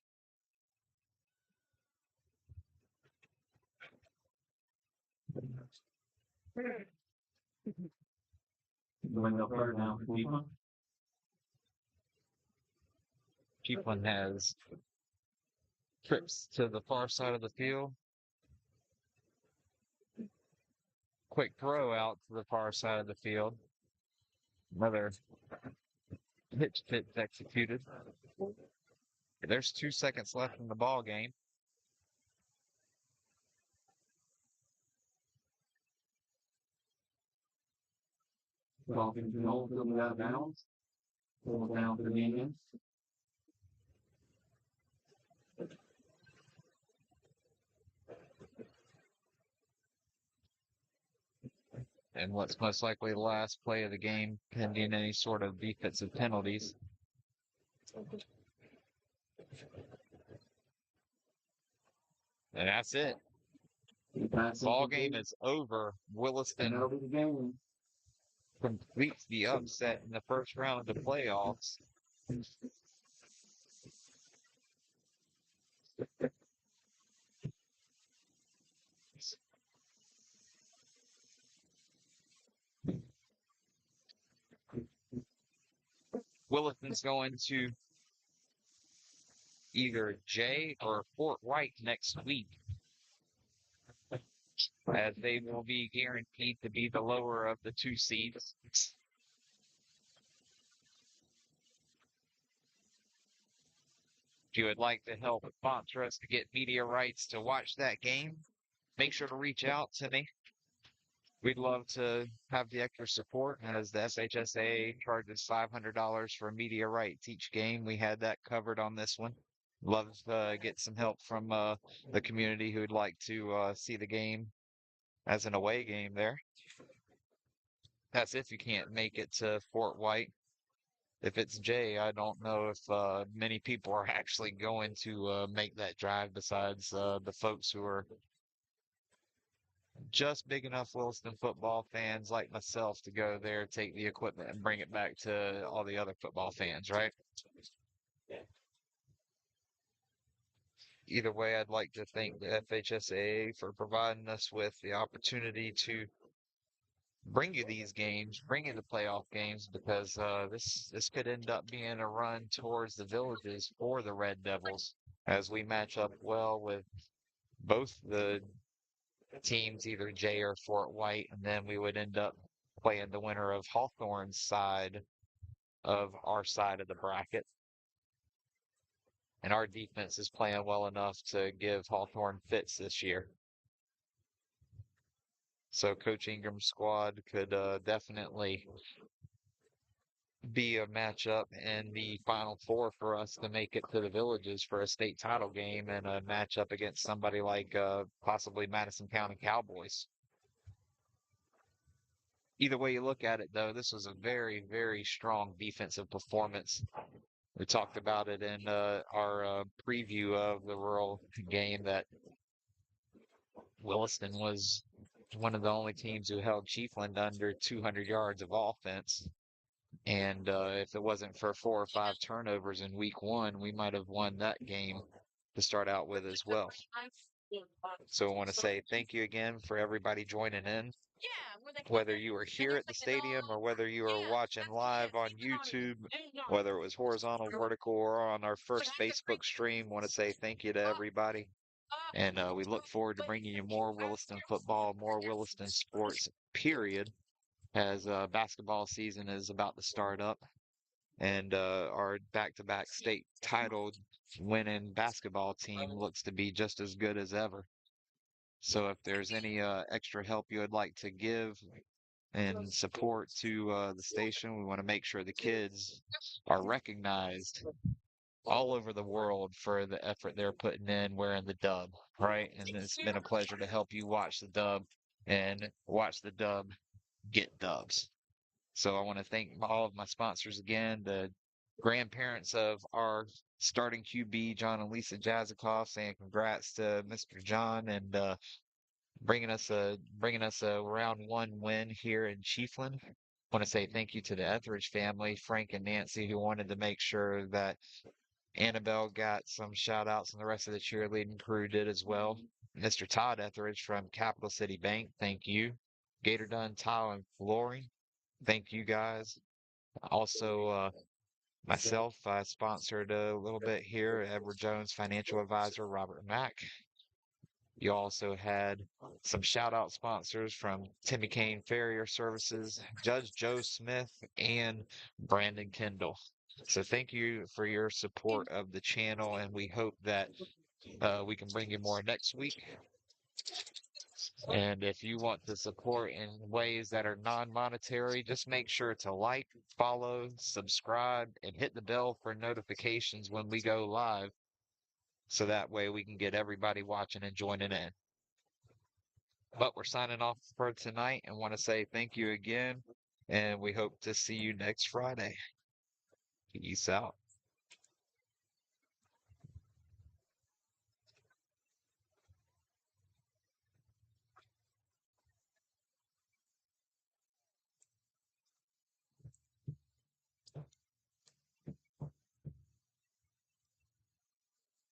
Going up third down for Chiefland. Chiefland has trips to the far side of the field. Quick throw out to the far side of the field. Another hitch pitch executed. There's 2 seconds left in the ball game. Falcons and Old Field out of bounds. Fourth down for the Indians. And what's most likely the last play of the game, pending any sort of defensive penalties. And that's it. Ball game is over. Williston completes the upset in the first round of the playoffs. Williston's going to either Jay or Fort White next week, as they will be guaranteed to be the lower of the two seeds. If you would like to help sponsor us to get media rights to watch that game, make sure to reach out to me. We'd love to have the extra support, as the FHSAA charges $500 for media rights each game. We had that covered on this one. Love to get some help from the community who'd like to see the game as an away game there. That's if you can't make it to Fort White. If it's Jay, I don't know if many people are actually going to make that drive besides the folks who are just big enough Williston football fans like myself to go there, take the equipment, and bring it back to all the other football fans, right? Either way, I'd like to thank the FHSAA for providing us with the opportunity to bring you these games, bring you the playoff games, because this could end up being a run towards the villages for the Red Devils, as we match up well with both the teams, either Jay or Fort White, and then we would end up playing the winner of Hawthorne's side of our side of the bracket. And our defense is playing well enough to give Hawthorne fits this year. So Coach Ingram's squad could definitely be a matchup in the Final Four for us to make it to the Villages for a state title game, and a matchup against somebody like possibly Madison County Cowboys. Either way you look at it, though, this was a very, very strong defensive performance. We talked about it in our preview of the rural game, that Williston was one of the only teams who held Chiefland under 200 yards of offense. And if it wasn't for 4 or 5 turnovers in week 1, we might have won that game to start out with as well. So I want to say thank you again for everybody joining in. Whether you were here at the stadium or whether you were watching live on YouTube, whether it was horizontal, vertical, or on our first Facebook stream, I want to say thank you to everybody. And we look forward to bringing you more Williston football, more Williston sports, period, as basketball season is about to start up. And our back-to-back state title winning basketball team looks to be just as good as ever. So if there's any extra help you would like to give and support to the station, we want to make sure the kids are recognized all over the world for the effort they're putting in wearing the dub, right? And it's been a pleasure to help you watch the dub and watch the dub get dubs. So I want to thank all of my sponsors again, the grandparents of our starting QB, John and Lisa Jazikoff, saying congrats to Mr. John, and bringing us a round 1 win here in Chiefland. I want to say thank you to the Etheridge family, Frank and Nancy, who wanted to make sure that Annabelle got some shout outs, and the rest of the cheerleading crew did as well. Mr. Todd Etheridge from Capital City Bank, thank you. Gator Dunn Tile and Flooring, thank you guys. Also, myself, I sponsored a little bit here. Edward Jones, financial advisor, Robert Mack. You also had some shout out sponsors from Timmy Kane Farrier Services, Judge Joe Smith, and Brandon Kendall. So thank you for your support of the channel, and we hope that we can bring you more next week. And if you want to support in ways that are non-monetary, just make sure to like, follow, subscribe, and hit the bell for notifications when we go live. So that way we can get everybody watching and joining in. But we're signing off for tonight and want to say thank you again. And we hope to see you next Friday. Peace out.